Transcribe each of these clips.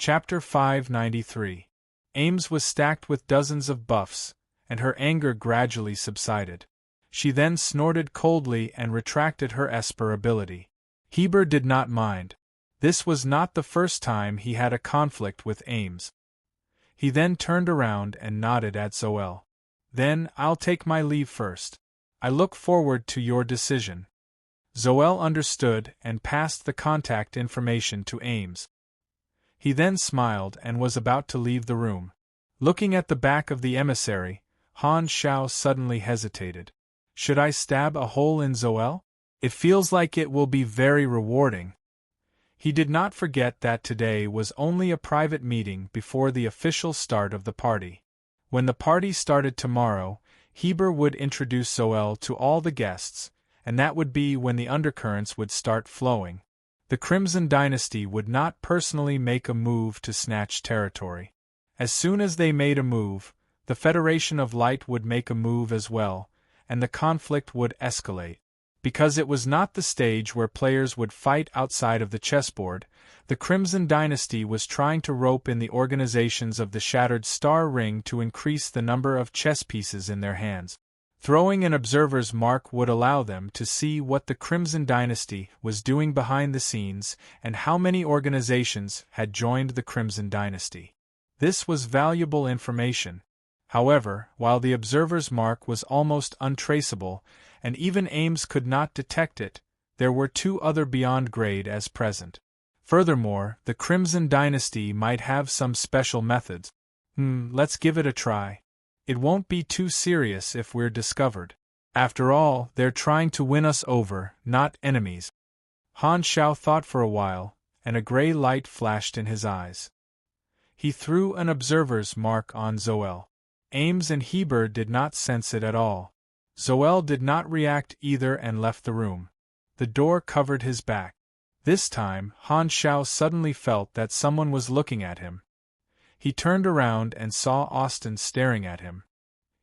Chapter 593. Ames was stacked with dozens of buffs, and her anger gradually subsided. She then snorted coldly and retracted her Esper ability. Heber did not mind. This was not the first time he had a conflict with Ames. He then turned around and nodded at Zoel. "Then, I'll take my leave first. I look forward to your decision." Zoel understood and passed the contact information to Ames. He then smiled and was about to leave the room. Looking at the back of the emissary, Han Shao suddenly hesitated. Should I stab a hole in Zoel? It feels like it will be very rewarding. He did not forget that today was only a private meeting before the official start of the party. When the party started tomorrow, Heber would introduce Zoel to all the guests, and that would be when the undercurrents would start flowing. The Crimson Dynasty would not personally make a move to snatch territory. As soon as they made a move, the Federation of Light would make a move as well, and the conflict would escalate. Because it was not the stage where players would fight outside of the chessboard, the Crimson Dynasty was trying to rope in the organizations of the Shattered Star Ring to increase the number of chess pieces in their hands. Throwing an observer's mark would allow them to see what the Crimson Dynasty was doing behind the scenes and how many organizations had joined the Crimson Dynasty. This was valuable information. However, while the observer's mark was almost untraceable, and even Ames could not detect it, there were two other beyond grade as present. Furthermore, the Crimson Dynasty might have some special methods. Let's give it a try. It won't be too serious if we're discovered. After all, they're trying to win us over, not enemies. Han Shao thought for a while, and a gray light flashed in his eyes. He threw an observer's mark on Zoel. Ames and Heber did not sense it at all. Zoel did not react either and left the room. The door covered his back. This time, Han Shao suddenly felt that someone was looking at him. He turned around and saw Austin staring at him.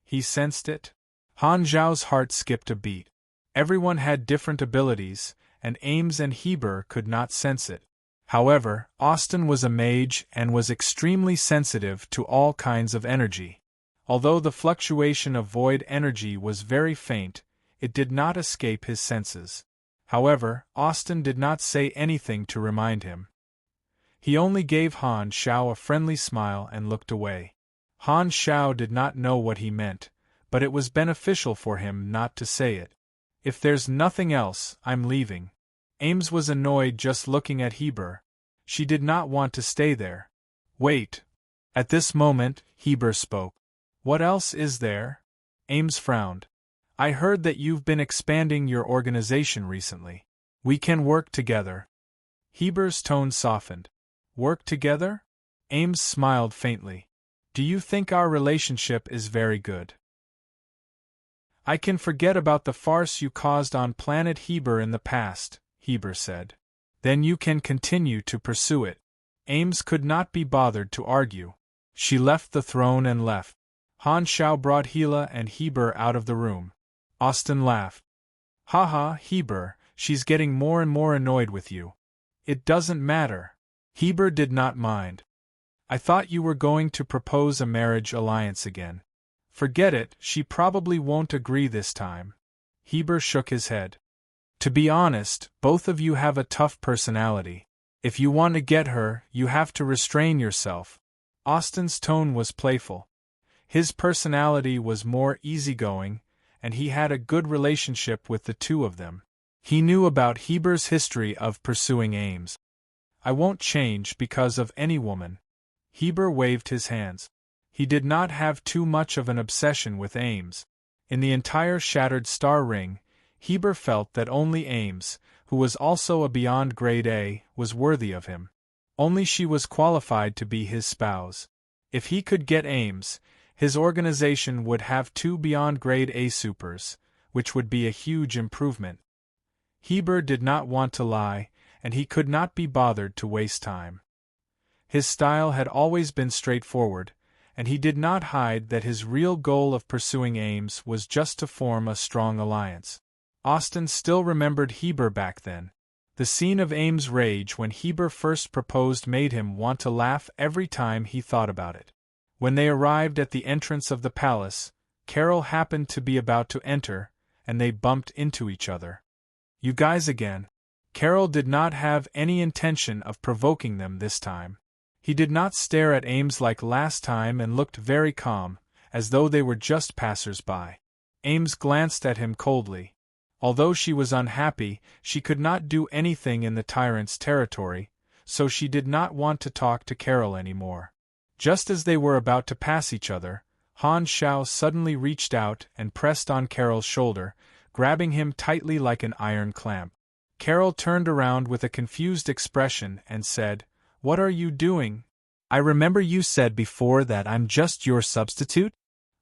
He sensed it. Han Zhao's heart skipped a beat. Everyone had different abilities, and Ames and Heber could not sense it. However, Austin was a mage and was extremely sensitive to all kinds of energy. Although the fluctuation of void energy was very faint, it did not escape his senses. However, Austin did not say anything to remind him. He only gave Han Shao a friendly smile and looked away. Han Shao did not know what he meant, but it was beneficial for him not to say it. If there's nothing else, I'm leaving. Ames was annoyed just looking at Heber. She did not want to stay there. Wait. At this moment, Heber spoke. What else is there? Ames frowned. I heard that you've been expanding your organization recently. We can work together. Heber's tone softened. Work together? Ames smiled faintly. Do you think our relationship is very good? I can forget about the farce you caused on planet Heber in the past, Heber said. Then you can continue to pursue it. Ames could not be bothered to argue. She left the throne and left. Han Shao brought Hila and Heber out of the room. Austin laughed. Haha, Heber, she's getting more and more annoyed with you. It doesn't matter. Heber did not mind. I thought you were going to propose a marriage alliance again. Forget it, she probably won't agree this time. Heber shook his head. To be honest, both of you have a tough personality. If you want to get her, you have to restrain yourself. Austin's tone was playful. His personality was more easygoing, and he had a good relationship with the two of them. He knew about Heber's history of pursuing Ames. I won't change because of any woman. Heber waved his hands. He did not have too much of an obsession with Ames. In the entire Shattered Star Ring, Heber felt that only Ames, who was also a Beyond Grade A, was worthy of him. Only she was qualified to be his spouse. If he could get Ames, his organization would have 2 Beyond Grade A supers, which would be a huge improvement. Heber did not want to lie, and he could not be bothered to waste time. His style had always been straightforward, and he did not hide that his real goal of pursuing Ames was just to form a strong alliance. Austin still remembered Heber back then. The scene of Ames' rage when Heber first proposed made him want to laugh every time he thought about it. When they arrived at the entrance of the palace, Carol happened to be about to enter, and they bumped into each other. "You guys again." Carol did not have any intention of provoking them this time. He did not stare at Ames like last time and looked very calm, as though they were just passers-by. Ames glanced at him coldly. Although she was unhappy, she could not do anything in the tyrant's territory, so she did not want to talk to Carol anymore. Just as they were about to pass each other, Han Xiao suddenly reached out and pressed on Carol's shoulder, grabbing him tightly like an iron clamp. Carol turned around with a confused expression and said, "What are you doing? I remember you said before that I'm just your substitute?"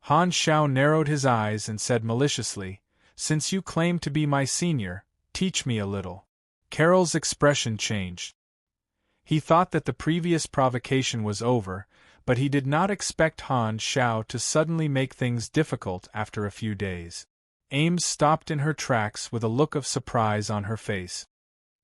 Han Xiao narrowed his eyes and said maliciously, "Since you claim to be my senior, teach me a little." Carol's expression changed. He thought that the previous provocation was over, but he did not expect Han Xiao to suddenly make things difficult after a few days. Ames stopped in her tracks with a look of surprise on her face.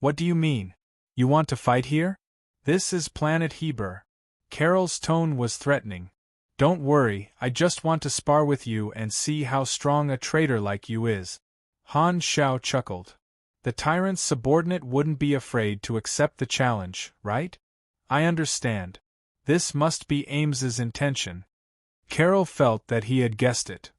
"What do you mean? You want to fight here? This is Planet Heber." Carol's tone was threatening. "Don't worry, I just want to spar with you and see how strong a traitor like you is." Han Xiao chuckled. "The tyrant's subordinate wouldn't be afraid to accept the challenge, right? I understand. This must be Ames's intention." Carol felt that he had guessed it.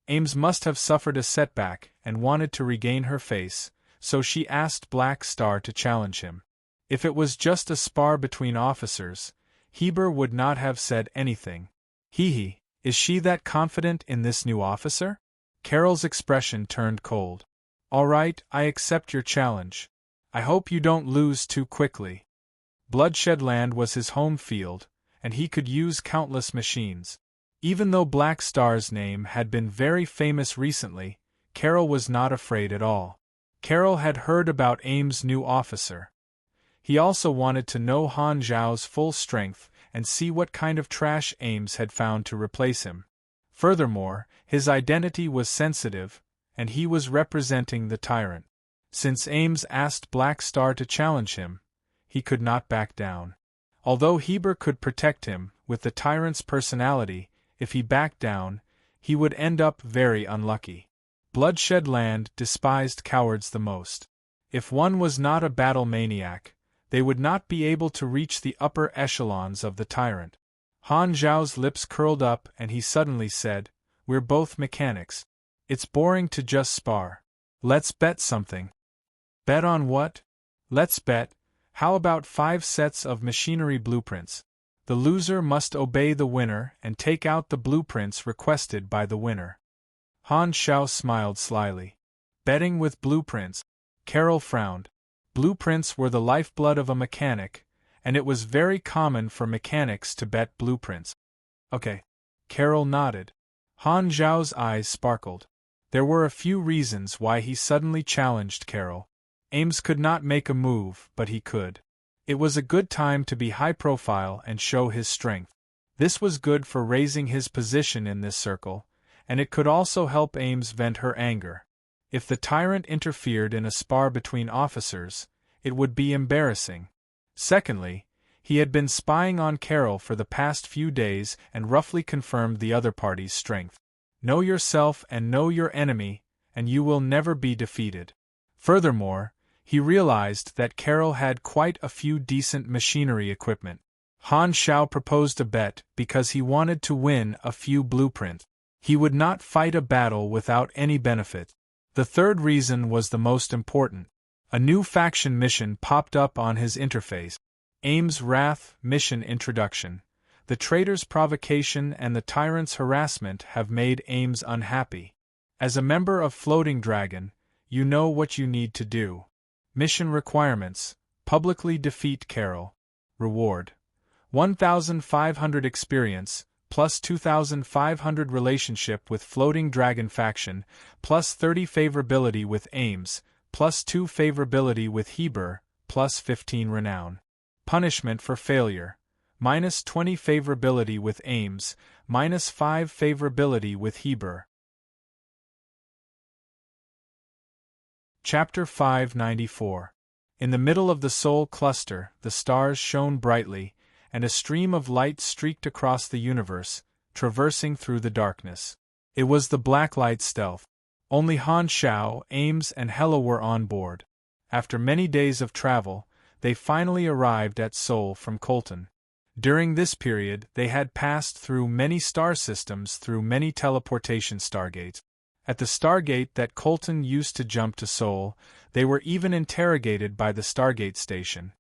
Ames must have suffered a setback and wanted to regain her face, so she asked Black Star to challenge him. If it was just a spar between officers, Heber would not have said anything. Hee, is she that confident in this new officer? Carol's expression turned cold. "All right, I accept your challenge. I hope you don't lose too quickly." Bloodshed Land was his home field, and he could use countless machines. Even though Black Star's name had been very famous recently, Carol was not afraid at all. Carol had heard about Ames' new officer. He also wanted to know Han Zhao's full strength and see what kind of trash Ames had found to replace him. Furthermore, his identity was sensitive, and he was representing the tyrant. Since Ames asked Black Star to challenge him, he could not back down. Although Heber could protect him, with the tyrant's personality, if he backed down, he would end up very unlucky. Bloodshed Land despised cowards the most. If one was not a battle maniac, they would not be able to reach the upper echelons of the tyrant. Han Zhao's lips curled up and he suddenly said, "We're both mechanics. It's boring to just spar. Let's bet something." "Bet on what?" "Let's bet. How about 5 sets of machinery blueprints? The loser must obey the winner and take out the blueprints requested by the winner." Han Xiao smiled slyly. "Betting with blueprints?" Carol frowned. Blueprints were the lifeblood of a mechanic, and it was very common for mechanics to bet blueprints. "Okay." Carol nodded. Han Zhao's eyes sparkled. There were a few reasons why he suddenly challenged Carol. Ames could not make a move, but he could. It was a good time to be high profile and show his strength. This was good for raising his position in this circle, and it could also help Ames vent her anger. If the tyrant interfered in a spar between officers, it would be embarrassing. Secondly, he had been spying on Carol for the past few days and roughly confirmed the other party's strength. Know yourself and know your enemy, and you will never be defeated. Furthermore, he realized that Carol had quite a few decent machinery equipment. Han Xiao proposed a bet because he wanted to win a few blueprints. He would not fight a battle without any benefit. The third reason was the most important. A new faction mission popped up on his interface. Ames' Wrath Mission Introduction. The traitor's provocation and the tyrant's harassment have made Ames unhappy. As a member of Floating Dragon, you know what you need to do. Mission requirements: publicly defeat Carol. Reward: 1,500 experience, plus 2,500 relationship with Floating Dragon faction, plus 30 favorability with Ames, plus 2 favorability with Heber, plus 15 renown. Punishment for failure: minus 20 favorability with Ames, minus 5 favorability with Heber. Chapter 594. In the middle of the Soul Cluster, the stars shone brightly, and a stream of light streaked across the universe, traversing through the darkness. It was the Blacklight Stealth. Only Han Xiao, Ames, and Hela were on board. After many days of travel, they finally arrived at Seoul from Colton. During this period, they had passed through many star systems through many teleportation stargates. At the stargate that Colton used to jump to Seoul, they were even interrogated by the Stargate Station.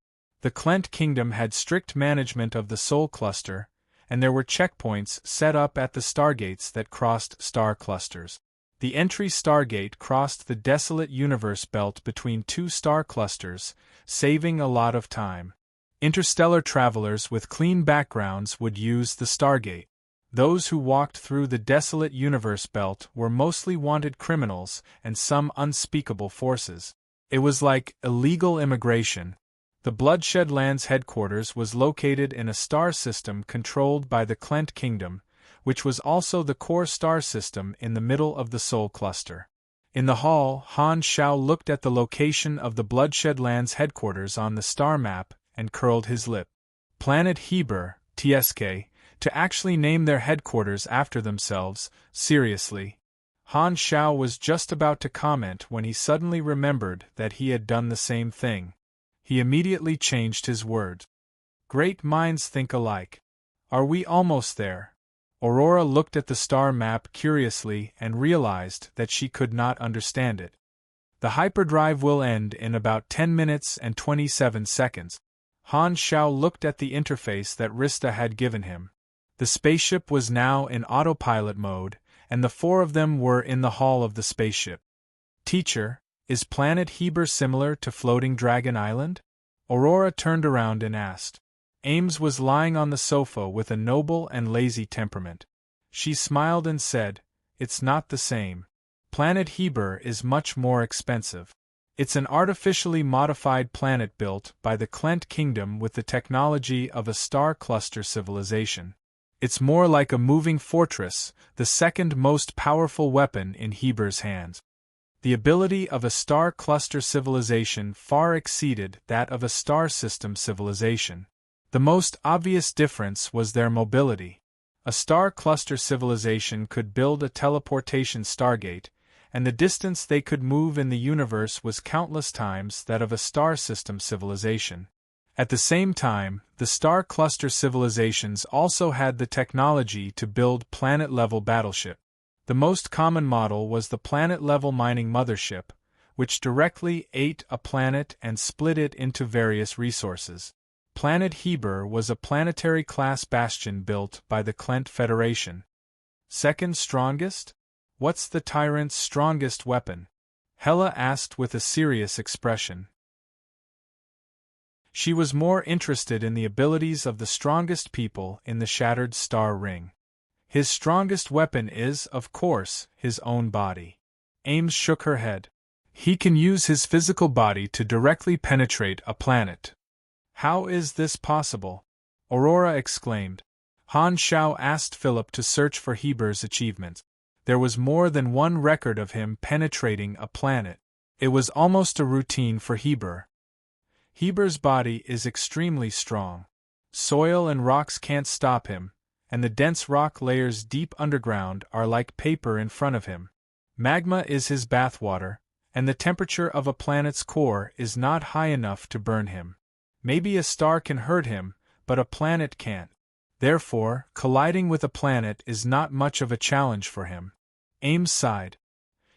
The Klent Kingdom had strict management of the Soul Cluster, and there were checkpoints set up at the stargates that crossed star clusters. The entry stargate crossed the desolate universe belt between two star clusters, saving a lot of time. Interstellar travelers with clean backgrounds would use the stargate. Those who walked through the desolate universe belt were mostly wanted criminals and some unspeakable forces. It was like illegal immigration. The Bloodshed Lands headquarters was located in a star system controlled by the Klent Kingdom, which was also the core star system in the middle of the Soul Cluster. In the hall, Han Xiao looked at the location of the Bloodshed Lands headquarters on the star map and curled his lip. Planet Heber, TSK, to actually name their headquarters after themselves, seriously. Han Xiao was just about to comment when he suddenly remembered that he had done the same thing. He immediately changed his words. Great minds think alike. Are we almost there? Aurora looked at the star map curiously and realized that she could not understand it. The hyperdrive will end in about 10 minutes and 27 seconds. Han Xiao looked at the interface that Rista had given him. The spaceship was now in autopilot mode, and the four of them were in the hull of the spaceship. Teacher, is planet Heber similar to Floating Dragon Island? Aurora turned around and asked. Ames was lying on the sofa with a noble and lazy temperament. She smiled and said, It's not the same. Planet Heber is much more expensive. It's an artificially modified planet built by the Klent Kingdom with the technology of a star cluster civilization. It's more like a moving fortress, the second most powerful weapon in Heber's hands. The ability of a star cluster civilization far exceeded that of a star system civilization. The most obvious difference was their mobility. A star cluster civilization could build a teleportation stargate, and the distance they could move in the universe was countless times that of a star system civilization. At the same time, the star cluster civilizations also had the technology to build planet-level battleship. The most common model was the planet-level mining mothership, which directly ate a planet and split it into various resources. Planet Heber was a planetary-class bastion built by the Klent Federation. Second strongest? What's the tyrant's strongest weapon? Hela asked with a serious expression. She was more interested in the abilities of the strongest people in the Shattered Star Ring. His strongest weapon is, of course, his own body. Ames shook her head. He can use his physical body to directly penetrate a planet. How is this possible? Aurora exclaimed. Han Xiao asked Philip to search for Heber's achievements. There was more than one record of him penetrating a planet. It was almost a routine for Heber. Heber's body is extremely strong. Soil and rocks can't stop him, and the dense rock layers deep underground are like paper in front of him. Magma is his bathwater, and the temperature of a planet's core is not high enough to burn him. Maybe a star can hurt him, but a planet can't. Therefore, colliding with a planet is not much of a challenge for him. Ames sighed.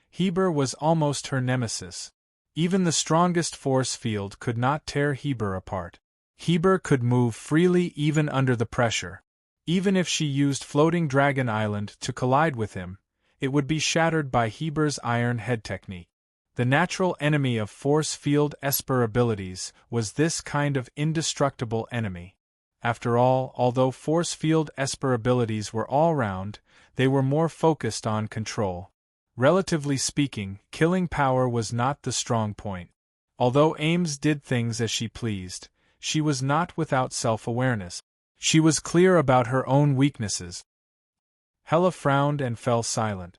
Heber was almost her nemesis. Even the strongest force field could not tear Heber apart. Heber could move freely even under the pressure. Even if she used Floating Dragon Island to collide with him, it would be shattered by Heber's iron head technique. The natural enemy of force field Esper abilities was this kind of indestructible enemy. After all, although force field Esper abilities were all-round, they were more focused on control. Relatively speaking, killing power was not the strong point. Although Ames did things as she pleased, she was not without self-awareness. She was clear about her own weaknesses. Hela frowned and fell silent.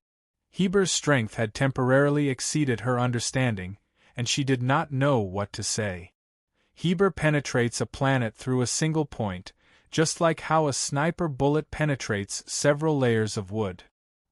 Heber's strength had temporarily exceeded her understanding, and she did not know what to say. Heber penetrates a planet through a single point, just like how a sniper bullet penetrates several layers of wood.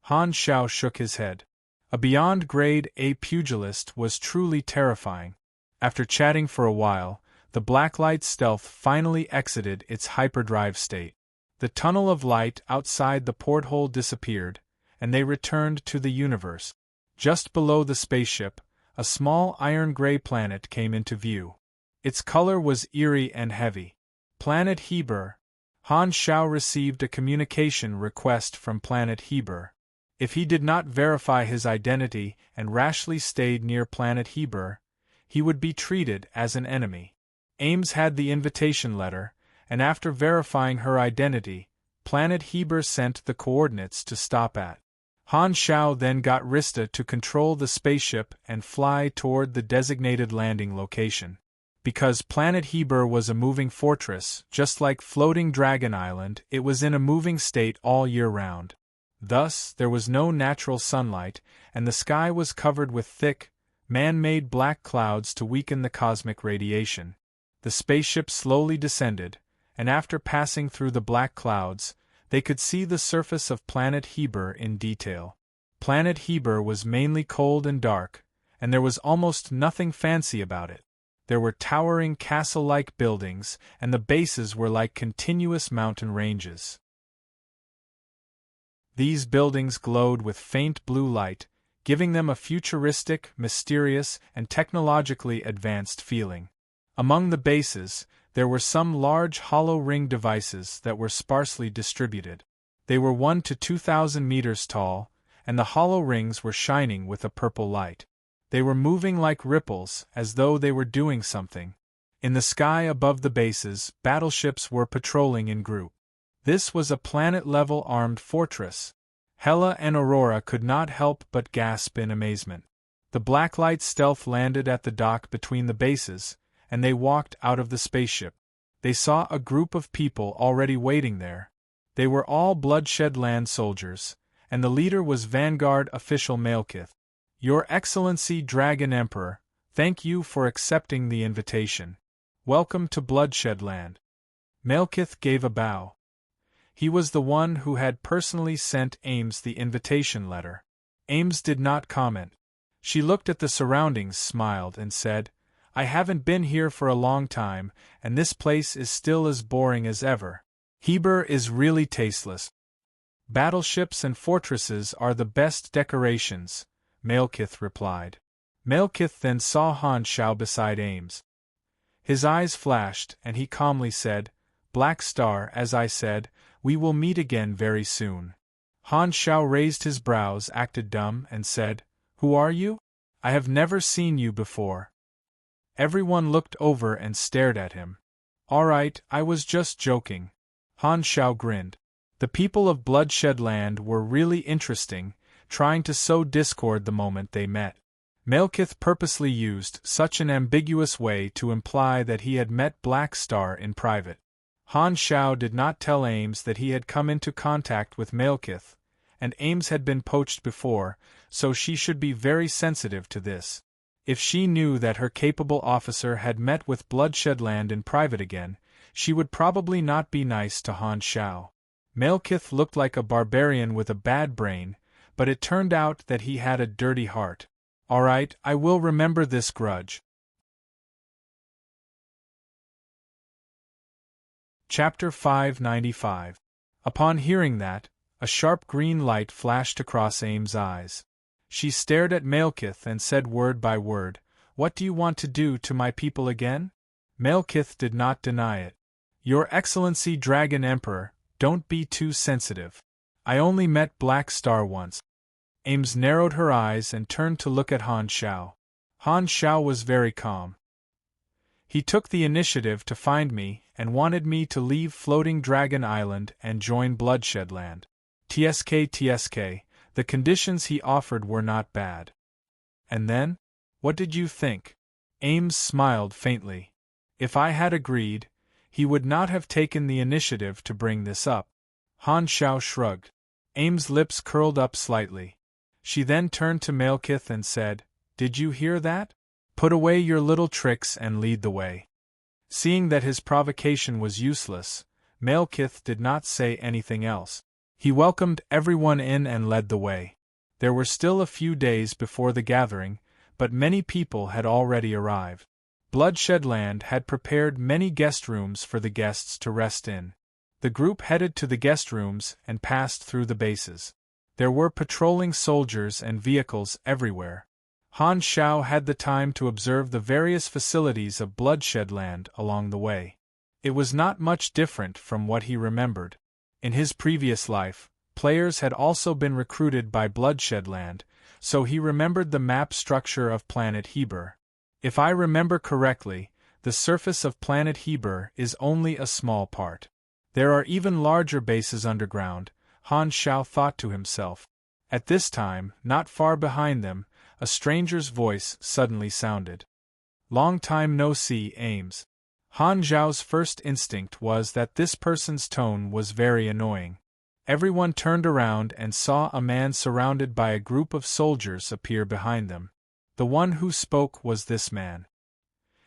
Han Xiao shook his head. A beyond grade A pugilist was truly terrifying. After chatting for a while, the blacklight stealth finally exited its hyperdrive state. The tunnel of light outside the porthole disappeared, and they returned to the universe. Just below the spaceship, a small iron-gray planet came into view. Its color was eerie and heavy. Planet Heber. Han Xiao received a communication request from Planet Heber. If he did not verify his identity and rashly stayed near Planet Heber, he would be treated as an enemy. Ames had the invitation letter, and after verifying her identity, Planet Heber sent the coordinates to stop at. Han Xiao then got Rista to control the spaceship and fly toward the designated landing location. Because Planet Heber was a moving fortress, just like Floating Dragon Island, it was in a moving state all year round. Thus, there was no natural sunlight, and the sky was covered with thick, man-made black clouds to weaken the cosmic radiation. The spaceship slowly descended, and after passing through the black clouds, they could see the surface of Planet Heber in detail. Planet Heber was mainly cold and dark, and there was almost nothing fancy about it. There were towering castle-like buildings, and the bases were like continuous mountain ranges. These buildings glowed with faint blue light, giving them a futuristic, mysterious, and technologically advanced feeling. Among the bases, there were some large hollow ring devices that were sparsely distributed. They were 1 to 2,000 meters tall, and the hollow rings were shining with a purple light. They were moving like ripples, as though they were doing something. In the sky above the bases, battleships were patrolling in group. This was a planet-level armed fortress. Hela and Aurora could not help but gasp in amazement. The blacklight stealth landed at the dock between the bases, and they walked out of the spaceship. They saw a group of people already waiting there. They were all Bloodshed Land soldiers, and the leader was Vanguard official Malekith. Your Excellency Dragon Emperor, thank you for accepting the invitation. Welcome to Bloodshed Land. Malekith gave a bow. He was the one who had personally sent Ames the invitation letter. Ames did not comment. She looked at the surroundings, smiled, and said, I haven't been here for a long time, and this place is still as boring as ever. Heber is really tasteless. Battleships and fortresses are the best decorations, Malekith replied. Malekith then saw Han Xiao beside Ames. His eyes flashed, and he calmly said, Black Star, as I said, we will meet again very soon. Han Xiao raised his brows, acted dumb, and said, Who are you? I have never seen you before. Everyone looked over and stared at him. All right, I was just joking. Han Xiao grinned. The people of Bloodshed Land were really interesting, trying to sow discord the moment they met. Malekith purposely used such an ambiguous way to imply that he had met Black Star in private. Han Xiao did not tell Ames that he had come into contact with Malekith, and Ames had been poached before, so she should be very sensitive to this. If she knew that her capable officer had met with Bloodshed Land in private again, she would probably not be nice to Han Xiao. Malekith looked like a barbarian with a bad brain, but it turned out that he had a dirty heart. All right, I will remember this grudge. Chapter 595. Upon hearing that, a sharp green light flashed across Ames' eyes. She stared at Malekith and said word by word, What do you want to do to my people again? Malekith did not deny it. Your Excellency Dragon Emperor, don't be too sensitive. I only met Black Star once. Ames narrowed her eyes and turned to look at Han Xiao. Han Xiao was very calm. He took the initiative to find me and wanted me to leave Floating Dragon Island and join Bloodshed Land. TSK, the conditions he offered were not bad. And then? What did you think? Ames smiled faintly. If I had agreed, he would not have taken the initiative to bring this up. Han Xiao shrugged. Ames' lips curled up slightly. She then turned to Malekith and said, Did you hear that? Put away your little tricks and lead the way. Seeing that his provocation was useless, Malekith did not say anything else. He welcomed everyone in and led the way. There were still a few days before the gathering, but many people had already arrived. Bloodshedland had prepared many guest rooms for the guests to rest in. The group headed to the guest rooms and passed through the bases. There were patrolling soldiers and vehicles everywhere. Han Shao had the time to observe the various facilities of Bloodshedland along the way. It was not much different from what he remembered. In his previous life, players had also been recruited by Bloodshedland, so he remembered the map structure of planet Heber. If I remember correctly, the surface of planet Heber is only a small part. There are even larger bases underground, Han Shao thought to himself. At this time, not far behind them, a stranger's voice suddenly sounded. Long time no see, Ames. Han Zhao's first instinct was that this person's tone was very annoying. Everyone turned around and saw a man surrounded by a group of soldiers appear behind them. The one who spoke was this man.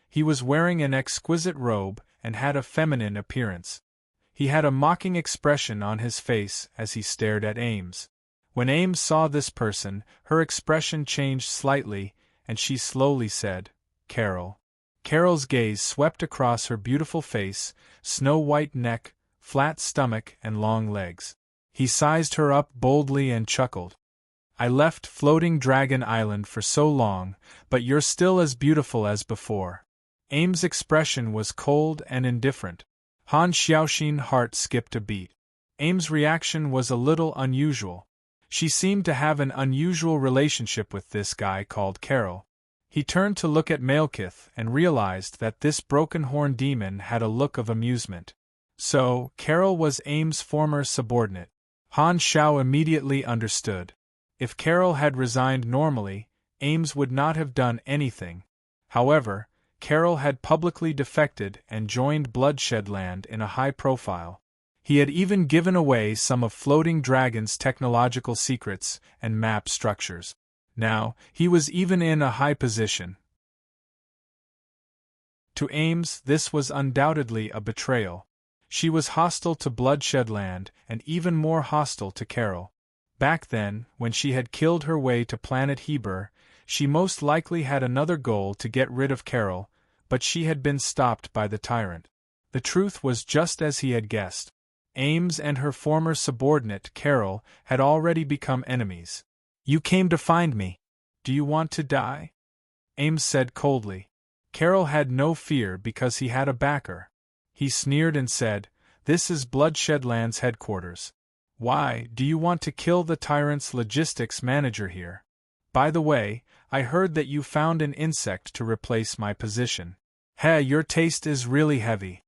He was wearing an exquisite robe and had a feminine appearance. He had a mocking expression on his face as he stared at Ames. When Ames saw this person, her expression changed slightly, and she slowly said, "Carol." Carol's gaze swept across her beautiful face, snow-white neck, flat stomach and long legs. He sized her up boldly and chuckled. "I left Floating Dragon Island for so long, but you're still as beautiful as before." Ames' expression was cold and indifferent. Han Xiaoxin's heart skipped a beat. Ames' reaction was a little unusual. She seemed to have an unusual relationship with this guy called Carol. He turned to look at Malekith and realized that this broken horn demon had a look of amusement. So, Carol was Ames' former subordinate. Han Shao immediately understood. If Carol had resigned normally, Ames would not have done anything. However, Carol had publicly defected and joined Bloodshedland in a high profile. He had even given away some of Floating Dragon's technological secrets and map structures. Now, he was even in a high position. To Ames, this was undoubtedly a betrayal. She was hostile to Bloodshedland and even more hostile to Carol. Back then, when she had killed her way to planet Heber, she most likely had another goal to get rid of Carol, but she had been stopped by the tyrant. The truth was just as he had guessed. Ames and her former subordinate, Carol, had already become enemies. "You came to find me. Do you want to die?" Ames said coldly. Carol had no fear because he had a backer. He sneered and said, "This is Bloodshedland's headquarters. Why, do you want to kill the tyrant's logistics manager here? By the way, I heard that you found an insect to replace my position. Heh, your taste is really heavy."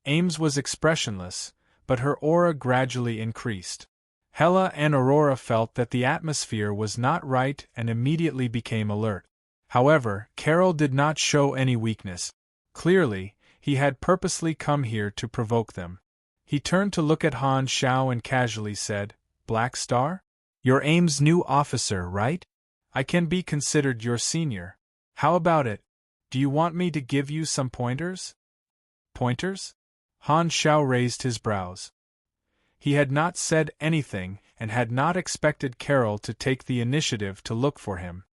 Ames was expressionless, but her aura gradually increased. Hela and Aurora felt that the atmosphere was not right and immediately became alert. However, Carol did not show any weakness. Clearly, he had purposely come here to provoke them. He turned to look at Han Shao and casually said, "Black Star? You're Ames' new officer, right? I can be considered your senior. How about it? Do you want me to give you some pointers?" "Pointers?" Han Shao raised his brows. He had not said anything and had not expected Carol to take the initiative to look for him.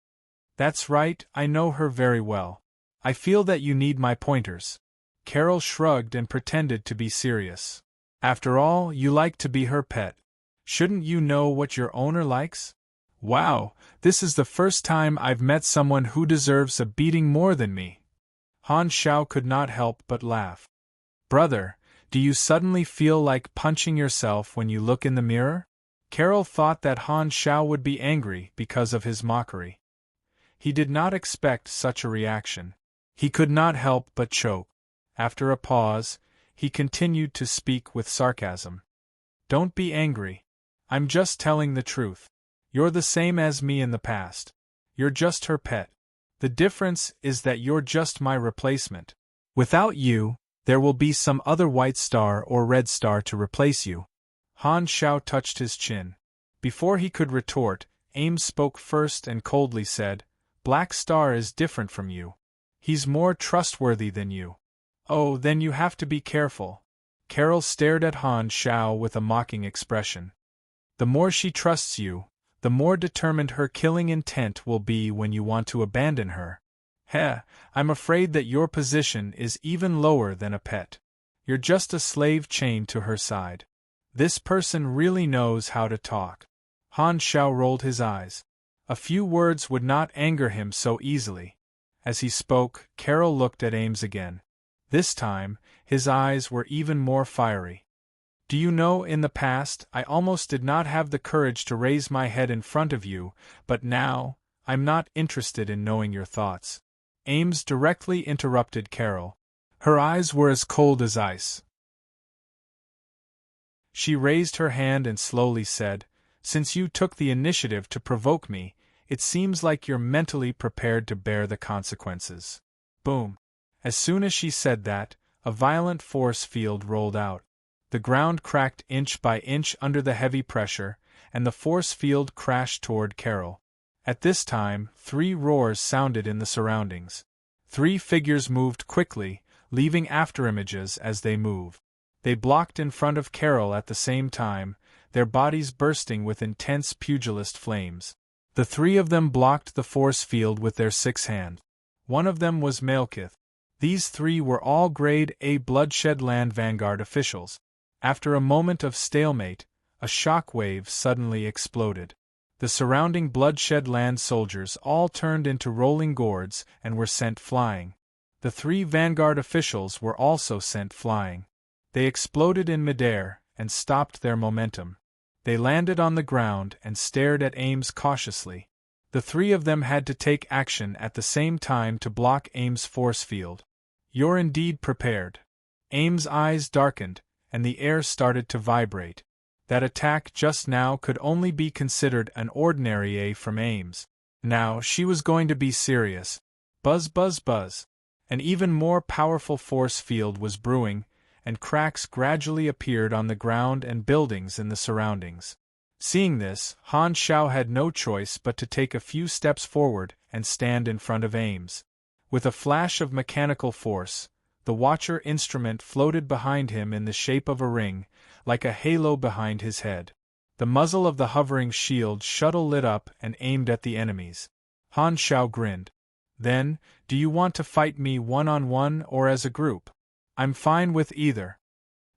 "That's right, I know her very well. I feel that you need my pointers." Carol shrugged and pretended to be serious. "After all, you like to be her pet. Shouldn't you know what your owner likes?" "Wow, this is the first time I've met someone who deserves a beating more than me." Han Shao could not help but laugh. "Brother, do you suddenly feel like punching yourself when you look in the mirror?" Carol thought that Han Shao would be angry because of his mockery. He did not expect such a reaction. He could not help but choke. After a pause, he continued to speak with sarcasm. "Don't be angry. I'm just telling the truth. You're the same as me in the past. You're just her pet. The difference is that you're just my replacement. Without you, there will be some other white star or red star to replace you." Han Shao touched his chin. Before he could retort, Ames spoke first and coldly said, "Black Star is different from you. He's more trustworthy than you. Oh, then you have to be careful. Carol stared at Han Xiao with a mocking expression. The more she trusts you, the more determined her killing intent will be when you want to abandon her. Heh, I'm afraid that your position is even lower than a pet. You're just a slave chained to her side. This person really knows how to talk. Han Xiao rolled his eyes. A few words would not anger him so easily. As he spoke, Carol looked at Ames again. This time, his eyes were even more fiery. Do you know, in the past, I almost did not have the courage to raise my head in front of you, but now, I'm not interested in knowing your thoughts. Ames directly interrupted Carol. Her eyes were as cold as ice. She raised her hand and slowly said, Since you took the initiative to provoke me, it seems like you're mentally prepared to bear the consequences. Boom. As soon as she said that, a violent force field rolled out. The ground cracked inch by inch under the heavy pressure, and the force field crashed toward Carol. At this time, 3 roars sounded in the surroundings. 3 figures moved quickly, leaving afterimages as they moved. They blocked in front of Carol at the same time, their bodies bursting with intense pugilist flames. The 3 of them blocked the force field with their 6 hands. One of them was Malekith. These 3 were all Grade A Bloodshed Land Vanguard officials. After a moment of stalemate, a shock wave suddenly exploded. The surrounding Bloodshed Land soldiers all turned into rolling gourds and were sent flying. The 3 Vanguard officials were also sent flying. They exploded in midair and stopped their momentum. They landed on the ground and stared at Ames cautiously. The 3 of them had to take action at the same time to block Ames' force field. You're indeed prepared. Ames' eyes darkened, and the air started to vibrate. That attack just now could only be considered an ordinary A from Ames. Now she was going to be serious. Buzz, buzz, buzz. An even more powerful force field was brewing, and cracks gradually appeared on the ground and buildings in the surroundings. Seeing this, Han Xiao had no choice but to take a few steps forward and stand in front of Ames. With a flash of mechanical force, the Watcher instrument floated behind him in the shape of a ring, like a halo behind his head. The muzzle of the hovering shield shuttle lit up and aimed at the enemies. Han Xiao grinned. Then, do you want to fight me one-on-one or as a group? I'm fine with either.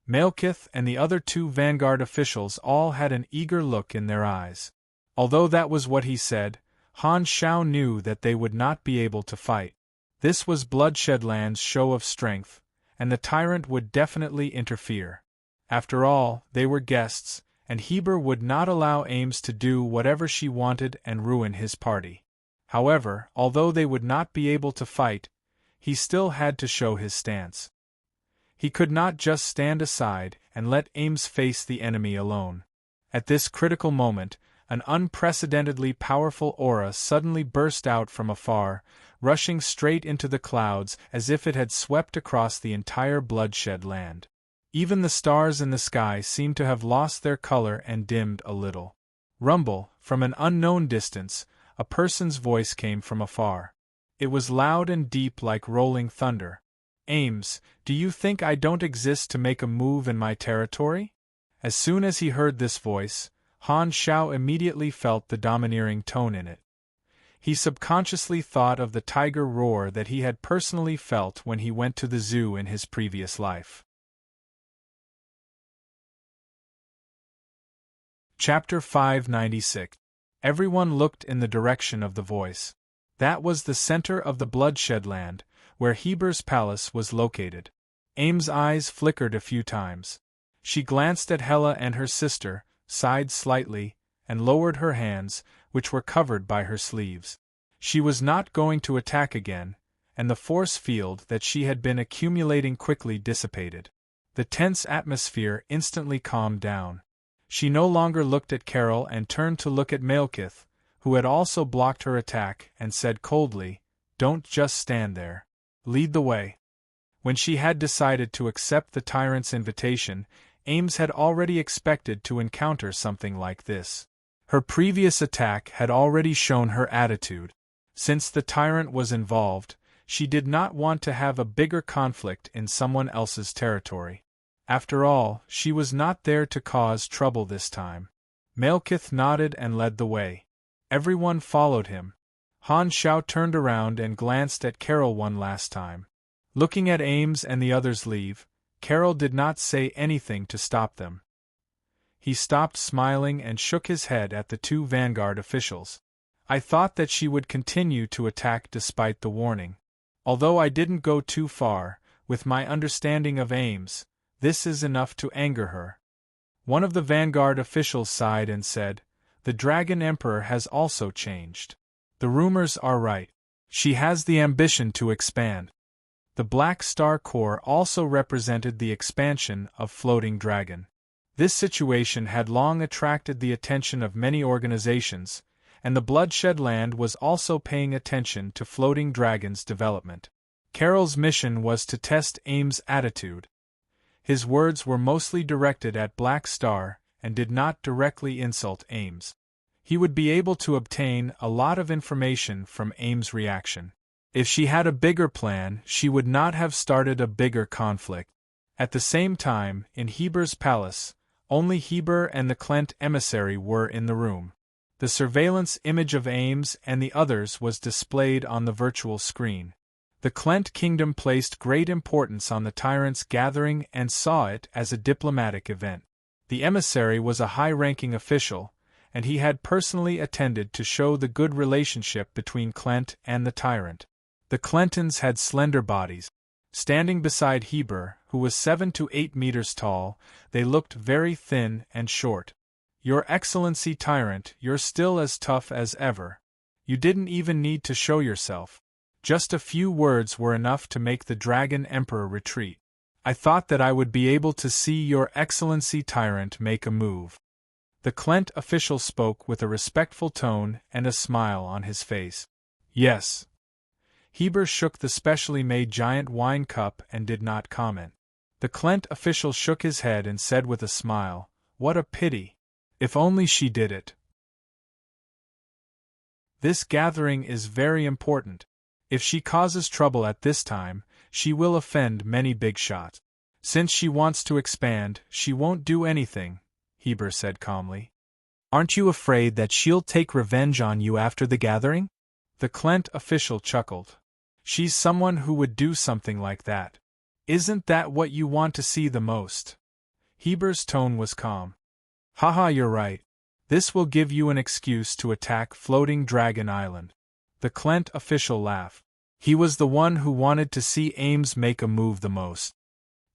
Malekith and the other 2 Vanguard officials all had an eager look in their eyes. Although that was what he said, Han Xiao knew that they would not be able to fight. This was Bloodshedland's show of strength, and the tyrant would definitely interfere. After all, they were guests, and Heber would not allow Ames to do whatever she wanted and ruin his party. However, although they would not be able to fight, he still had to show his stance. He could not just stand aside and let Ames face the enemy alone. At this critical moment, an unprecedentedly powerful aura suddenly burst out from afar, rushing straight into the clouds as if it had swept across the entire Bloodshed Land. Even the stars in the sky seemed to have lost their color and dimmed a little. Rumble, from an unknown distance, a person's voice came from afar. It was loud and deep like rolling thunder. Ames, do you think I don't exist to make a move in my territory? As soon as he heard this voice, Han Xiao immediately felt the domineering tone in it. He subconsciously thought of the tiger roar that he had personally felt when he went to the zoo in his previous life. Chapter 596. Everyone looked in the direction of the voice. That was the center of the Bloodshed Land, where Heber's palace was located. Ames' eyes flickered a few times. She glanced at Hela and her sister, sighed slightly, and lowered her hands, which were covered by her sleeves. She was not going to attack again, and the force field that she had been accumulating quickly dissipated. The tense atmosphere instantly calmed down. She no longer looked at Carol and turned to look at Malekith, who had also blocked her attack, and said coldly, "Don't just stand there. Lead the way." When she had decided to accept the tyrant's invitation, Ames had already expected to encounter something like this. Her previous attack had already shown her attitude. Since the tyrant was involved, She did not want to have a bigger conflict in someone else's territory. After all, she was not there to cause trouble this time. Malekith nodded and led the way. Everyone followed him. Han Xiao turned around and glanced at Carol one last time. Looking at Ames and the others leave, Carol did not say anything to stop them. He stopped smiling and shook his head at the two Vanguard officials. I thought that she would continue to attack despite the warning. Although I didn't go too far, with my understanding of Ames, this is enough to anger her. One of the Vanguard officials sighed and said, "The Dragon Emperor has also changed. The rumors are right. She has the ambition to expand." The Black Star Corps also represented the expansion of Floating Dragon. This situation had long attracted the attention of many organizations, and the Bloodshed Land was also paying attention to Floating Dragon's development. Carol's mission was to test Ames' attitude. His words were mostly directed at Black Star and did not directly insult Ames. He would be able to obtain a lot of information from Ames' reaction. If she had a bigger plan, she would not have started a bigger conflict. At the same time, in Heber's palace, only Heber and the Klent emissary were in the room. The surveillance image of Ames and the others was displayed on the virtual screen. The Klent kingdom placed great importance on the tyrant's gathering and saw it as a diplomatic event. The emissary was a high-ranking official, and he had personally attended to show the good relationship between Klent and the tyrant. The Klentons had slender bodies. Standing beside Heber, who was 7 to 8 meters tall, they looked very thin and short. "Your Excellency Tyrant, you're still as tough as ever. You didn't even need to show yourself. Just a few words were enough to make the Dragon Emperor retreat. I thought that I would be able to see Your Excellency Tyrant make a move." The Klent official spoke with a respectful tone and a smile on his face. "Yes." Heber shook the specially made giant wine cup and did not comment. The Klent official shook his head and said with a smile, "What a pity. If only she did it. This gathering is very important. If she causes trouble at this time, she will offend many big shots. Since she wants to expand, she won't do anything," Heber said calmly. "Aren't you afraid that she'll take revenge on you after the gathering?" The Klent official chuckled. "She's someone who would do something like that. Isn't that what you want to see the most?" Heber's tone was calm. "Haha, you're right. This will give you an excuse to attack Floating Dragon Island." The Klent official laughed. He was the one who wanted to see Ames make a move the most.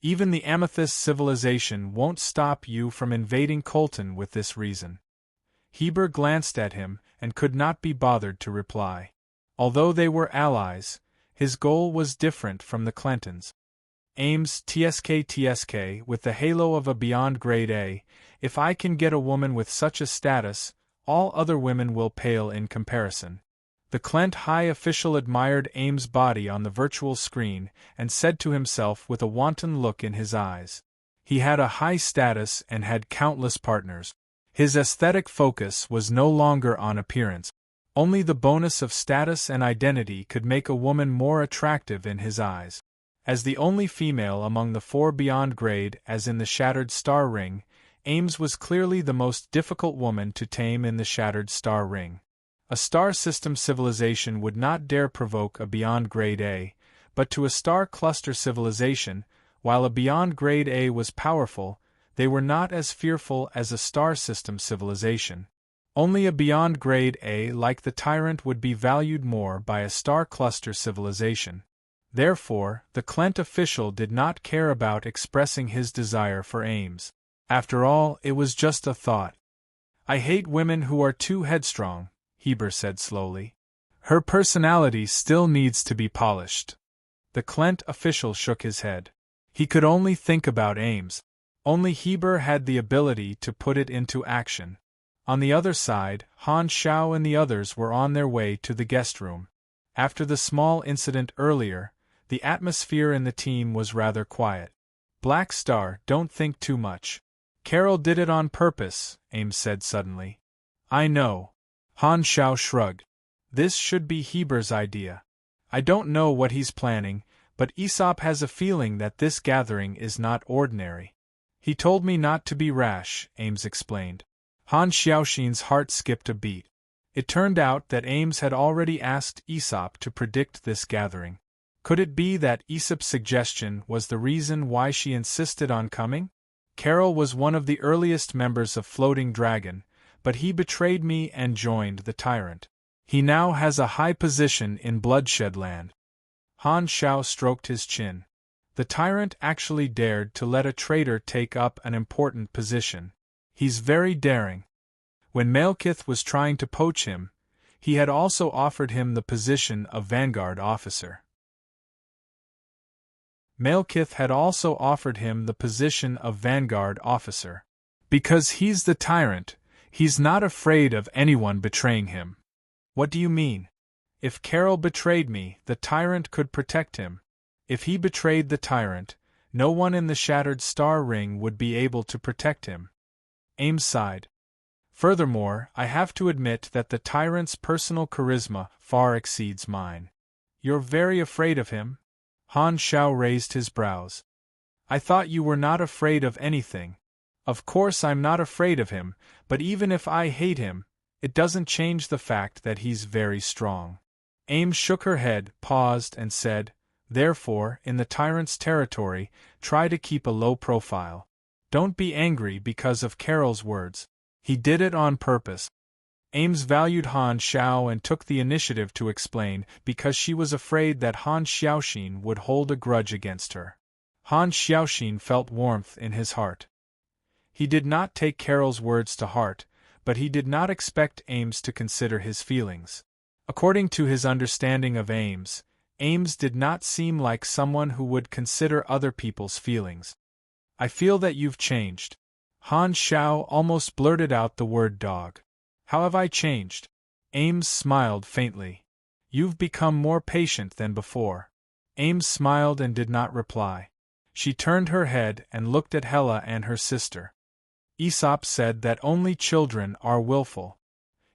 "Even the Amethyst civilization won't stop you from invading Colton with this reason." Heber glanced at him and could not be bothered to reply. Although they were allies, his goal was different from the Klentons. Ames TSK with the halo of a Beyond Grade A, if I can get a woman with such a status, all other women will pale in comparison. The Klent high official admired Ames' body on the virtual screen and said to himself with a wanton look in his eyes. He had a high status and had countless partners. His aesthetic focus was no longer on appearance. Only the bonus of status and identity could make a woman more attractive in his eyes. As the only female among the 4 Beyond Grade as in the Shattered Star Ring, Ames was clearly the most difficult woman to tame in the Shattered Star Ring. A star system civilization would not dare provoke a Beyond Grade A, but to a star cluster civilization, while a Beyond Grade A was powerful, they were not as fearful as a star system civilization. Only a Beyond Grade A like the Tyrant would be valued more by a star cluster civilization. Therefore, the Klent official did not care about expressing his desire for Ames. After all, it was just a thought. "I hate women who are too headstrong," Heber said slowly. "Her personality still needs to be polished." The Klent official shook his head. He could only think about Ames. Only Heber had the ability to put it into action. On the other side, Han Xiao and the others were on their way to the guest room. After the small incident earlier, the atmosphere in the team was rather quiet. "Black Star, don't think too much. Carol did it on purpose," Ames said suddenly. "I know." Han Xiao shrugged. "This should be Heber's idea. I don't know what he's planning, but Aesop has a feeling that this gathering is not ordinary. He told me not to be rash, Ames explained. Han Xiaoxin's heart skipped a beat. It turned out that Ames had already asked Aesop to predict this gathering. Could it be that Aesop's suggestion was the reason why she insisted on coming? Carol was one of the earliest members of Floating Dragon, but he betrayed me and joined the Tyrant. He now has a high position in Bloodshed Land. Han Xiao stroked his chin. The Tyrant actually dared to let a traitor take up an important position. He's very daring. When Malekith was trying to poach him, he had also offered him the position of Vanguard officer. Malekith had also offered him the position of Vanguard officer. Because he's the Tyrant, he's not afraid of anyone betraying him. What do you mean? If Carol betrayed me, the Tyrant could protect him. If he betrayed the Tyrant, no one in the Shattered Star Ring would be able to protect him. Ames sighed. Furthermore, I have to admit that the Tyrant's personal charisma far exceeds mine. You're very afraid of him? Han Xiao raised his brows. I thought you were not afraid of anything. Of course I'm not afraid of him, but even if I hate him, it doesn't change the fact that he's very strong. Ames shook her head, paused, and said, Therefore, in the Tyrant's territory, try to keep a low profile. Don't be angry because of Carol's words. He did it on purpose. Ames valued Han Xiao and took the initiative to explain because she was afraid that Han Xiaoxin would hold a grudge against her. Han Xiaoxin felt warmth in his heart. He did not take Carol's words to heart, but he did not expect Ames to consider his feelings. According to his understanding of Ames, Ames did not seem like someone who would consider other people's feelings. I feel that you've changed. Han Xiao almost blurted out the word dog. How have I changed? Ames smiled faintly. You've become more patient than before. Ames smiled and did not reply. She turned her head and looked at Hela and her sister. Aesop said that only children are willful.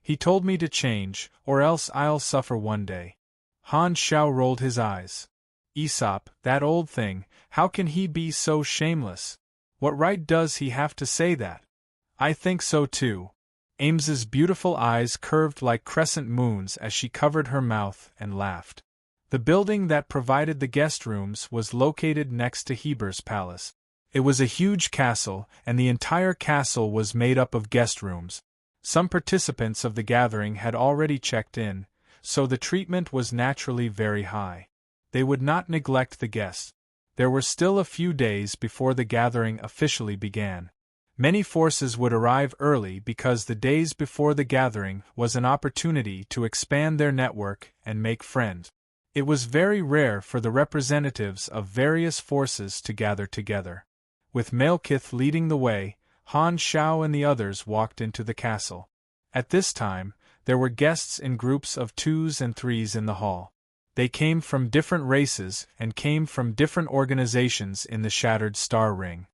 He told me to change, or else I'll suffer one day. Han Xiao rolled his eyes. Aesop, that old thing, how can he be so shameless? What right does he have to say that? I think so too. Ames's beautiful eyes curved like crescent moons as she covered her mouth and laughed. The building that provided the guest rooms was located next to Heber's palace. It was a huge castle, and the entire castle was made up of guest rooms. Some participants of the gathering had already checked in, so the treatment was naturally very high. They would not neglect the guests. There were still a few days before the gathering officially began. Many forces would arrive early because the days before the gathering was an opportunity to expand their network and make friends. It was very rare for the representatives of various forces to gather together. With Malekith leading the way, Han Xiao and the others walked into the castle. At this time, there were guests in groups of 2s and 3s in the hall. They came from different races and came from different organizations in the Shattered Star Ring.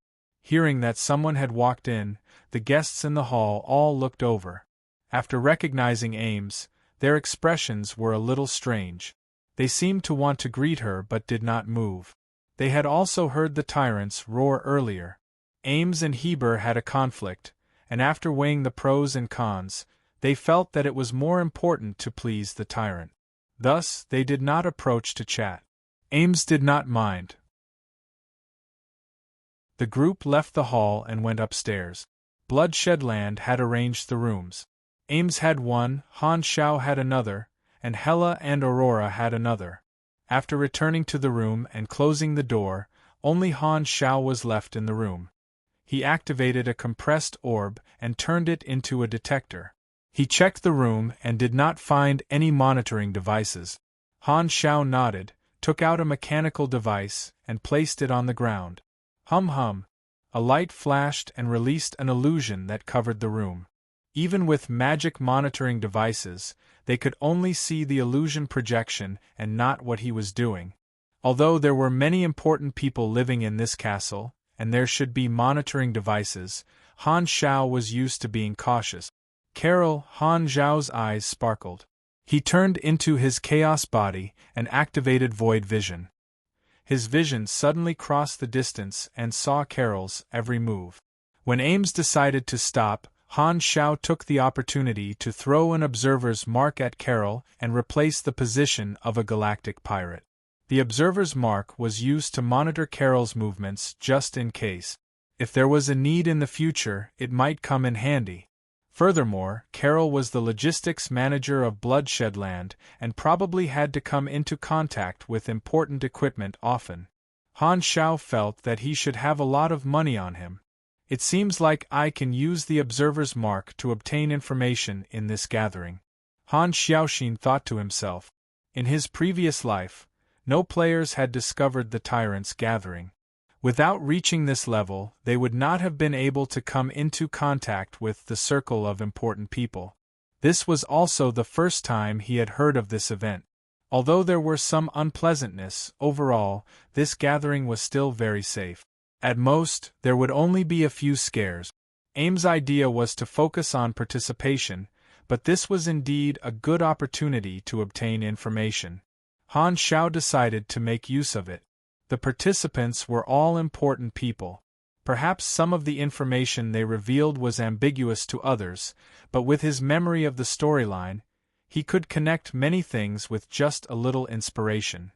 Hearing that someone had walked in, the guests in the hall all looked over. After recognizing Ames, their expressions were a little strange. They seemed to want to greet her but did not move. They had also heard the Tyrants roar earlier. Ames and Heber had a conflict, and after weighing the pros and cons, they felt that it was more important to please the Tyrant. Thus, they did not approach to chat. Ames did not mind. The group left the hall and went upstairs. Bloodshed Land had arranged the rooms. Ames had one, Han Xiao had another, and Hela and Aurora had another. After returning to the room and closing the door, only Han Xiao was left in the room. He activated a compressed orb and turned it into a detector. He checked the room and did not find any monitoring devices. Han Xiao nodded, took out a mechanical device, and placed it on the ground. Hum hum. A light flashed and released an illusion that covered the room. Even with magic monitoring devices, they could only see the illusion projection and not what he was doing. Although there were many important people living in this castle, and there should be monitoring devices, Han Xiao was used to being cautious. Carol, Han Zhao's eyes sparkled. He turned into his chaos body and activated void vision. His vision suddenly crossed the distance and saw Carol's every move. When Ames decided to stop, Han Xiao took the opportunity to throw an observer's mark at Carol and replace the position of a galactic pirate. The observer's mark was used to monitor Carol's movements just in case. If there was a need in the future, it might come in handy. Furthermore, Carol was the logistics manager of Bloodshedland and probably had to come into contact with important equipment often. Han Xiao felt that he should have a lot of money on him. It seems like I can use the observer's mark to obtain information in this gathering. Han Xiaoxin thought to himself. In his previous life, no players had discovered the Tyrant's gathering. Without reaching this level, they would not have been able to come into contact with the circle of important people. This was also the first time he had heard of this event. Although there were some unpleasantness, overall, this gathering was still very safe. At most, there would only be a few scares. Ames' idea was to focus on participation, but this was indeed a good opportunity to obtain information. Han Xiao decided to make use of it. The participants were all important people. Perhaps some of the information they revealed was ambiguous to others, but with his memory of the storyline, he could connect many things with just a little inspiration.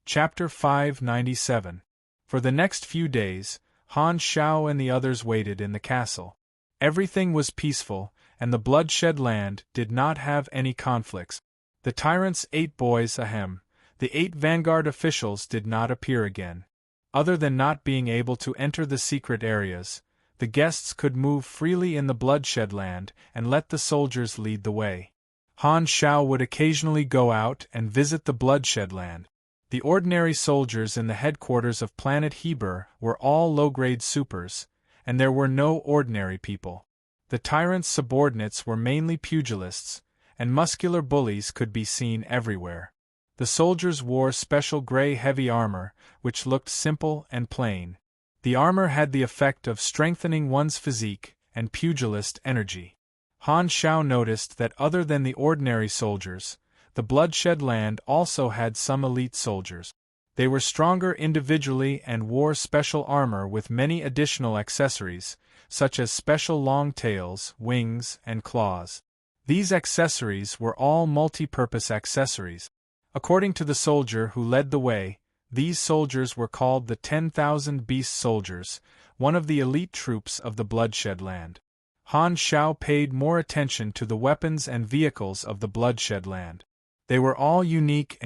Chapter 597. For the next few days, Han Xiao and the others waited in the castle. Everything was peaceful, and the Bloodshed Land did not have any conflicts. The Tyrant's 8 boys the 8 Vanguard officials did not appear again. Other than not being able to enter the secret areas, the guests could move freely in the Bloodshed Land and let the soldiers lead the way. Han Xiao would occasionally go out and visit the Bloodshed Land. The ordinary soldiers in the headquarters of Planet Heber were all low-grade supers, and there were no ordinary people. The Tyrant's subordinates were mainly pugilists, and muscular bullies could be seen everywhere. The soldiers wore special gray heavy armor, which looked simple and plain. The armor had the effect of strengthening one's physique and pugilist energy. Han Xiao noticed that other than the ordinary soldiers, the Bloodshed Land also had some elite soldiers. They were stronger individually and wore special armor with many additional accessories, such as special long tails, wings, and claws. These accessories were all multi-purpose accessories. According to the soldier who led the way, these soldiers were called the 10,000 Beast Soldiers, one of the elite troops of the Bloodshed Land. Han Xiao paid more attention to the weapons and vehicles of the Bloodshed Land. They were all unique.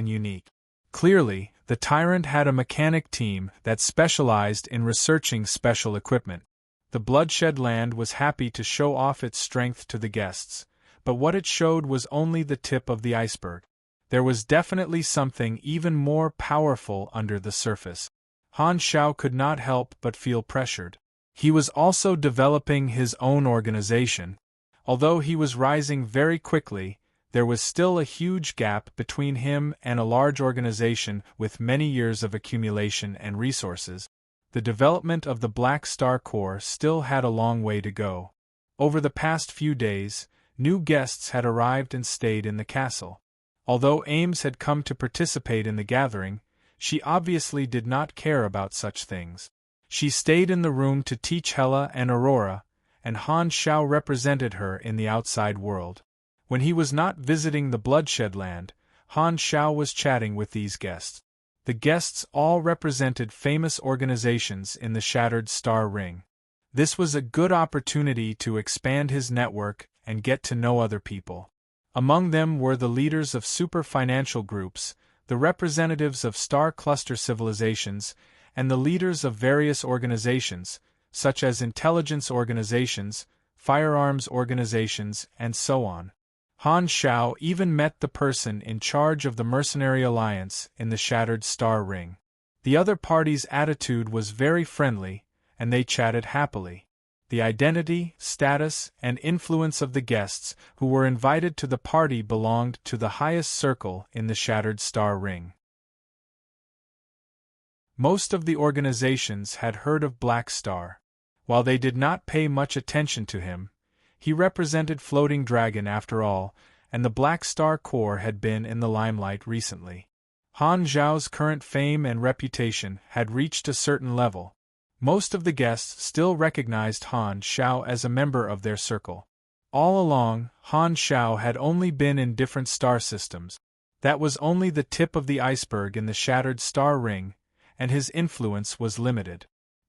Clearly, the Tyrant had a mechanic team that specialized in researching special equipment. The Bloodshed Land was happy to show off its strength to the guests, but what it showed was only the tip of the iceberg. There was definitely something even more powerful under the surface. Han Xiao could not help but feel pressured. He was also developing his own organization. Although he was rising very quickly, there was still a huge gap between him and a large organization with many years of accumulation and resources. The development of the Black Star Corps still had a long way to go. Over the past few days, new guests had arrived and stayed in the castle. Although Ames had come to participate in the gathering, she obviously did not care about such things. She stayed in the room to teach Hela and Aurora, and Han Xiao represented her in the outside world. When he was not visiting the Bloodshed Land, Han Xiao was chatting with these guests. The guests all represented famous organizations in the Shattered Star Ring. This was a good opportunity to expand his network and get to know other people. Among them were the leaders of super financial groups, the representatives of star cluster civilizations, and the leaders of various organizations, such as intelligence organizations, firearms organizations, and so on. Han Xiao even met the person in charge of the Mercenary Alliance in the Shattered Star Ring. The other party's attitude was very friendly, and they chatted happily. The identity, status, and influence of the guests who were invited to the party belonged to the highest circle in the Shattered Star Ring. Most of the organizations had heard of Black Star. While they did not pay much attention to him, he represented Floating Dragon after all, and the Black Star Corps had been in the limelight recently. Han Zhao's current fame and reputation had reached a certain level. Most of the guests still recognized Han Zhao as a member of their circle. All along, Han Zhao had only been in different star systems. That was only the tip of the iceberg in the shattered star ring, and his influence was limited.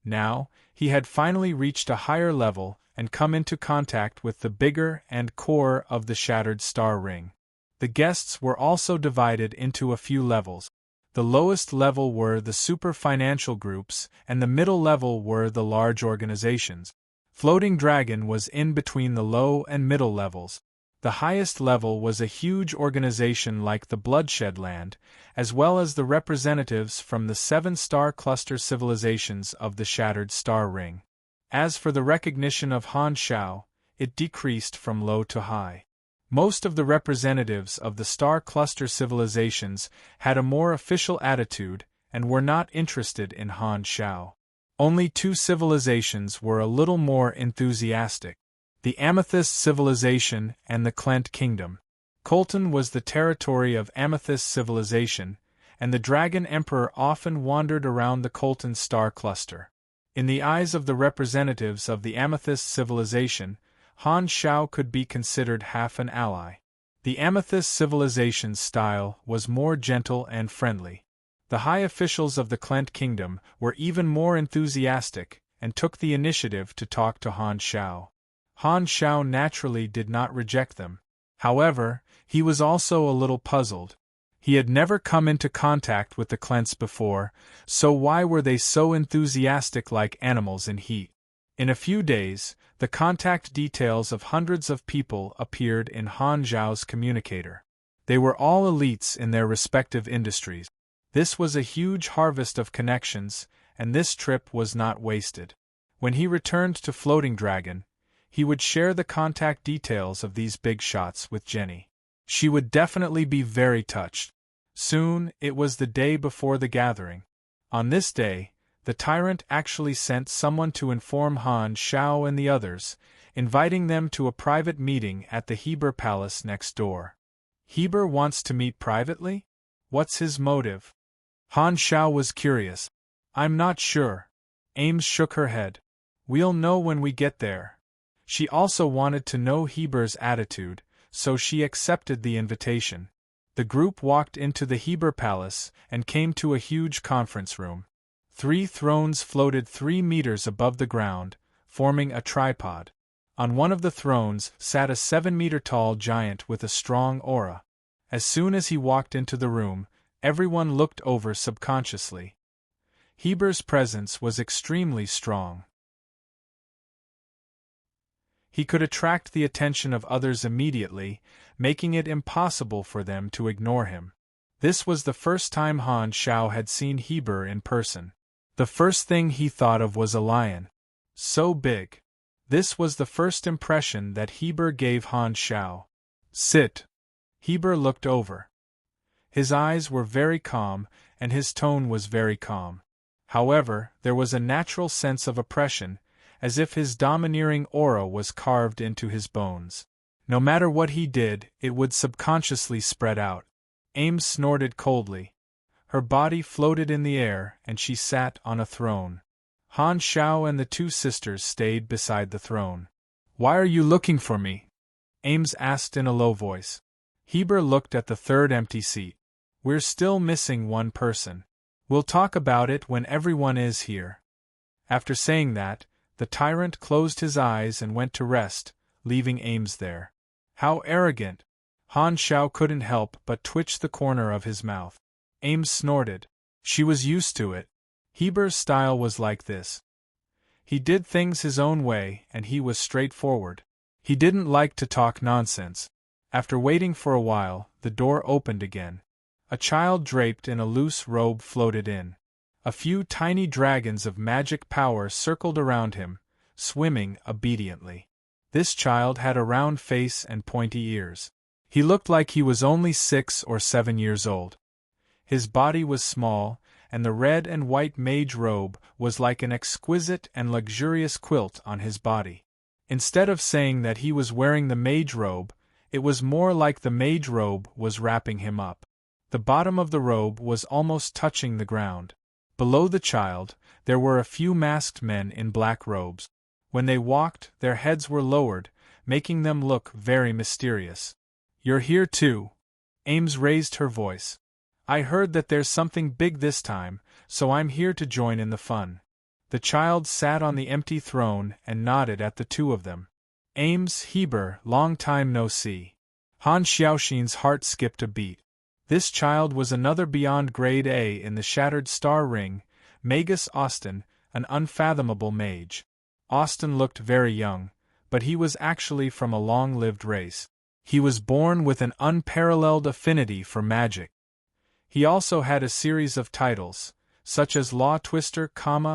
Now, he had finally reached a higher level and come into contact with the bigger and core of the shattered star ring. The guests were also divided into a few levels. The lowest level were the super financial groups, and the middle level were the large organizations. Floating Dragon was in between the low and middle levels. The highest level was a huge organization like the Bloodshed Land, as well as the representatives from the 7-star cluster civilizations of the Shattered Star Ring. As for the recognition of Han Zhao, it decreased from low to high. Most of the representatives of the Star Cluster civilizations had a more official attitude and were not interested in Han Zhao. Only 2 civilizations were a little more enthusiastic: the Amethyst Civilization and the Clent Kingdom. Colton was the territory of Amethyst Civilization, and the Dragon Emperor often wandered around the Colton star cluster. In the eyes of the representatives of the Amethyst Civilization, Han Zhao could be considered half an ally. The Amethyst Civilization's style was more gentle and friendly. The high officials of the Clent Kingdom were even more enthusiastic and took the initiative to talk to Han Zhao. Han Zhao naturally did not reject them. However, he was also a little puzzled. He had never come into contact with the Clents before, so why were they so enthusiastic like animals in heat? In a few days, the contact details of hundreds of people appeared in Han Zhao's communicator. They were all elites in their respective industries. This was a huge harvest of connections, and this trip was not wasted. When he returned to Floating Dragon, he would share the contact details of these big shots with Jenny. She would definitely be very touched. Soon, it was the day before the gathering. On this day, the tyrant actually sent someone to inform Han Zhao and the others, inviting them to a private meeting at the Heber Palace next door. Heber wants to meet privately? What's his motive? Han Zhao was curious. I'm not sure. Ames shook her head. We'll know when we get there. She also wanted to know Heber's attitude, so she accepted the invitation. The group walked into the Heber Palace and came to a huge conference room. 3 thrones floated 3 meters above the ground, forming a tripod. On one of the thrones sat a 7-meter-tall giant with a strong aura. As soon as he walked into the room, everyone looked over subconsciously. Heber's presence was extremely strong. He could attract the attention of others immediately, making it impossible for them to ignore him. This was the first time Han Zhao had seen Heber in person. The first thing he thought of was a lion. So big. This was the first impression that Heber gave Han Zhao. Sit. Heber looked over. His eyes were very calm, and his tone was very calm. However, there was a natural sense of oppression, as if his domineering aura was carved into his bones. No matter what he did, it would subconsciously spread out. Ames snorted coldly. Her body floated in the air, and she sat on a throne. Han Zhao and the 2 sisters stayed beside the throne. Why are you looking for me? Ames asked in a low voice. Heber looked at the 3rd empty seat. We're still missing one person. We'll talk about it when everyone is here. After saying that, the tyrant closed his eyes and went to rest, leaving Ames there. How arrogant! Han Zhao couldn't help but twitch the corner of his mouth. Ames snorted. She was used to it. Heber's style was like this. He did things his own way, and he was straightforward. He didn't like to talk nonsense. After waiting for a while, the door opened again. A child draped in a loose robe floated in. A few tiny dragons of magic power circled around him, swimming obediently. This child had a round face and pointy ears. He looked like he was only 6 or 7 years old. His body was small, and the red and white mage robe was like an exquisite and luxurious quilt on his body. Instead of saying that he was wearing the mage robe, it was more like the mage robe was wrapping him up. The bottom of the robe was almost touching the ground. Below the child, there were a few masked men in black robes. When they walked, their heads were lowered, making them look very mysterious. "You're here too?" Ames raised her voice. "I heard that there's something big this time, so I'm here to join in the fun." The child sat on the empty throne and nodded at the two of them. "Ames, Heber, long time no see." Han Xiaoxin's heart skipped a beat. This child was another beyond grade A in the Shattered Star Ring, Magus Austin, an unfathomable mage. Austin looked very young, but he was actually from a long-lived race. He was born with an unparalleled affinity for magic. He also had a series of titles, such as Law Twister,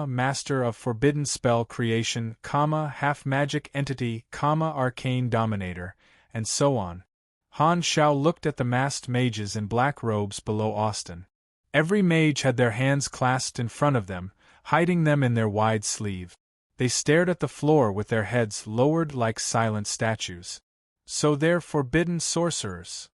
Master of Forbidden Spell Creation, Half-Magic Entity, Arcane Dominator, and so on. Han Xiao looked at the masked mages in black robes below Austin. Every mage had their hands clasped in front of them, hiding them in their wide sleeve. They stared at the floor with their heads lowered like silent statues. "So they're forbidden sorcerers."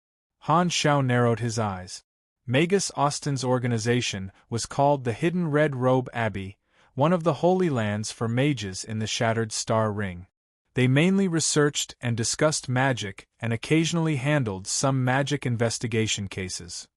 Han Xiao narrowed his eyes. Magus Austin's organization was called the Hidden Red Robe Abbey, one of the holy lands for mages in the Shattered Star Ring. They mainly researched and discussed magic and occasionally handled some magic investigation cases.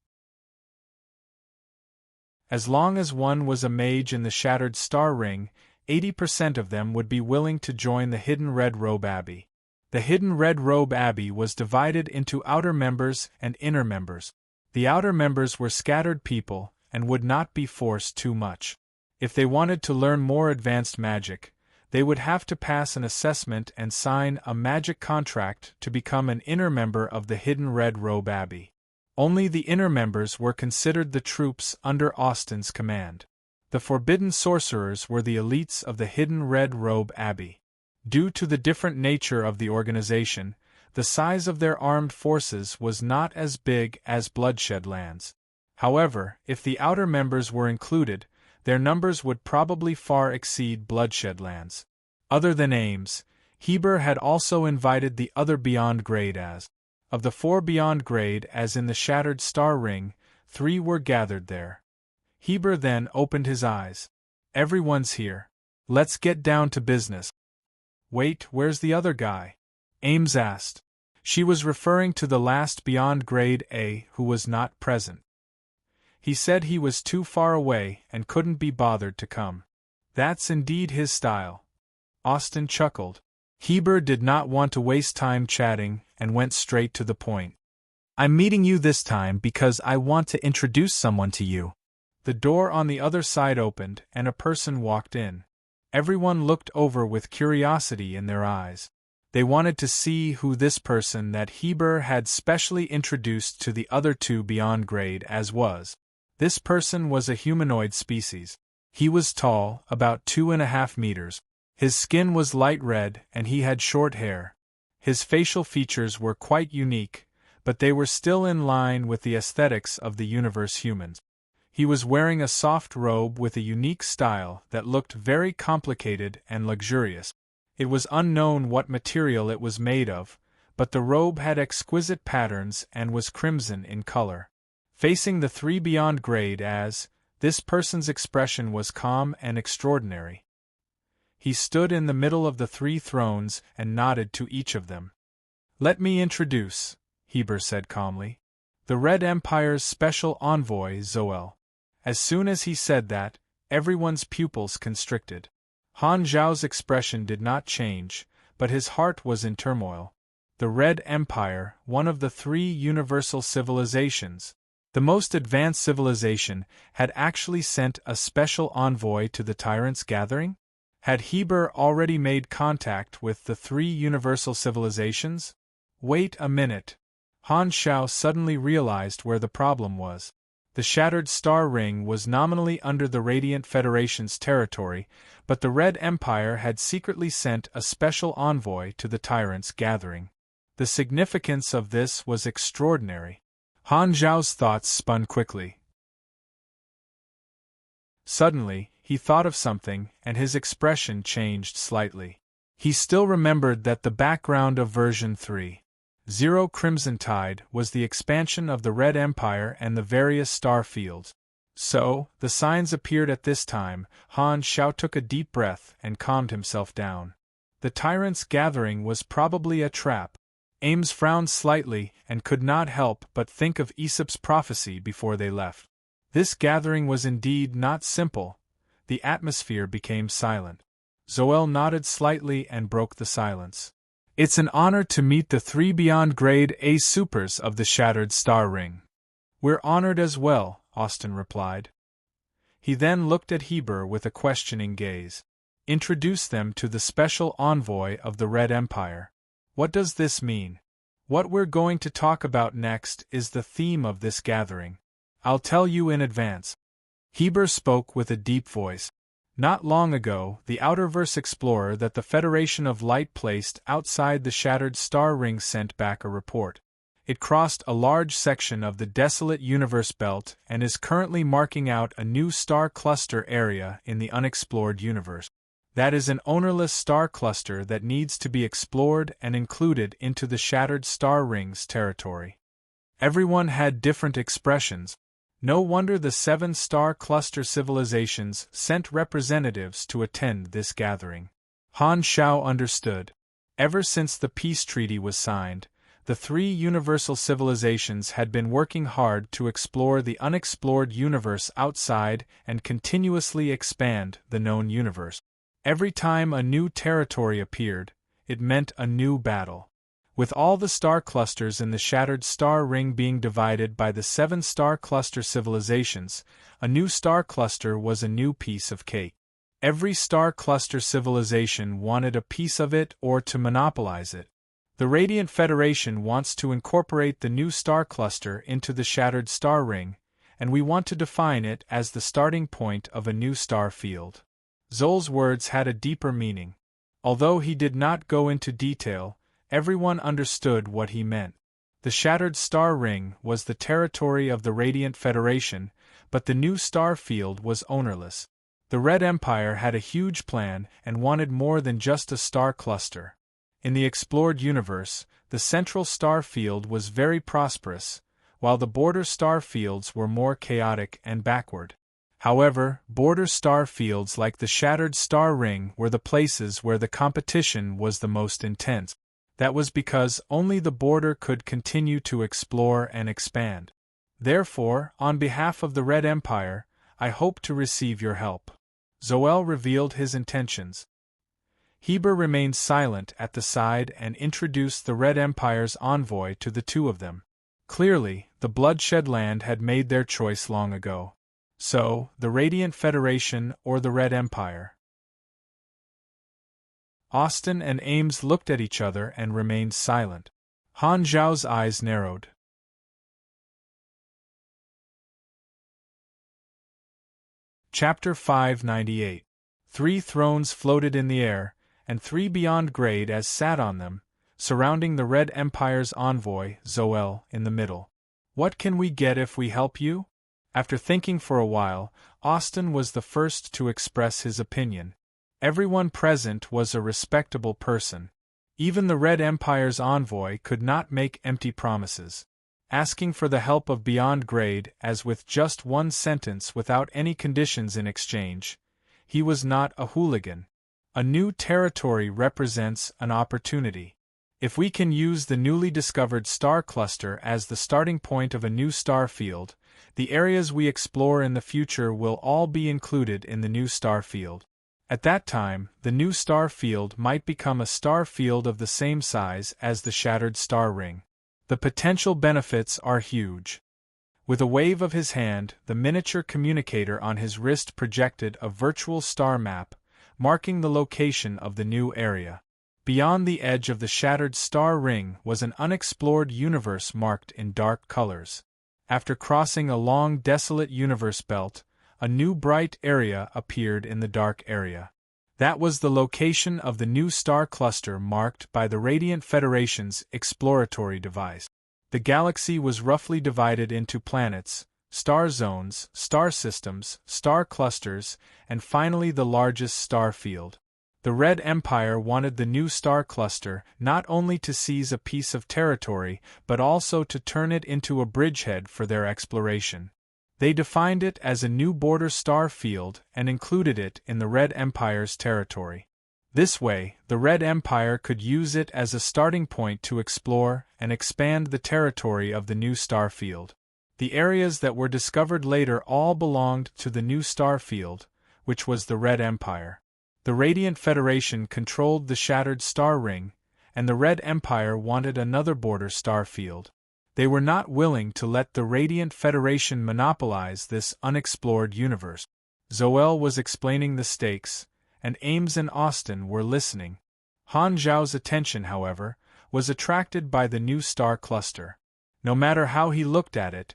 As long as one was a mage in the Shattered Star Ring, 80% of them would be willing to join the Hidden Red Robe Abbey. The Hidden Red Robe Abbey was divided into outer members and inner members. The outer members were scattered people and would not be forced too much. If they wanted to learn more advanced magic, they would have to pass an assessment and sign a magic contract to become an inner member of the Hidden Red Robe Abbey. Only the inner members were considered the troops under Austin's command. The forbidden sorcerers were the elites of the Hidden Red Robe Abbey. Due to the different nature of the organization, the size of their armed forces was not as big as Bloodshed Lands. However, if the outer members were included, their numbers would probably far exceed Bloodshed Lands. Other than Ames, Heber had also invited the other Beyond Grade as. Of the 4 Beyond Grade as in the Shattered Star Ring, 3 were gathered there. Heber then opened his eyes. "Everyone's here. Let's get down to business." "Wait, where's the other guy?" Ames asked. She was referring to the last Beyond Grade A who was not present. "He said he was too far away and couldn't be bothered to come." "That's indeed his style." Austin chuckled. Heber did not want to waste time chatting and went straight to the point. "I'm meeting you this time because I want to introduce someone to you." The door on the other side opened and a person walked in. Everyone looked over with curiosity in their eyes. They wanted to see who this person that Heber had specially introduced to the other 2 Beyond Grade as was. This person was a humanoid species. He was tall, about 2.5 meters. His skin was light red and he had short hair. His facial features were quite unique, but they were still in line with the aesthetics of the universe humans. He was wearing a soft robe with a unique style that looked very complicated and luxurious. It was unknown what material it was made of, but the robe had exquisite patterns and was crimson in color. Facing the 3 Beyond Grade as, this person's expression was calm and extraordinary. He stood in the middle of the 3 thrones and nodded to each of them. "Let me introduce," Heber said calmly, "the Red Empire's special envoy, Zoel." As soon as he said that, everyone's pupils constricted. Han Zhao's expression did not change, but his heart was in turmoil. The Red Empire, one of the 3 universal civilizations, the most advanced civilization, had actually sent a special envoy to the Tyrant's gathering? Had Heber already made contact with the 3 universal civilizations? Wait a minute. Han Xiao suddenly realized where the problem was. The Shattered Star Ring was nominally under the Radiant Federation's territory, but the Red Empire had secretly sent a special envoy to the Tyrant's gathering. The significance of this was extraordinary. Han Zhao's thoughts spun quickly. Suddenly, he thought of something, and his expression changed slightly. He still remembered that the background of version 3.0 Crimson Tide was the expansion of the Red Empire and the various star fields. So, the signs appeared at this time. Han Xiao took a deep breath and calmed himself down. The tyrant's gathering was probably a trap. Ames frowned slightly and could not help but think of Aesop's prophecy before they left. This gathering was indeed not simple. The atmosphere became silent. Zoel nodded slightly and broke the silence. It's an honor to meet the 3 beyond grade A supers of the Shattered Star Ring. We're honored as well, Austin replied. He then looked at Heber with a questioning gaze. Introduce them to the special envoy of the Red Empire. What does this mean? What we're going to talk about next is the theme of this gathering. I'll tell you in advance. Heber spoke with a deep voice. Not long ago, the Outerverse explorer that the Federation of Light placed outside the Shattered Star Ring sent back a report. It crossed a large section of the desolate universe belt and is currently marking out a new star cluster area in the unexplored universe. That is an ownerless star cluster that needs to be explored and included into the Shattered Star Ring's territory. Everyone had different expressions. No wonder the 7-star cluster civilizations sent representatives to attend this gathering. Han Xiao understood. Ever since the peace treaty was signed, the 3 universal civilizations had been working hard to explore the unexplored universe outside and continuously expand the known universe. Every time a new territory appeared, it meant a new battle. With all the star clusters in the Shattered Star Ring being divided by the 7-star cluster civilizations, a new star cluster was a new piece of cake. Every star cluster civilization wanted a piece of it or to monopolize it. The Radiant Federation wants to incorporate the new star cluster into the Shattered Star Ring, and we want to define it as the starting point of a new star field. Zol's words had a deeper meaning. Although he did not go into detail, everyone understood what he meant. The Shattered Star Ring was the territory of the Radiant Federation, but the new star field was ownerless. The Red Empire had a huge plan and wanted more than just a star cluster. In the explored universe, the central star field was very prosperous, while the border star fields were more chaotic and backward. However, border star fields like the Shattered Star Ring were the places where the competition was the most intense. That was because only the border could continue to explore and expand. Therefore, on behalf of the Red Empire, I hope to receive your help. Zoel revealed his intentions. Heber remained silent at the side and introduced the Red Empire's envoy to the two of them. Clearly, the Bloodshed Land had made their choice long ago. So, the Radiant Federation or the Red Empire? Austin and Ames looked at each other and remained silent. Han Zhao's eyes narrowed. Chapter 598. 3 thrones floated in the air, and 3 beyond grade as sat on them, surrounding the Red Empire's envoy, Zoel, in the middle. What can we get if we help you? After thinking for a while, Austin was the first to express his opinion. Everyone present was a respectable person. Even the Red Empire's envoy could not make empty promises. Asking for the help of beyond grade as with just one sentence without any conditions in exchange, he was not a hooligan. A new territory represents an opportunity. If we can use the newly discovered star cluster as the starting point of a new star field, the areas we explore in the future will all be included in the new star field. At that time, the new star field might become a star field of the same size as the Shattered Star Ring. The potential benefits are huge. With a wave of his hand, the miniature communicator on his wrist projected a virtual star map, marking the location of the new area. Beyond the edge of the Shattered Star Ring was an unexplored universe marked in dark colors. After crossing a long desolate universe belt, a new bright area appeared in the dark area. That was the location of the new star cluster marked by the Radiant Federation's exploratory device. The galaxy was roughly divided into planets, star zones, star systems, star clusters, and finally the largest star field. The Red Empire wanted the new star cluster not only to seize a piece of territory but also to turn it into a bridgehead for their exploration. They defined it as a new border star field and included it in the Red Empire's territory. This way, the Red Empire could use it as a starting point to explore and expand the territory of the new star field. The areas that were discovered later all belonged to the new star field, which was the Red Empire. The Radiant Federation controlled the Shattered Star Ring, and the Red Empire wanted another border star field. They were not willing to let the Radiant Federation monopolize this unexplored universe. Zoel was explaining the stakes, and Ames and Austin were listening. Han Zhao's attention, however, was attracted by the new star cluster. No matter how he looked at it,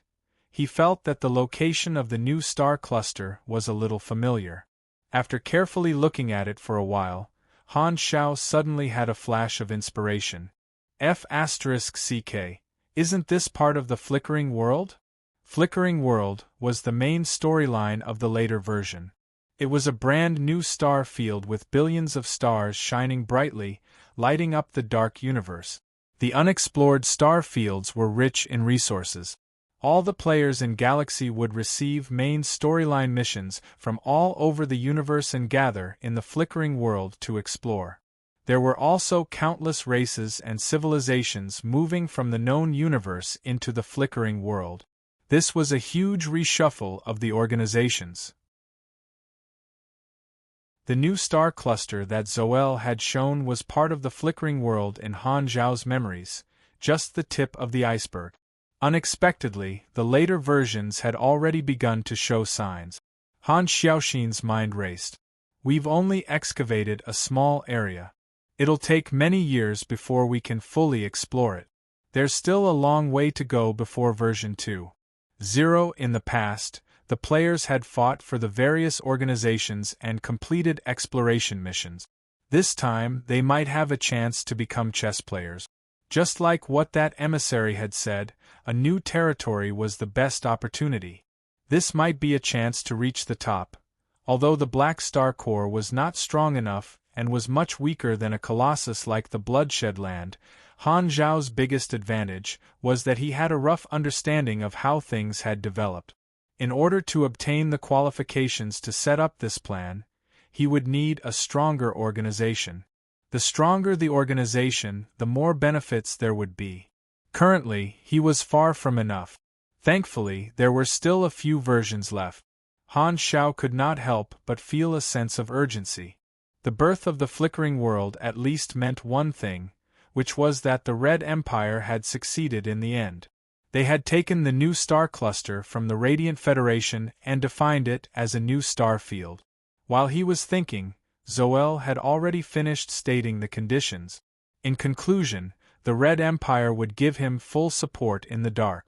he felt that the location of the new star cluster was a little familiar. After carefully looking at it for a while, Han Zhao suddenly had a flash of inspiration. F***CK, isn't this part of the Flickering World? Flickering World was the main storyline of the later version. It was a brand new star field with billions of stars shining brightly, lighting up the dark universe. The unexplored star fields were rich in resources. All the players in Galaxy would receive main storyline missions from all over the universe and gather in the Flickering World to explore. There were also countless races and civilizations moving from the known universe into the Flickering World. This was a huge reshuffle of the organizations. The new star cluster that Zoel had shown was part of the Flickering World in Han Zhao's memories, just the tip of the iceberg. Unexpectedly, the later versions had already begun to show signs. Han Xiaoxin's mind raced. We've only excavated a small area. It'll take many years before we can fully explore it. There's still a long way to go before version 2.0. In the past, the players had fought for the various organizations and completed exploration missions. This time, they might have a chance to become chess players. Just like what that emissary had said, a new territory was the best opportunity. This might be a chance to reach the top. Although the Black Star Core was not strong enough and was much weaker than a colossus like the Bloodshed Land, Han Zhao's biggest advantage was that he had a rough understanding of how things had developed. In order to obtain the qualifications to set up this plan, he would need a stronger organization. The stronger the organization, the more benefits there would be. Currently, he was far from enough. Thankfully, there were still a few versions left. Han Zhao could not help but feel a sense of urgency. The birth of the Flickering World at least meant one thing, which was that the Red Empire had succeeded in the end. They had taken the new star cluster from the Radiant Federation and defined it as a new star field. While he was thinking, Zoel had already finished stating the conditions. In conclusion, the Red Empire would give him full support in the dark.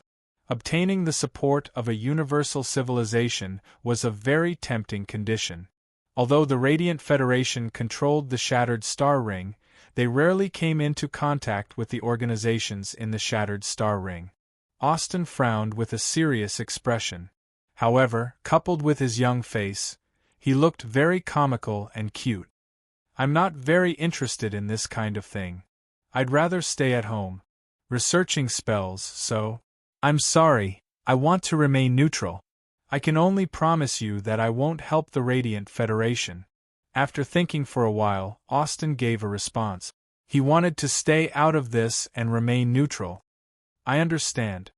Obtaining the support of a universal civilization was a very tempting condition. Although the Radiant Federation controlled the Shattered Star Ring, they rarely came into contact with the organizations in the Shattered Star Ring. Austin frowned with a serious expression. However, coupled with his young face, he looked very comical and cute. I'm not very interested in this kind of thing. I'd rather stay at home, researching spells, so… I'm sorry, I want to remain neutral. I can only promise you that I won't help the Radiant Federation. After thinking for a while, Austin gave a response. He wanted to stay out of this and remain neutral. I understand.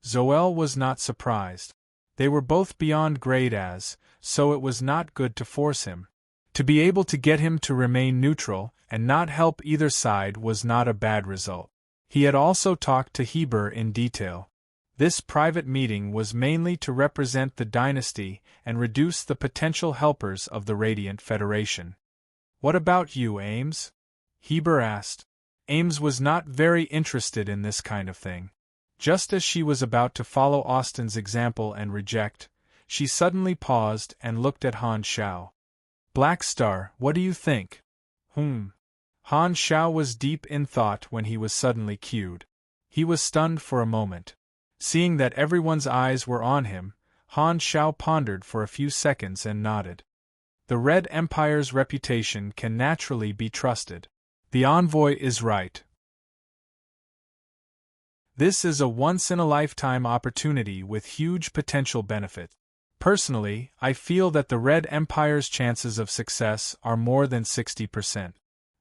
Zoel was not surprised. They were both beyond grade as, so it was not good to force him. To be able to get him to remain neutral and not help either side was not a bad result. He had also talked to Heber in detail. This private meeting was mainly to represent the dynasty and reduce the potential helpers of the Radiant Federation. What about you, Ames? Heber asked. Ames was not very interested in this kind of thing. Just as she was about to follow Austin's example and reject, she suddenly paused and looked at Han Zhao. Black Star, what do you think? Han Zhao was deep in thought when he was suddenly cued. He was stunned for a moment. Seeing that everyone's eyes were on him, Han Shao pondered for a few seconds and nodded. The Red Empire's reputation can naturally be trusted. The envoy is right. This is a once-in-a-lifetime opportunity with huge potential benefit. Personally, I feel that the Red Empire's chances of success are more than 60%.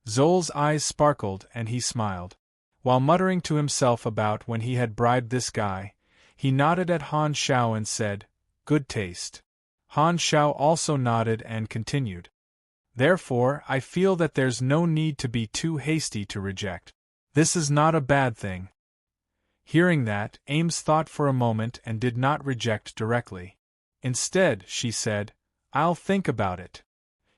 Zol's eyes sparkled and he smiled. While muttering to himself about when he had bribed this guy, he nodded at Han Shao and said, "Good taste." Han Shao also nodded and continued. "Therefore, I feel that there's no need to be too hasty to reject. This is not a bad thing." Hearing that, Ames thought for a moment and did not reject directly. Instead, she said, "I'll think about it."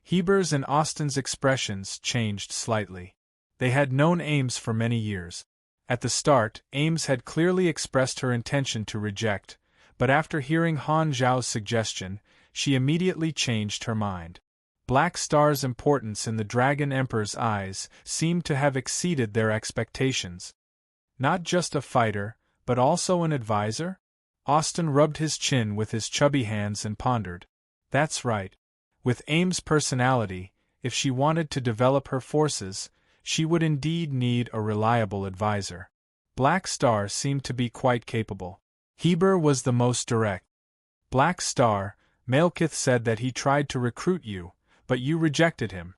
Heber's and Austin's expressions changed slightly. They had known Ames for many years. At the start, Ames had clearly expressed her intention to reject, but after hearing Han Zhao's suggestion, she immediately changed her mind. Black Star's importance in the Dragon Emperor's eyes seemed to have exceeded their expectations. Not just a fighter, but also an advisor? Austin rubbed his chin with his chubby hands and pondered. That's right. With Ames' personality, if she wanted to develop her forces, she would indeed need a reliable advisor. Black Star seemed to be quite capable. Heber was the most direct. "Black Star, Malekith said that he tried to recruit you, but you rejected him."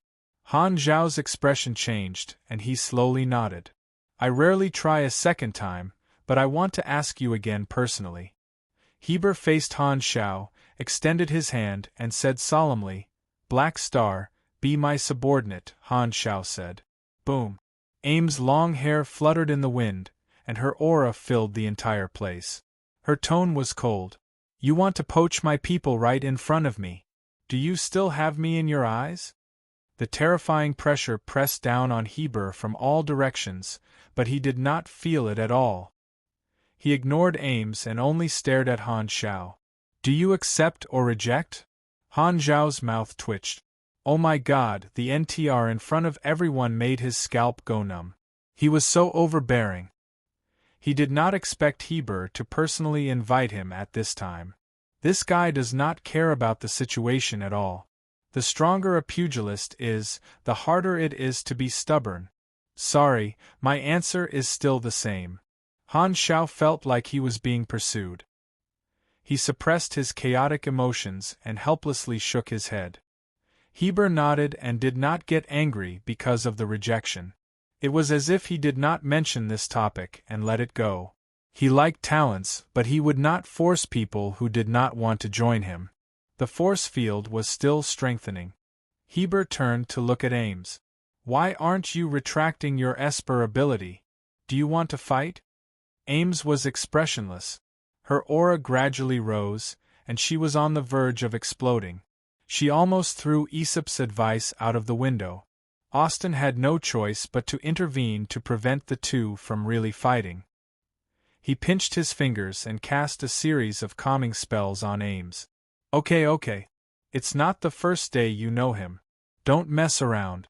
Han Zhao's expression changed, and he slowly nodded. "I rarely try a second time, but I want to ask you again personally." Heber faced Han Shao, extended his hand, and said solemnly, "Black Star, be my subordinate," Han Shao said. Boom. Ames' long hair fluttered in the wind, and her aura filled the entire place. Her tone was cold. "You want to poach my people right in front of me. Do you still have me in your eyes?" The terrifying pressure pressed down on Heber from all directions, but he did not feel it at all. He ignored Ames and only stared at Han Shao. "Do you accept or reject?" Han Zhao's mouth twitched. Oh my God, the NTR in front of everyone made his scalp go numb. He was so overbearing. He did not expect Heber to personally invite him at this time. This guy does not care about the situation at all. The stronger a pugilist is, the harder it is to be stubborn. "Sorry, my answer is still the same." Han Shao felt like he was being pursued. He suppressed his chaotic emotions and helplessly shook his head. Heber nodded and did not get angry because of the rejection. It was as if he did not mention this topic and let it go. He liked talents, but he would not force people who did not want to join him. The force field was still strengthening. Heber turned to look at Ames. "Why aren't you retracting your Esper ability? Do you want to fight?" Ames was expressionless. Her aura gradually rose, and she was on the verge of exploding. She almost threw Aesop's advice out of the window. Austin had no choice but to intervene to prevent the two from really fighting. He pinched his fingers and cast a series of calming spells on Ames. Okay. It's not the first day you know him. Don't mess around."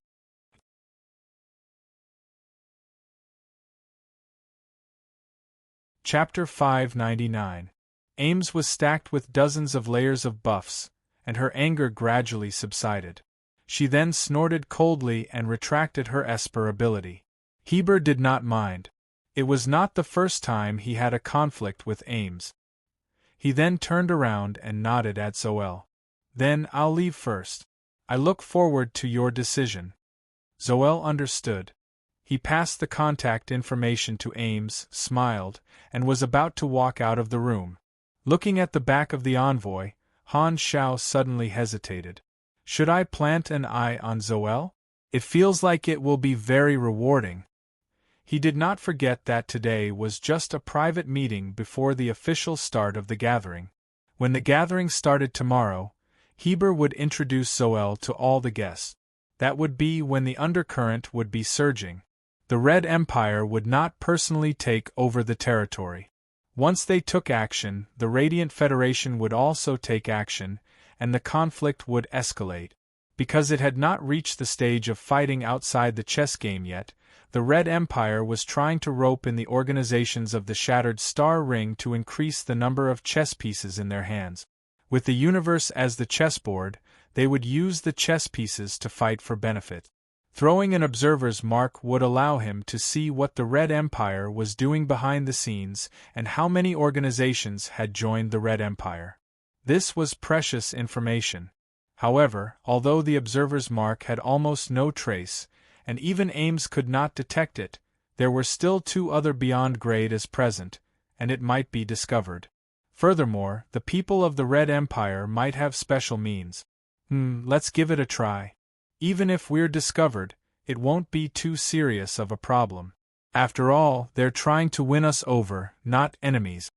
Chapter 599. Ames was stacked with dozens of layers of buffs, and her anger gradually subsided. She then snorted coldly and retracted her Esper ability. Heber did not mind. It was not the first time he had a conflict with Ames. He then turned around and nodded at Zoel. "Then I'll leave first. I look forward to your decision." Zoel understood. He passed the contact information to Ames, smiled, and was about to walk out of the room. Looking at the back of the envoy, Han Shao suddenly hesitated. "Should I plant an eye on Zoel? It feels like it will be very rewarding." He did not forget that today was just a private meeting before the official start of the gathering. When the gathering started tomorrow, Heber would introduce Zoel to all the guests. That would be when the undercurrent would be surging. The Red Empire would not personally take over the territory. Once they took action, the Radiant Federation would also take action, and the conflict would escalate. Because it had not reached the stage of fighting outside the chess game yet, The Red Empire was trying to rope in the organizations of the Shattered Star Ring to increase the number of chess pieces in their hands. With the universe as the chessboard, they would use the chess pieces to fight for benefit. Throwing an observer's mark would allow him to see what the Red Empire was doing behind the scenes and how many organizations had joined the Red Empire. This was precious information. However, although the observer's mark had almost no trace, and even Ames could not detect it, there were still 2 other beyond grade as present, and it might be discovered. Furthermore, the people of the Red Empire might have special means. Let's give it a try. Even if we're discovered, it won't be too serious of a problem. After all, they're trying to win us over, not enemies.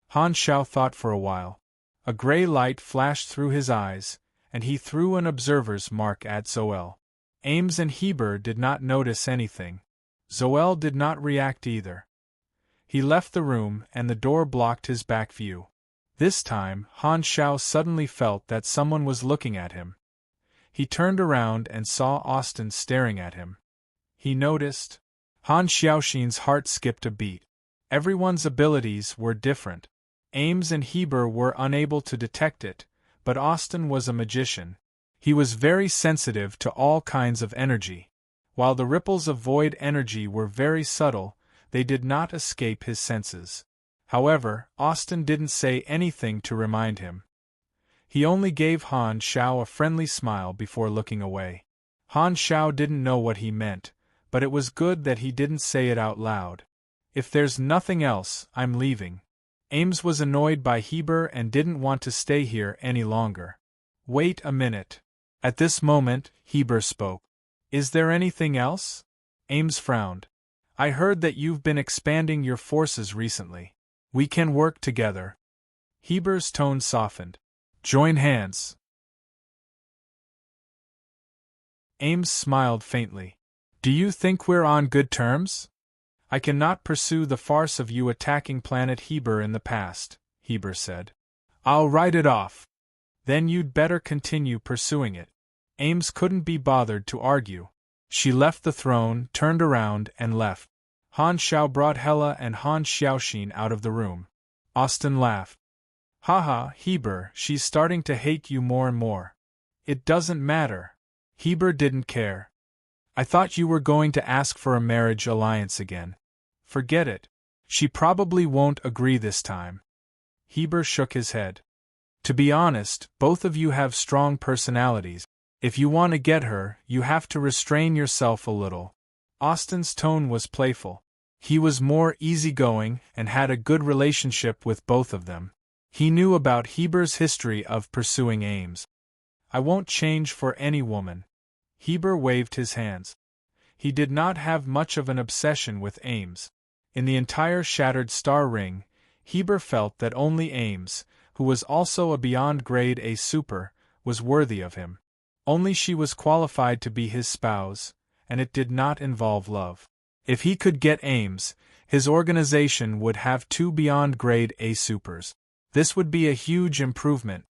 Han Xiao thought for a while. A gray light flashed through his eyes, and he threw an observer's mark at Zoel. Ames and Heber did not notice anything. Zoel did not react either. He left the room and the door blocked his back view. This time, Han Xiao suddenly felt that someone was looking at him. He turned around and saw Austin staring at him. He noticed. Han Xiaoxin's heart skipped a beat. Everyone's abilities were different. Ames and Heber were unable to detect it, but Austin was a magician. He was very sensitive to all kinds of energy. While the ripples of void energy were very subtle, they did not escape his senses. However, Austin didn't say anything to remind him. He only gave Han Xiao a friendly smile before looking away. Han Xiao didn't know what he meant, but it was good that he didn't say it out loud. If there's nothing else, I'm leaving. Ames was annoyed by Heber and didn't want to stay here any longer. Wait a minute. At this moment, Heber spoke. Is there anything else? Ames frowned. I heard that you've been expanding your forces recently. We can work together. Heber's tone softened. Join hands. Ames smiled faintly. Do you think we're on good terms? I cannot pursue the farce of you attacking planet Heber in the past, Heber said. I'll write it off. Then you'd better continue pursuing it. Ames couldn't be bothered to argue. She left the throne, turned around, and left. Han Xiao brought Hela and Han Xiaoxin out of the room. Austin laughed. Haha, Heber, she's starting to hate you more and more. It doesn't matter. Heber didn't care. I thought you were going to ask for a marriage alliance again. Forget it. She probably won't agree this time. Heber shook his head. To be honest, both of you have strong personalities. If you want to get her, you have to restrain yourself a little. Austin's tone was playful. He was more easygoing and had a good relationship with both of them. He knew about Heber's history of pursuing Ames. I won't change for any woman. Heber waved his hands. He did not have much of an obsession with Ames. In the entire Shattered Star Ring, Heber felt that only Ames, who was also a beyond grade A super, was worthy of him. Only she was qualified to be his spouse, and it did not involve love. If he could get Ames, his organization would have 2 beyond grade A supers. This would be a huge improvement.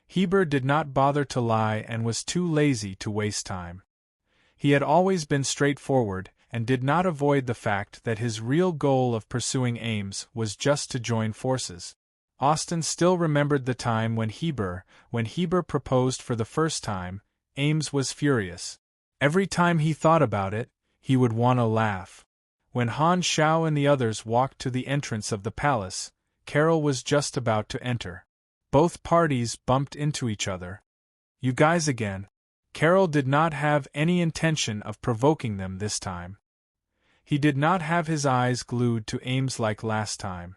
Heber did not bother to lie and was too lazy to waste time. He had always been straightforward and did not avoid the fact that his real goal of pursuing Ames was just to join forces. Austin still remembered the time when Heber proposed for the first time. Ames was furious. Every time he thought about it, he would want to laugh. When Han Xiao and the others walked to the entrance of the palace, Carol was just about to enter. Both parties bumped into each other. You guys again. Carol did not have any intention of provoking them this time. He did not have his eyes glued to Ames like last time.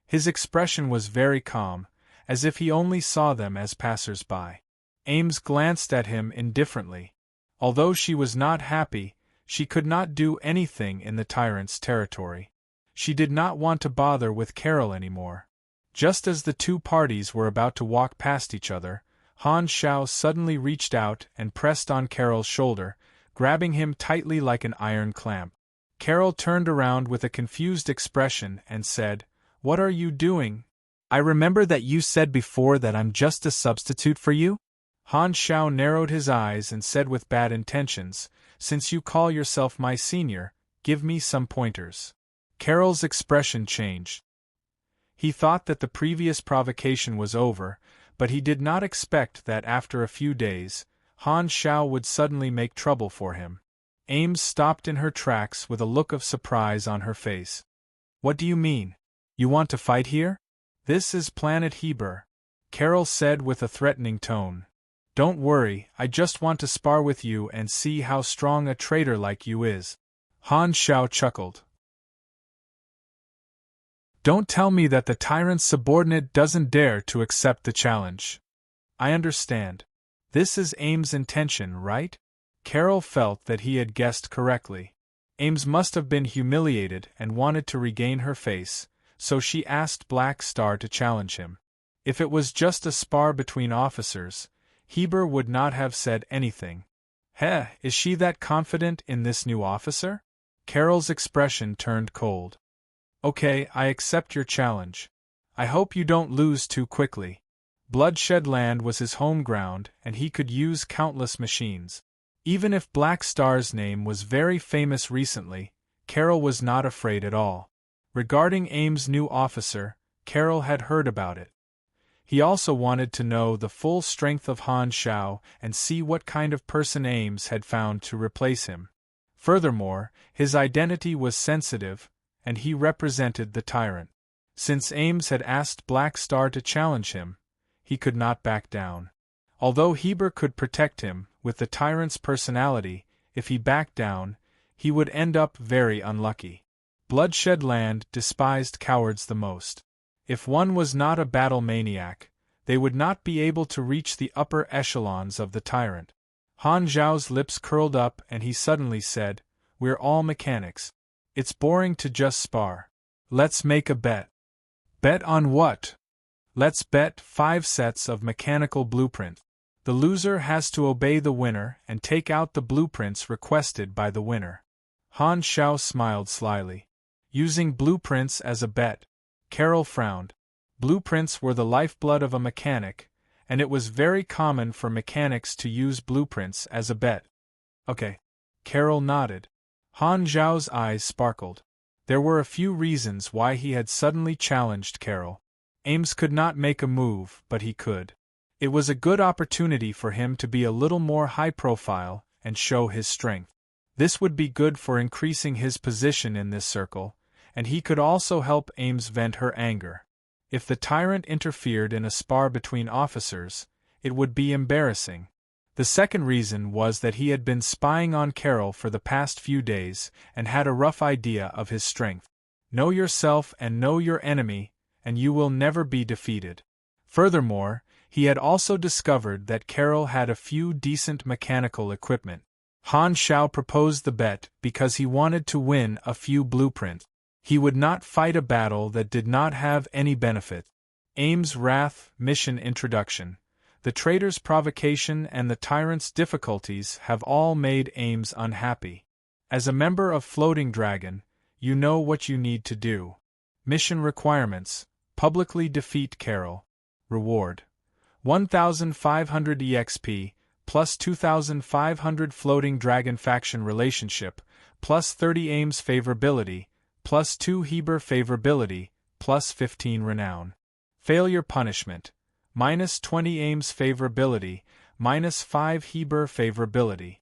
His expression was very calm, as if he only saw them as passers-by. Ames glanced at him indifferently. Although she was not happy, she could not do anything in the tyrant's territory. She did not want to bother with Carol anymore. Just as the 2 parties were about to walk past each other, Han Xiao suddenly reached out and pressed on Carol's shoulder, grabbing him tightly like an iron clamp. Carol turned around with a confused expression and said, "What are you doing? I remember that you said before that I'm just a substitute for you?" Han Shao narrowed his eyes and said with bad intentions, "Since you call yourself my senior, give me some pointers." Carol's expression changed. He thought that the previous provocation was over, but he did not expect that after a few days, Han Shao would suddenly make trouble for him. Ames stopped in her tracks with a look of surprise on her face. "What do you mean? You want to fight here? This is Planet Heber," Carol said with a threatening tone. "Don't worry, I just want to spar with you and see how strong a traitor like you is." Han Shao chuckled. "Don't tell me that the tyrant's subordinate doesn't dare to accept the challenge. I understand. This is Ames' intention, right?" Carol felt that he had guessed correctly. Ames must have been humiliated and wanted to regain her face, so she asked Black Star to challenge him. If it was just a spar between officers, Heber would not have said anything. Is she that confident in this new officer? Carol's expression turned cold. "Okay, I accept your challenge. I hope you don't lose too quickly." Bloodshed Land was his home ground, and he could use countless machines. Even if Black Star's name was very famous recently, Carol was not afraid at all. Regarding Ames' new officer, Carol had heard about it. He also wanted to know the full strength of Han Shao and see what kind of person Ames had found to replace him. Furthermore, his identity was sensitive, and he represented the tyrant. Since Ames had asked Black Star to challenge him, he could not back down. Although Heber could protect him, with the tyrant's personality, if he backed down, he would end up very unlucky. Bloodshed Land despised cowards the most. If one was not a battle maniac, they would not be able to reach the upper echelons of the tyrant. Han Zhao's lips curled up and he suddenly said, "We're all mechanics. It's boring to just spar. Let's make a bet." "Bet on what?" "Let's bet 5 sets of mechanical blueprint. The loser has to obey the winner and take out the blueprints requested by the winner." Han Shao smiled slyly. Using blueprints as a bet. Carol frowned. Blueprints were the lifeblood of a mechanic, and it was very common for mechanics to use blueprints as a bet. "Okay." Carol nodded. Han Zhao's eyes sparkled. There were a few reasons why he had suddenly challenged Carol. Ames could not make a move, but he could. It was a good opportunity for him to be a little more high-profile and show his strength. This would be good for increasing his position in this circle, and he could also help Ames vent her anger. If the tyrant interfered in a spar between officers, it would be embarrassing. The second reason was that he had been spying on Carol for the past few days and had a rough idea of his strength. Know yourself and know your enemy, and you will never be defeated. Furthermore, he had also discovered that Carol had a few decent mechanical equipment. Han Shao proposed the bet because he wanted to win a few blueprints. He would not fight a battle that did not have any benefit. Ames' wrath, mission introduction, the traitor's provocation and the tyrant's difficulties have all made Ames unhappy. As a member of Floating Dragon, you know what you need to do. Mission requirements: publicly defeat Carol. Reward: 1,500 EXP, plus 2,500 Floating Dragon faction relationship, plus 30 Ames favorability, plus 2 Heber favorability, plus 15 renown. Failure punishment: minus 20 Ames favorability, minus 5 Heber favorability.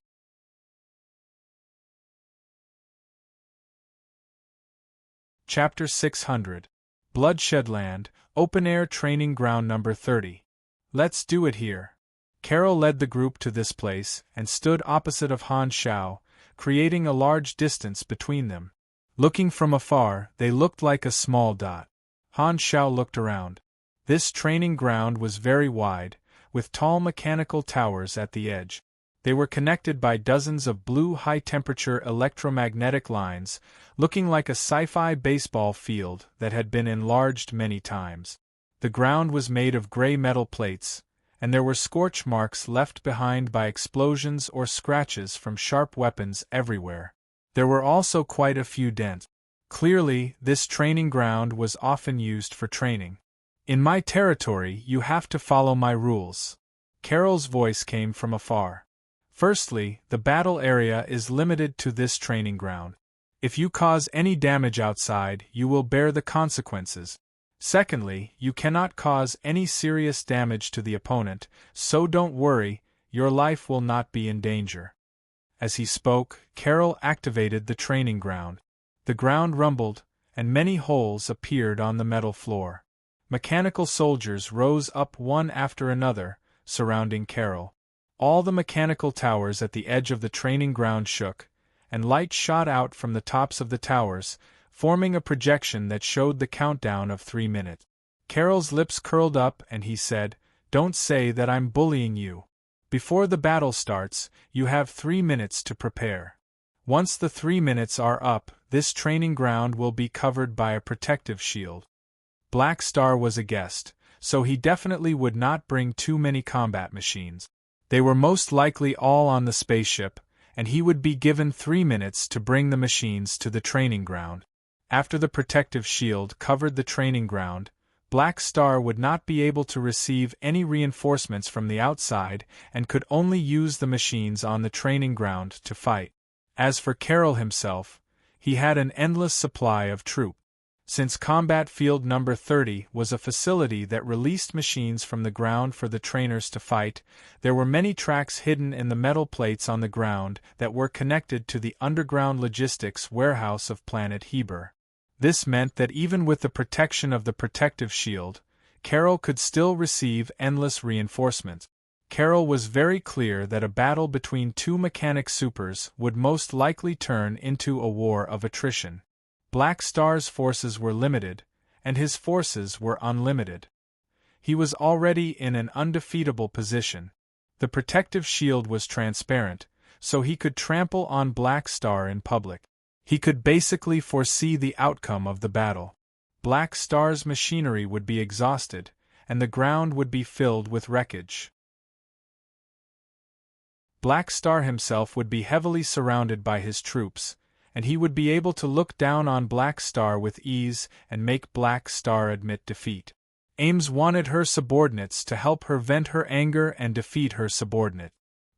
Chapter 600. Bloodshed Land, Open Air Training Ground Number 30. Let's do it here. Carol led the group to this place and stood opposite of Han Shao, creating a large distance between them. Looking from afar, they looked like a small dot. Han Shao looked around. This training ground was very wide, with tall mechanical towers at the edge. They were connected by dozens of blue high-temperature electromagnetic lines, looking like a sci-fi baseball field that had been enlarged many times. The ground was made of gray metal plates, and there were scorch marks left behind by explosions or scratches from sharp weapons everywhere. There were also quite a few dents. Clearly, this training ground was often used for training. "In my territory, you have to follow my rules," Carol's voice came from afar. Firstly, the battle area is limited to this training ground. If you cause any damage outside, you will bear the consequences. Secondly, you cannot cause any serious damage to the opponent, so don't worry, your life will not be in danger. As he spoke, Carol activated the training ground. The ground rumbled, and many holes appeared on the metal floor. Mechanical soldiers rose up one after another, surrounding Carol. All the mechanical towers at the edge of the training ground shook, and light shot out from the tops of the towers, forming a projection that showed the countdown of 3 minutes. Carol's lips curled up and he said, "Don't say that I'm bullying you. Before the battle starts, you have 3 minutes to prepare. Once the 3 minutes are up, this training ground will be covered by a protective shield." Black Star was a guest, so he definitely would not bring too many combat machines. They were most likely all on the spaceship, and he would be given 3 minutes to bring the machines to the training ground. After the protective shield covered the training ground, Black Star would not be able to receive any reinforcements from the outside and could only use the machines on the training ground to fight. As for Carol himself, he had an endless supply of troops. Since Combat Field Number 30 was a facility that released machines from the ground for the trainers to fight, there were many tracks hidden in the metal plates on the ground that were connected to the underground logistics warehouse of Planet Heber. This meant that even with the protection of the protective shield, Carol could still receive endless reinforcements. Carol was very clear that a battle between two mechanic supers would most likely turn into a war of attrition. Black Star's forces were limited, and his forces were unlimited. He was already in an undefeatable position. The protective shield was transparent, so he could trample on Black Star in public. He could basically foresee the outcome of the battle. Black Star's machinery would be exhausted, and the ground would be filled with wreckage. Black Star himself would be heavily surrounded by his troops, and he would be able to look down on Black Star with ease and make Black Star admit defeat. Ames wanted her subordinates to help her vent her anger and defeat her subordinate.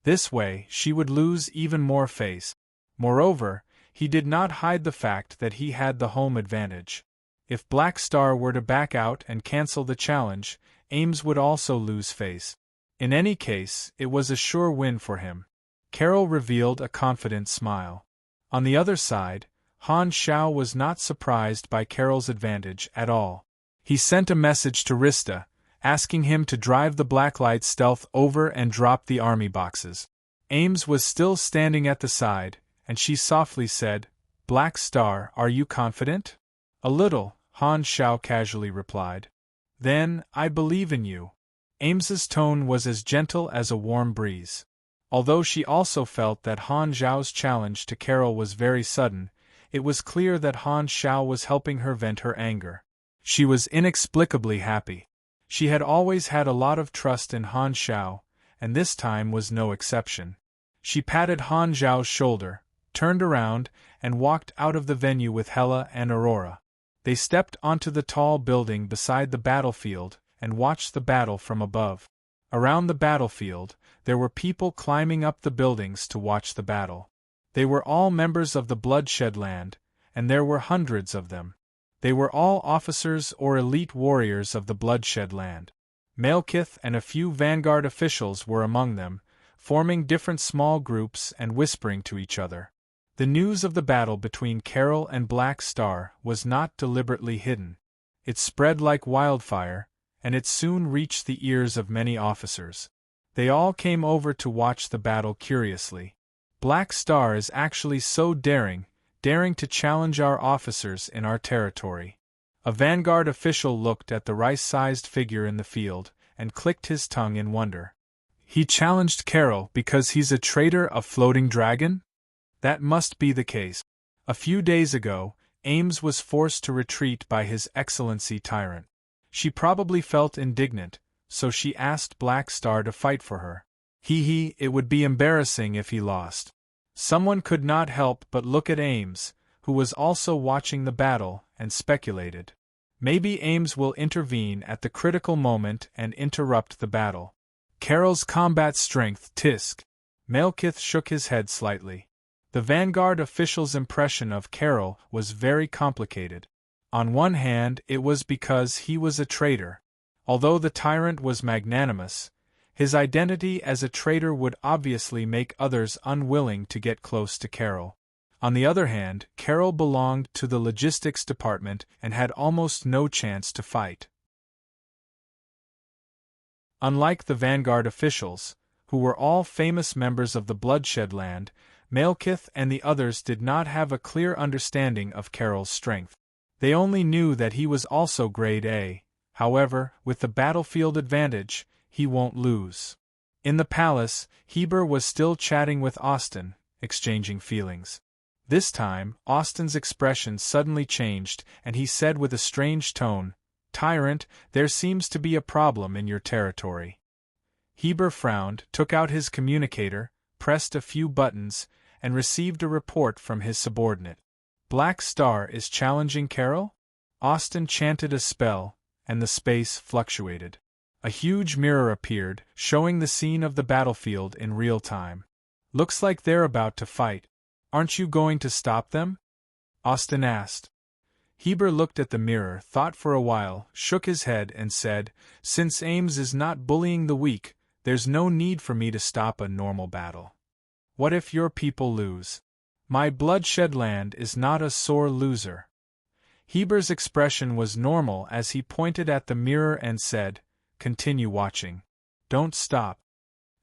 This way, she would lose even more face. Moreover, he did not hide the fact that he had the home advantage. If Black Star were to back out and cancel the challenge, Ames would also lose face. In any case, it was a sure win for him. Carol revealed a confident smile. On the other side, Han Shao was not surprised by Carol's advantage at all. He sent a message to Rista, asking him to drive the Blacklight stealth over and drop the army boxes. Ames was still standing at the side, and she softly said, "Black Star, are you confident?" "A little," Han Shao casually replied. "Then, I believe in you." Ames's tone was as gentle as a warm breeze. Although she also felt that Han Zhao's challenge to Carol was very sudden, it was clear that Han Shao was helping her vent her anger. She was inexplicably happy. She had always had a lot of trust in Han Shao, and this time was no exception. She patted Han Zhao's shoulder, turned around, and walked out of the venue with Hela and Aurora. They stepped onto the tall building beside the battlefield and watched the battle from above. Around the battlefield, there were people climbing up the buildings to watch the battle. They were all members of the Bloodshed Land, and there were hundreds of them. They were all officers or elite warriors of the Bloodshed Land. Malekith and a few Vanguard officials were among them, forming different small groups and whispering to each other. The news of the battle between Carol and Black Star was not deliberately hidden. It spread like wildfire, and it soon reached the ears of many officers. They all came over to watch the battle curiously. Black Star is actually so daring to challenge our officers in our territory. A Vanguard official looked at the rice-sized figure in the field, and clicked his tongue in wonder. He challenged Carol because he's a traitor of Floating Dragon? That must be the case. A few days ago, Ames was forced to retreat by His Excellency Tyrant. She probably felt indignant, so she asked Black Star to fight for her. It would be embarrassing if he lost. Someone could not help but look at Ames, who was also watching the battle, and speculated. Maybe Ames will intervene at the critical moment and interrupt the battle. Carol's combat strength, tisk. Malekith shook his head slightly. The Vanguard official's impression of Carol was very complicated. On one hand, it was because he was a traitor. Although the tyrant was magnanimous, his identity as a traitor would obviously make others unwilling to get close to Carol. On the other hand, Carol belonged to the logistics department and had almost no chance to fight. Unlike the Vanguard officials, who were all famous members of the Bloodshed Land, Malekith and the others did not have a clear understanding of Carol's strength. They only knew that he was also grade A. However, with the battlefield advantage, he won't lose. In the palace, Heber was still chatting with Austin, exchanging feelings. This time, Austin's expression suddenly changed, and he said with a strange tone, "Tyrant, there seems to be a problem in your territory." Heber frowned, took out his communicator, pressed a few buttons, and received a report from his subordinate. "Black Star is challenging Carol?" Austin chanted a spell, and the space fluctuated. A huge mirror appeared, showing the scene of the battlefield in real time. "Looks like they're about to fight. Aren't you going to stop them?" Austin asked. Heber looked at the mirror, thought for a while, shook his head, and said, "Since Ames is not bullying the weak, there's no need for me to stop a normal battle. What if your people lose? My Bloodshed Land is not a sore loser." Heber's expression was normal as he pointed at the mirror and said, "Continue watching. Don't stop."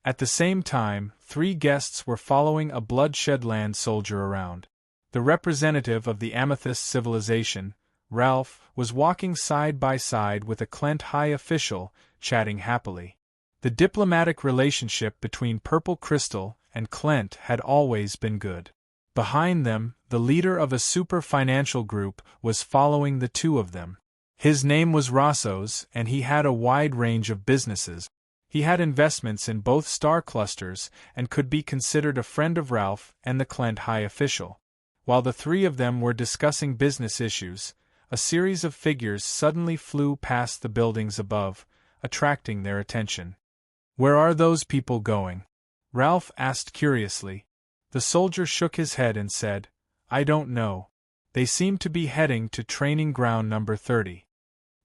At the same time, 3 guests were following a Bloodshed Land soldier around. The representative of the Amethyst civilization, Ralph, was walking side by side with a Clent high official, chatting happily. The diplomatic relationship between Purple Crystal and Clent had always been good. Behind them, the leader of a super financial group was following the two of them. His name was Rossos, and he had a wide range of businesses. He had investments in both star clusters and could be considered a friend of Ralph and the Clent high official. While the 3 of them were discussing business issues, a series of figures suddenly flew past the buildings above, attracting their attention. "Where are those people going?" Ralph asked curiously. The soldier shook his head and said, "I don't know. They seem to be heading to training ground number 30.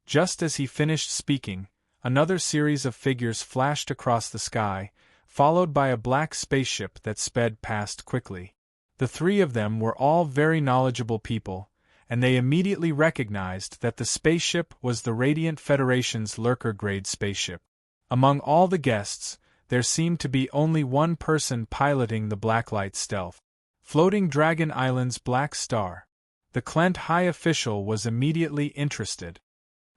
Just as he finished speaking, another series of figures flashed across the sky, followed by a black spaceship that sped past quickly. The 3 of them were all very knowledgeable people, and they immediately recognized that the spaceship was the Radiant Federation's Lurker-grade spaceship. Among all the guests, there seemed to be only one person piloting the Blacklight Stealth. Floating Dragon Island's Black Star. The Clent high official was immediately interested.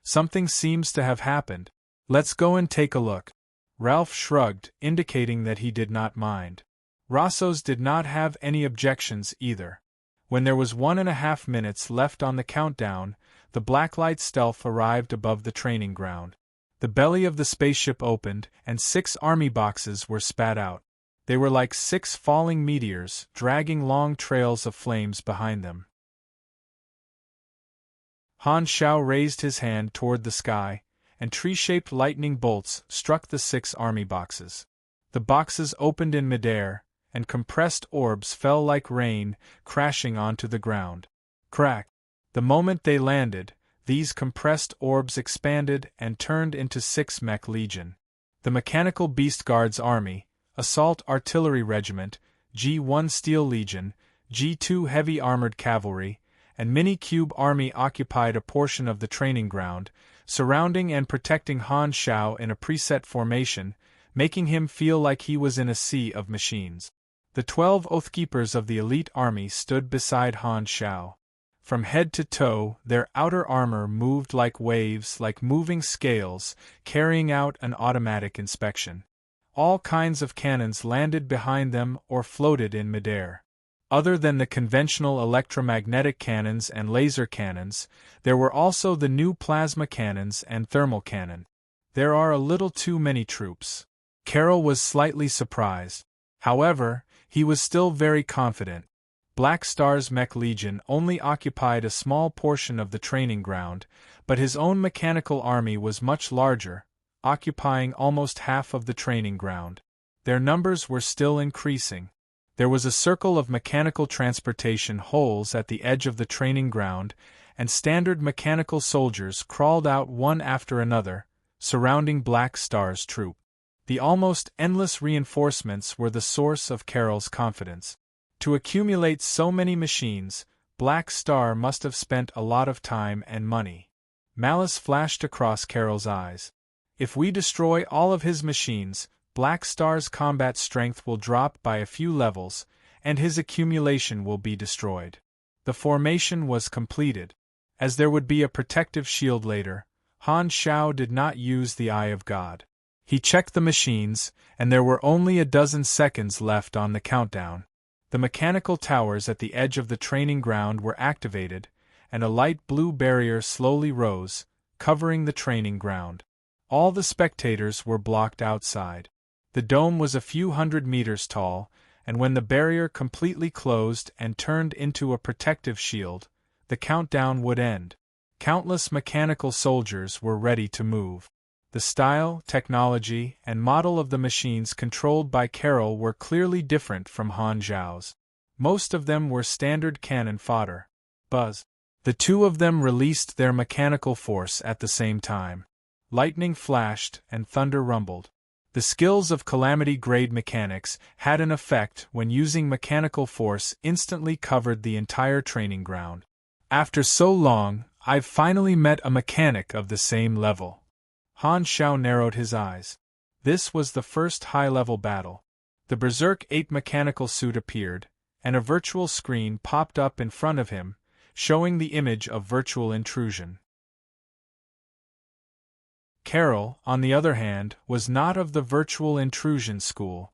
"Something seems to have happened. Let's go and take a look." Ralph shrugged, indicating that he did not mind. Rossos did not have any objections either. When there was 1.5 minutes left on the countdown, the Blacklight Stealth arrived above the training ground. The belly of the spaceship opened, and 6 army boxes were spat out. They were like 6 falling meteors, dragging long trails of flames behind them. Han Shao raised his hand toward the sky, and tree-shaped lightning bolts struck the 6 army boxes. The boxes opened in midair, and compressed orbs fell like rain, crashing onto the ground. Crack! The moment they landed, these compressed orbs expanded and turned into 6 Mech Legion. The Mechanical Beast Guards Army, Assault Artillery Regiment, G1 Steel Legion, G2 Heavy Armored Cavalry, and Mini-Cube Army occupied a portion of the training ground, surrounding and protecting Han Shao in a preset formation, making him feel like he was in a sea of machines. The 12 Oathkeepers of the elite army stood beside Han Shao. From head to toe, their outer armor moved like waves, like moving scales, carrying out an automatic inspection. All kinds of cannons landed behind them or floated in midair. Other than the conventional electromagnetic cannons and laser cannons, there were also the new plasma cannons and thermal cannon. There are a little too many troops. Carol was slightly surprised. However, he was still very confident. Black Star's Mech Legion only occupied a small portion of the training ground, but his own mechanical army was much larger, occupying almost half of the training ground. Their numbers were still increasing. There was a circle of mechanical transportation holes at the edge of the training ground, and standard mechanical soldiers crawled out one after another, surrounding Black Star's troop. The almost endless reinforcements were the source of Carol's confidence. To accumulate so many machines, Black Star must have spent a lot of time and money. Malice flashed across Carol's eyes. If we destroy all of his machines, Black Star's combat strength will drop by a few levels, and his accumulation will be destroyed. The formation was completed. As there would be a protective shield later, Han Shao did not use the Eye of God. He checked the machines, and there were only a dozen seconds left on the countdown. The mechanical towers at the edge of the training ground were activated, and a light blue barrier slowly rose, covering the training ground. All the spectators were blocked outside. The dome was a few hundred meters tall, and when the barrier completely closed and turned into a protective shield, the countdown would end. Countless mechanical soldiers were ready to move. The style, technology, and model of the machines controlled by Carol were clearly different from Han Zhao's. Most of them were standard cannon fodder. Buzz. The two of them released their mechanical force at the same time. Lightning flashed and thunder rumbled. The skills of Calamity-grade mechanics had an effect when using mechanical force instantly covered the entire training ground. After so long, I've finally met a mechanic of the same level. Han Shao narrowed his eyes. This was the first high-level battle. The Berserk 8 mechanical suit appeared, and a virtual screen popped up in front of him, showing the image of virtual intrusion. Carol, on the other hand, was not of the virtual intrusion school.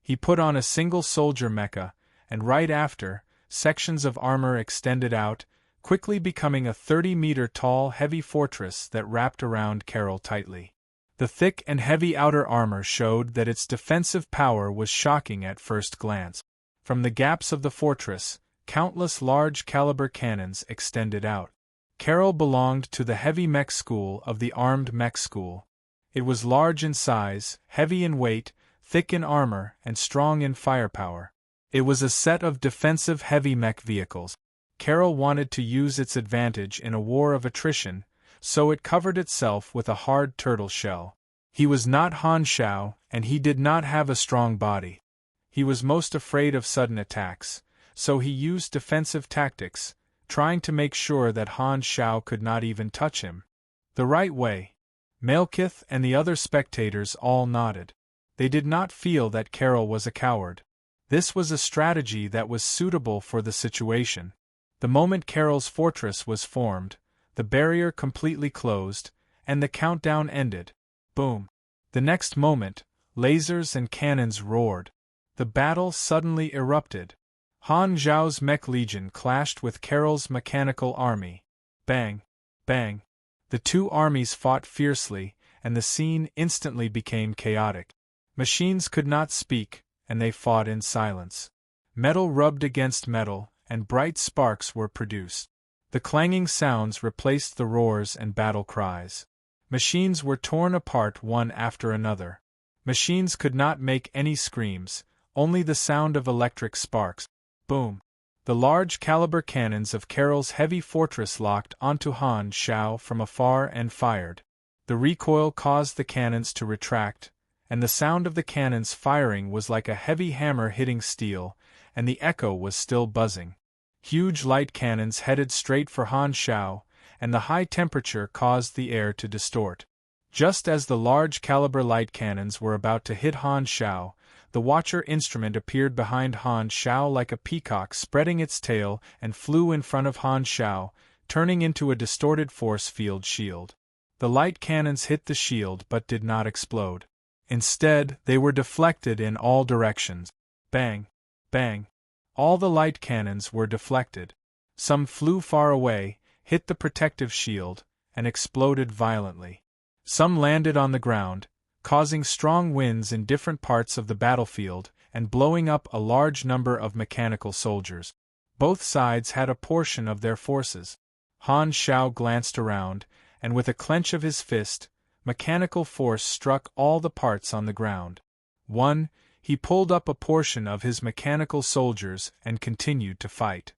He put on a single soldier mecha, and right after, sections of armor extended out, quickly becoming a 30-meter-tall heavy fortress that wrapped around Carol tightly. The thick and heavy outer armor showed that its defensive power was shocking at first glance. From the gaps of the fortress, countless large-caliber cannons extended out. Carol belonged to the heavy mech school of the armed mech school. It was large in size, heavy in weight, thick in armor, and strong in firepower. It was a set of defensive heavy mech vehicles. Carol wanted to use its advantage in a war of attrition, so it covered itself with a hard turtle shell. He was not Han Shao, and he did not have a strong body. He was most afraid of sudden attacks, so he used defensive tactics, trying to make sure that Han Shao could not even touch him. The right way. Malekith and the other spectators all nodded. They did not feel that Carol was a coward. This was a strategy that was suitable for the situation. The moment Carol's fortress was formed, the barrier completely closed, and the countdown ended. Boom. The next moment, lasers and cannons roared. The battle suddenly erupted. Han Zhao's mech legion clashed with Carol's mechanical army. Bang! Bang! The two armies fought fiercely, and the scene instantly became chaotic. Machines could not speak, and they fought in silence. Metal rubbed against metal, and bright sparks were produced. The clanging sounds replaced the roars and battle cries. Machines were torn apart one after another. Machines could not make any screams, only the sound of electric sparks. Boom! The large caliber cannons of Carol's heavy fortress locked onto Han Shao from afar and fired. The recoil caused the cannons to retract, and the sound of the cannons firing was like a heavy hammer hitting steel, and the echo was still buzzing. Huge light cannons headed straight for Han Shao, and the high temperature caused the air to distort. Just as the large caliber light cannons were about to hit Han Shao, the Watcher instrument appeared behind Han Shao like a peacock spreading its tail and flew in front of Han Shao, turning into a distorted force field shield. The light cannons hit the shield but did not explode. Instead, they were deflected in all directions. Bang! Bang! All the light cannons were deflected. Some flew far away, hit the protective shield, and exploded violently. Some landed on the ground, causing strong winds in different parts of the battlefield and blowing up a large number of mechanical soldiers. Both sides had a portion of their forces. Han Shao glanced around, and with a clench of his fist, Mechanical force struck all the parts on the ground. 1. He pulled up a portion of his mechanical soldiers and continued to fight.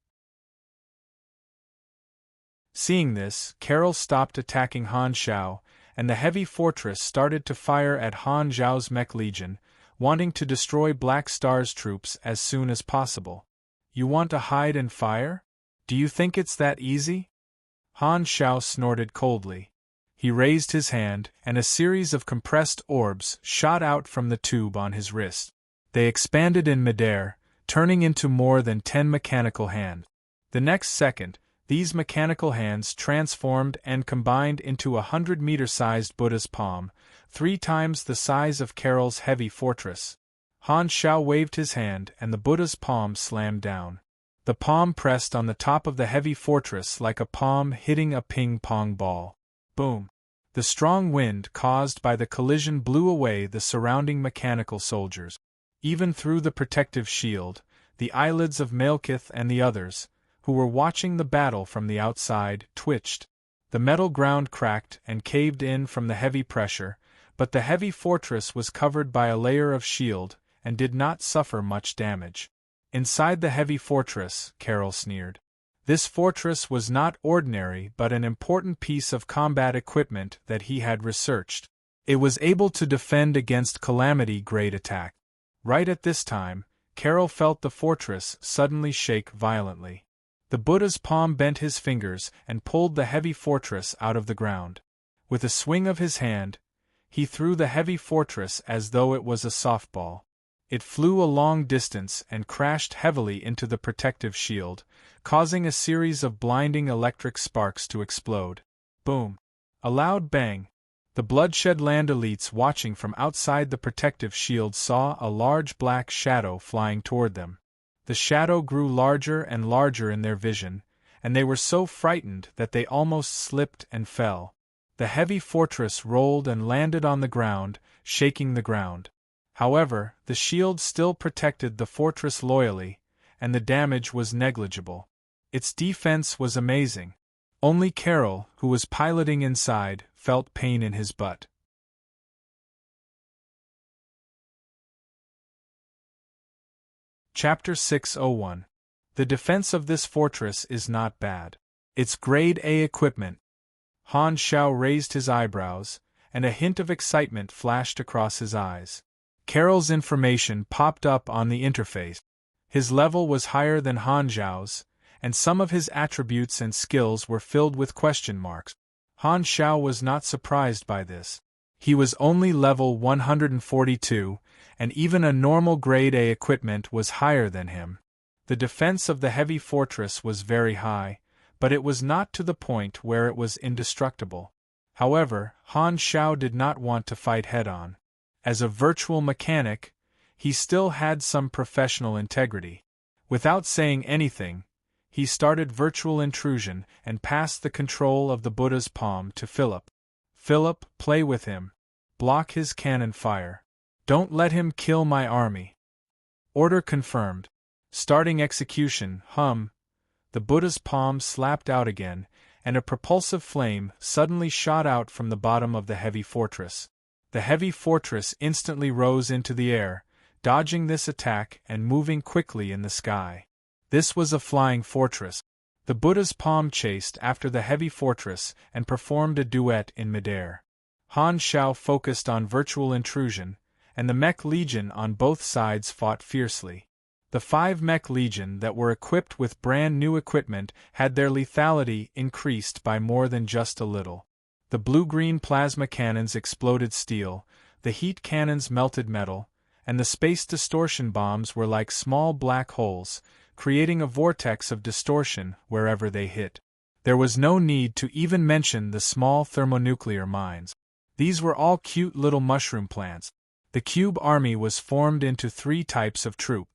Seeing this, Carol stopped attacking Han Xiao, and the heavy fortress started to fire at Han Zhao's mech legion, wanting to destroy Black Star's troops as soon as possible. You want to hide and fire? Do you think it's that easy? Han Xiao snorted coldly. He raised his hand, and a series of compressed orbs shot out from the tube on his wrist. They expanded in midair, turning into more than 10 mechanical hands. The next second, these mechanical hands transformed and combined into a 100-meter-sized Buddha's palm, 3 times the size of Carol's heavy fortress. Han Xiao waved his hand and the Buddha's palm slammed down. The palm pressed on the top of the heavy fortress like a palm hitting a ping-pong ball. Boom! The strong wind caused by the collision blew away the surrounding mechanical soldiers. Even through the protective shield, the eyelids of Malekith and the others, who were watching the battle from the outside, twitched. The metal ground cracked and caved in from the heavy pressure, but the heavy fortress was covered by a layer of shield and did not suffer much damage. Inside the heavy fortress, Carol sneered. This fortress was not ordinary but an important piece of combat equipment that he had researched. It was able to defend against calamity-grade attack. Right at this time, Carol felt the fortress suddenly shake violently. The Buddha's palm bent his fingers and pulled the heavy fortress out of the ground. With a swing of his hand, he threw the heavy fortress as though it was a softball. It flew a long distance and crashed heavily into the protective shield, causing a series of blinding electric sparks to explode. Boom! A loud bang. The bloodshed land elites watching from outside the protective shield saw a large black shadow flying toward them. The shadow grew larger and larger in their vision, and they were so frightened that they almost slipped and fell. The heavy fortress rolled and landed on the ground, shaking the ground. However, the shield still protected the fortress loyally, and the damage was negligible. Its defense was amazing. Only Carol, who was piloting inside, felt pain in his butt. Chapter 601. The defense of this fortress is not bad. It's grade A equipment. Han Xiao raised his eyebrows, and a hint of excitement flashed across his eyes. Carol's information popped up on the interface. His level was higher than Han Zhao's, and some of his attributes and skills were filled with question marks. Han Xiao was not surprised by this. He was only level 142, and even a normal grade A equipment was higher than him. The defense of the heavy fortress was very high, but it was not to the point where it was indestructible. However, Han Xiao did not want to fight head-on. As a virtual mechanic, he still had some professional integrity. Without saying anything, he started virtual intrusion and passed the control of the Buddha's palm to Philip. Philip, play with him. Block his cannon fire. Don't let him kill my army. Order confirmed. Starting execution, hum. The Buddha's palm slapped out again, and a propulsive flame suddenly shot out from the bottom of the heavy fortress. The heavy fortress instantly rose into the air, dodging this attack and moving quickly in the sky. This was a flying fortress. The Buddha's palm chased after the heavy fortress and performed a duet in midair. Han Xiao focused on virtual intrusion, and the Mech Legion on both sides fought fiercely. The 5 Mech Legion that were equipped with brand new equipment had their lethality increased by more than just a little. The blue-green plasma cannons exploded steel, the heat cannons melted metal, and the space distortion bombs were like small black holes, creating a vortex of distortion wherever they hit. There was no need to even mention the small thermonuclear mines. These were all cute little mushroom plants. The cube army was formed into 3 types of troop.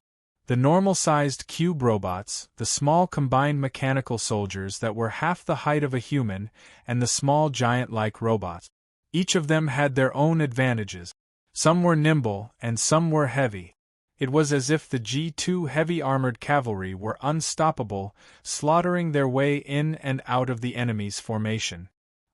The normal-sized cube robots, the small combined mechanical soldiers that were half the height of a human, and the small giant-like robots. Each of them had their own advantages. Some were nimble, and some were heavy. It was as if the G2 heavy armored cavalry were unstoppable, slaughtering their way in and out of the enemy's formation.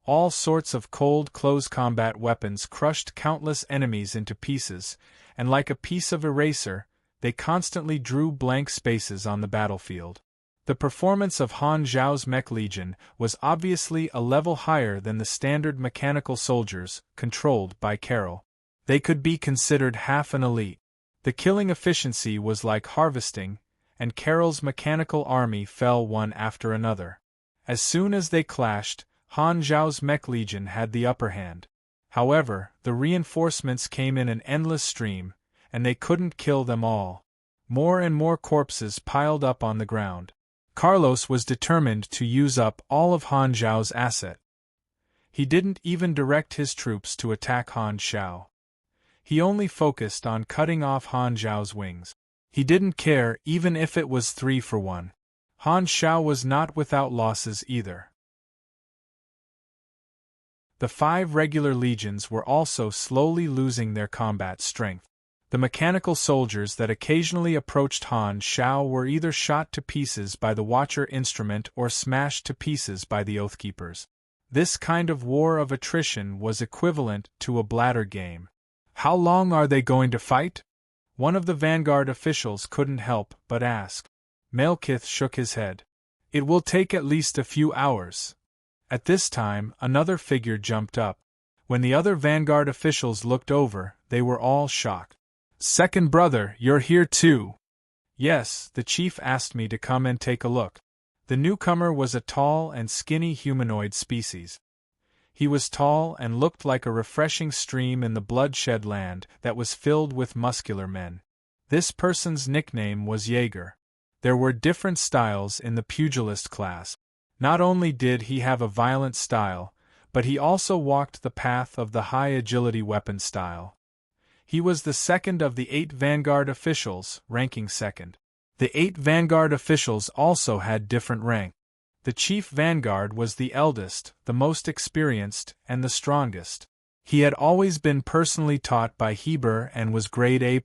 All sorts of cold close combat weapons crushed countless enemies into pieces, and like a piece of eraser, they constantly drew blank spaces on the battlefield. The performance of Han Zhao's mech legion was obviously a level higher than the standard mechanical soldiers, controlled by Carol. They could be considered half an elite. The killing efficiency was like harvesting, and Carol's mechanical army fell one after another. As soon as they clashed, Han Zhao's mech legion had the upper hand. However, the reinforcements came in an endless stream, and they couldn't kill them all. More and more corpses piled up on the ground. Carlos was determined to use up all of Han Zhao's asset. He didn't even direct his troops to attack Han Zhao. He only focused on cutting off Han Zhao's wings. He didn't care even if it was 3-for-1. Han Zhao was not without losses either. The 5 regular legions were also slowly losing their combat strength. The mechanical soldiers that occasionally approached Han Zhao were either shot to pieces by the Watcher instrument or smashed to pieces by the Oathkeepers. This kind of war of attrition was equivalent to a bladder game. How long are they going to fight? One of the vanguard officials couldn't help but ask. Malekith shook his head. It will take at least a few hours. At this time, another figure jumped up. When the other vanguard officials looked over, they were all shocked. Second brother, you're here too. Yes, the chief asked me to come and take a look. The newcomer was a tall and skinny humanoid species. He was tall and looked like a refreshing stream in the bloodshed land that was filled with muscular men. This person's nickname was Jaeger. There were different styles in the pugilist class. Not only did he have a violent style, but he also walked the path of the high agility weapon style. He was the second of the 8 vanguard officials, ranking second. The 8 vanguard officials also had different rank. The chief vanguard was the eldest, the most experienced, and the strongest. He had always been personally taught by Heber and was grade A+.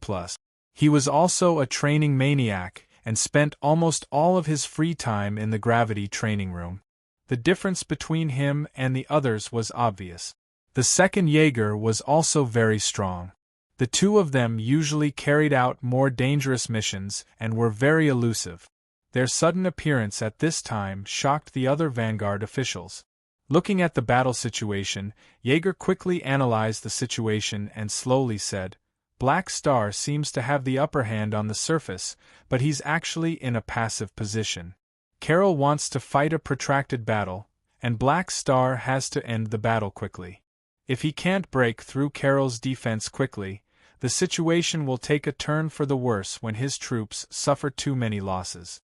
He was also a training maniac, and spent almost all of his free time in the gravity training room. The difference between him and the others was obvious. The second Jaeger was also very strong. The two of them usually carried out more dangerous missions and were very elusive. Their sudden appearance at this time shocked the other vanguard officials. Looking at the battle situation, Jaeger quickly analyzed the situation and slowly said, Black Star seems to have the upper hand on the surface, but he's actually in a passive position. Carol wants to fight a protracted battle, and Black Star has to end the battle quickly. If he can't break through Carol's defense quickly, the situation will take a turn for the worse when his troops suffer too many losses.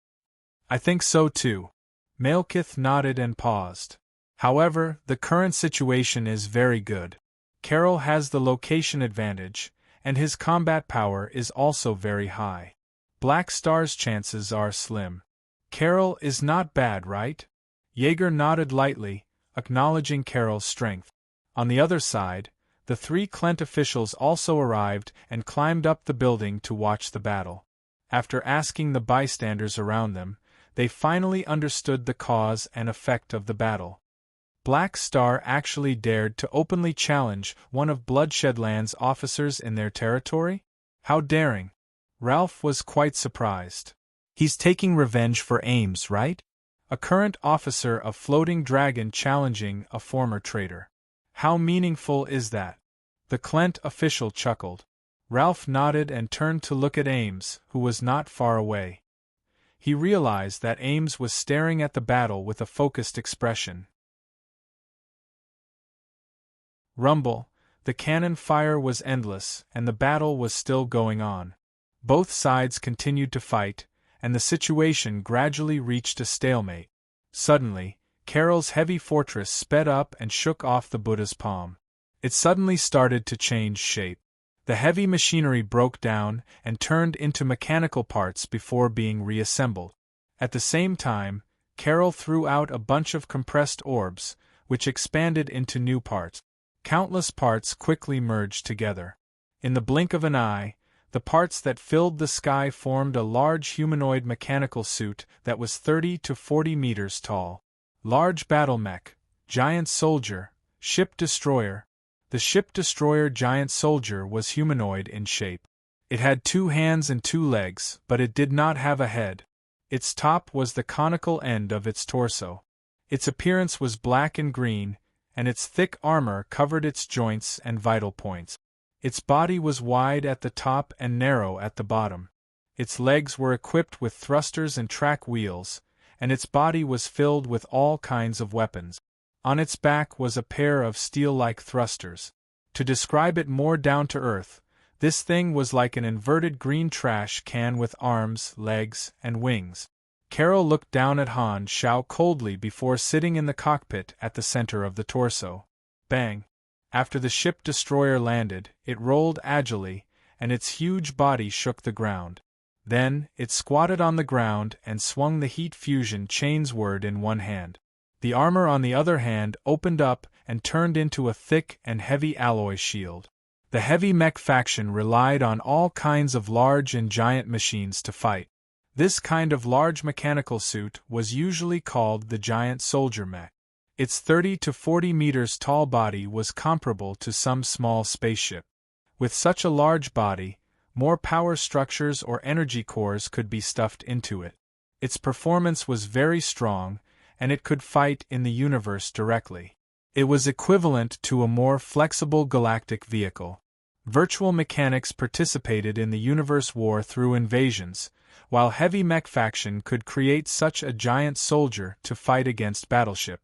I think so too. Malekith nodded and paused. However, the current situation is very good. Carol has the location advantage, and his combat power is also very high. Black Star's chances are slim. Carol is not bad, right? Jaeger nodded lightly, acknowledging Carol's strength. On the other side, the 3 Klent officials also arrived and climbed up the building to watch the battle. After asking the bystanders around them, they finally understood the cause and effect of the battle. Black Star actually dared to openly challenge one of Bloodshedland's officers in their territory? How daring! Ralph was quite surprised. He's taking revenge for Ames, right? A current officer of Floating Dragon challenging a former traitor. How meaningful is that? The Klent official chuckled. Ralph nodded and turned to look at Ames, who was not far away. He realized that Ames was staring at the battle with a focused expression. Rumble, the cannon fire was endless, and the battle was still going on. Both sides continued to fight, and the situation gradually reached a stalemate. Suddenly, Carol's heavy fortress sped up and shook off the Buddha's palm. It suddenly started to change shape. The heavy machinery broke down and turned into mechanical parts before being reassembled. At the same time, Carol threw out a bunch of compressed orbs, which expanded into new parts. Countless parts quickly merged together. In the blink of an eye, the parts that filled the sky formed a large humanoid mechanical suit that was 30 to 40 meters tall. Large battle mech, Giant Soldier, Ship Destroyer. The ship destroyer giant soldier was humanoid in shape. It had 2 hands and 2 legs, but it did not have a head. Its top was the conical end of its torso. Its appearance was black and green, and its thick armor covered its joints and vital points. Its body was wide at the top and narrow at the bottom. Its legs were equipped with thrusters and track wheels, and its body was filled with all kinds of weapons. On its back was a pair of steel-like thrusters. To describe it more down to earth, this thing was like an inverted green trash can with arms, legs, and wings. Carol looked down at Han Shao coldly before sitting in the cockpit at the center of the torso. Bang! After the ship destroyer landed, it rolled agilely, and its huge body shook the ground. Then, it squatted on the ground and swung the heat fusion chainsword in one hand. The armor on the other hand opened up and turned into a thick and heavy alloy shield. The heavy mech faction relied on all kinds of large and giant machines to fight. This kind of large mechanical suit was usually called the giant soldier mech. Its 30 to 40 meters tall body was comparable to some small spaceship. With such a large body, more power structures or energy cores could be stuffed into it. Its performance was very strong, and it could fight in the universe directly. It was equivalent to a more flexible galactic vehicle. Virtual mechanics participated in the universe war through invasions, while heavy mech faction could create such a giant soldier to fight against battleship.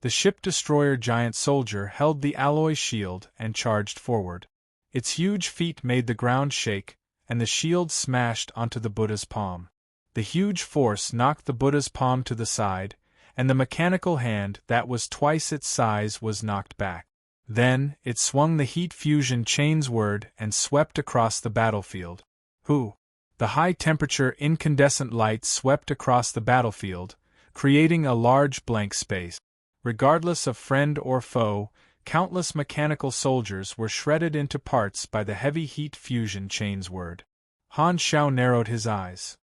The ship destroyer giant soldier held the alloy shield and charged forward. Its huge feet made the ground shake, and the shield smashed onto the Buddha's palm. The huge force knocked the Buddha's palm to the side, and the mechanical hand that was twice its size was knocked back. Then, it swung the heat fusion chainsword and swept across the battlefield. Whoo! The high-temperature incandescent light swept across the battlefield, creating a large blank space. Regardless of friend or foe, countless mechanical soldiers were shredded into parts by the heavy heat fusion chainsword. Han Shao narrowed his eyes.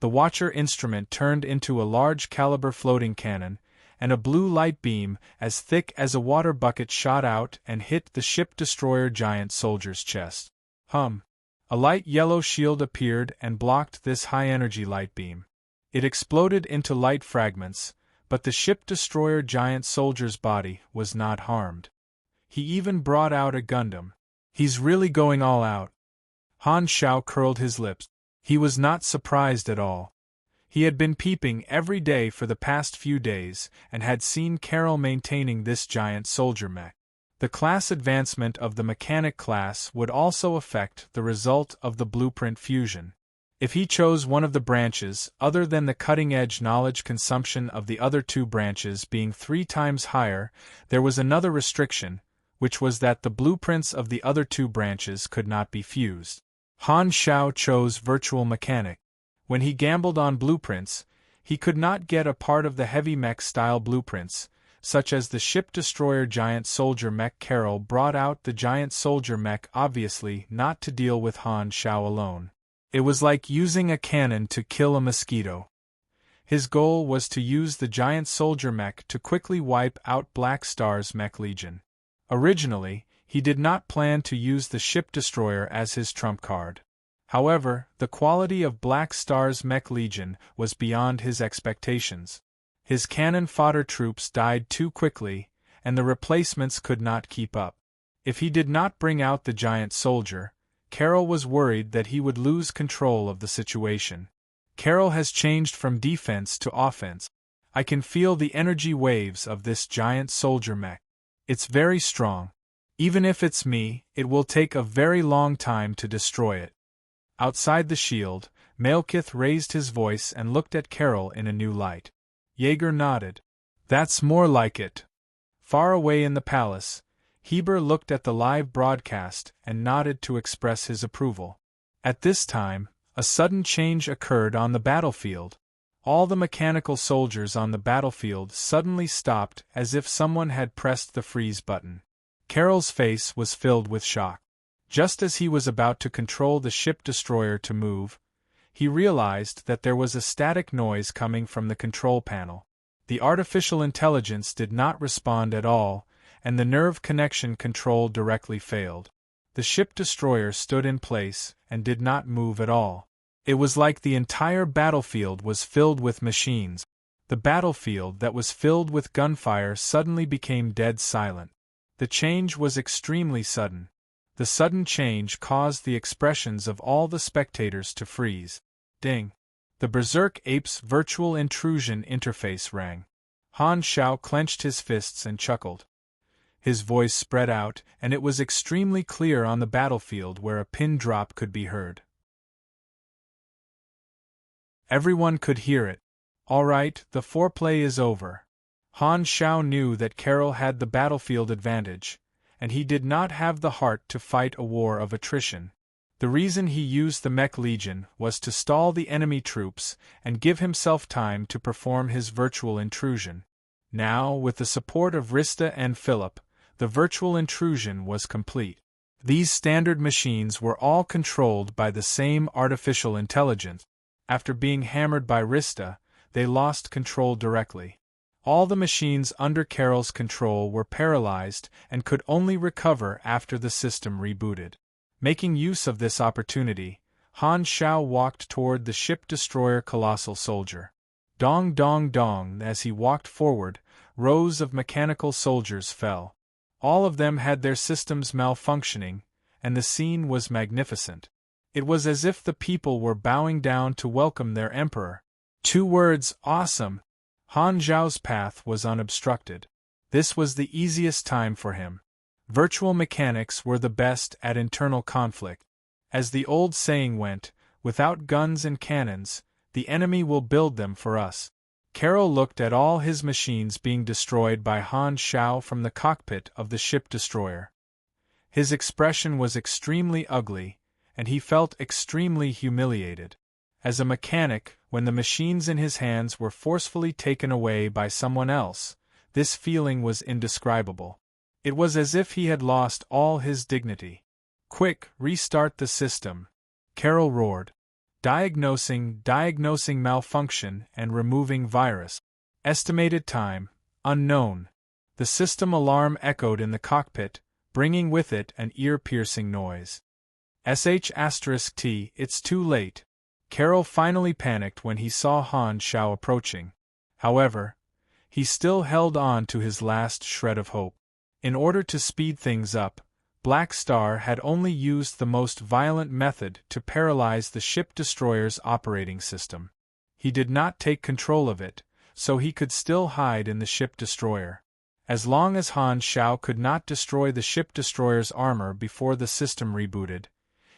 The Watcher instrument turned into a large-caliber floating cannon, and a blue light beam as thick as a water bucket shot out and hit the ship destroyer giant soldier's chest. A light yellow shield appeared and blocked this high-energy light beam. It exploded into light fragments, but the ship destroyer giant soldier's body was not harmed. He even brought out a Gundam. He's really going all out. Han Shao curled his lips. He was not surprised at all. He had been peeping every day for the past few days and had seen Carol maintaining this giant soldier mech. The class advancement of the mechanic class would also affect the result of the blueprint fusion. If he chose one of the branches other than the cutting-edge knowledge consumption of the other 2 branches being 3 times higher, there was another restriction, which was that the blueprints of the other 2 branches could not be fused. Han Shao chose virtual mechanic. When he gambled on blueprints, he could not get a part of the heavy mech-style blueprints, such as the ship destroyer giant soldier mech. Carol brought out the giant soldier mech obviously not to deal with Han Shao alone. It was like using a cannon to kill a mosquito. His goal was to use the giant soldier mech to quickly wipe out Black Star's mech legion. Originally, he did not plan to use the ship destroyer as his trump card. However, the quality of Black Star's mech legion was beyond his expectations. His cannon fodder troops died too quickly, and the replacements could not keep up. If he did not bring out the giant soldier, Carol was worried that he would lose control of the situation. Carol has changed from defense to offense. I can feel the energy waves of this giant soldier mech. It's very strong. Even if it's me, it will take a very long time to destroy it. Outside the shield, Malekith raised his voice and looked at Carol in a new light. Jaeger nodded. That's more like it. Far away in the palace, Heber looked at the live broadcast and nodded to express his approval. At this time, a sudden change occurred on the battlefield. All the mechanical soldiers on the battlefield suddenly stopped as if someone had pressed the freeze button. Carol's face was filled with shock. Just as he was about to control the ship destroyer to move, he realized that there was a static noise coming from the control panel. The artificial intelligence did not respond at all, and the nerve connection control directly failed. The ship destroyer stood in place and did not move at all. It was like the entire battlefield was filled with machines. The battlefield that was filled with gunfire suddenly became dead silent. The change was extremely sudden. The sudden change caused the expressions of all the spectators to freeze. Ding! The Berserk Ape's virtual intrusion interface rang. Han Xiao clenched his fists and chuckled. His voice spread out, and it was extremely clear on the battlefield where a pin drop could be heard. Everyone could hear it. All right, the foreplay is over. Han Xiao knew that Carol had the battlefield advantage, and he did not have the heart to fight a war of attrition. The reason he used the Mech Legion was to stall the enemy troops and give himself time to perform his virtual intrusion. Now, with the support of Rista and Philip, the virtual intrusion was complete. These standard machines were all controlled by the same artificial intelligence. After being hammered by Rista, they lost control directly. All the machines under Carol's control were paralyzed and could only recover after the system rebooted. Making use of this opportunity, Han Xiao walked toward the ship-destroyer Colossal Soldier. Dong dong dong. As he walked forward, rows of mechanical soldiers fell. All of them had their systems malfunctioning, and the scene was magnificent. It was as if the people were bowing down to welcome their emperor. 2 words, awesome! Han Zhao's path was unobstructed. This was the easiest time for him. Virtual mechanics were the best at internal conflict. As the old saying went, without guns and cannons, the enemy will build them for us. Carol looked at all his machines being destroyed by Han Xiao from the cockpit of the ship destroyer. His expression was extremely ugly, and he felt extremely humiliated. As a mechanic, when the machines in his hands were forcefully taken away by someone else, this feeling was indescribable. It was as if he had lost all his dignity. Quick, restart the system, Carol roared. Diagnosing malfunction and removing virus. Estimated time, unknown. The system alarm echoed in the cockpit, bringing with it an ear-piercing noise. *T, it's too late. Carol finally panicked when he saw Han Xiao approaching. However, he still held on to his last shred of hope. In order to speed things up, Black Star had only used the most violent method to paralyze the ship destroyer's operating system. He did not take control of it, so he could still hide in the ship destroyer. As long as Han Xiao could not destroy the ship destroyer's armor before the system rebooted,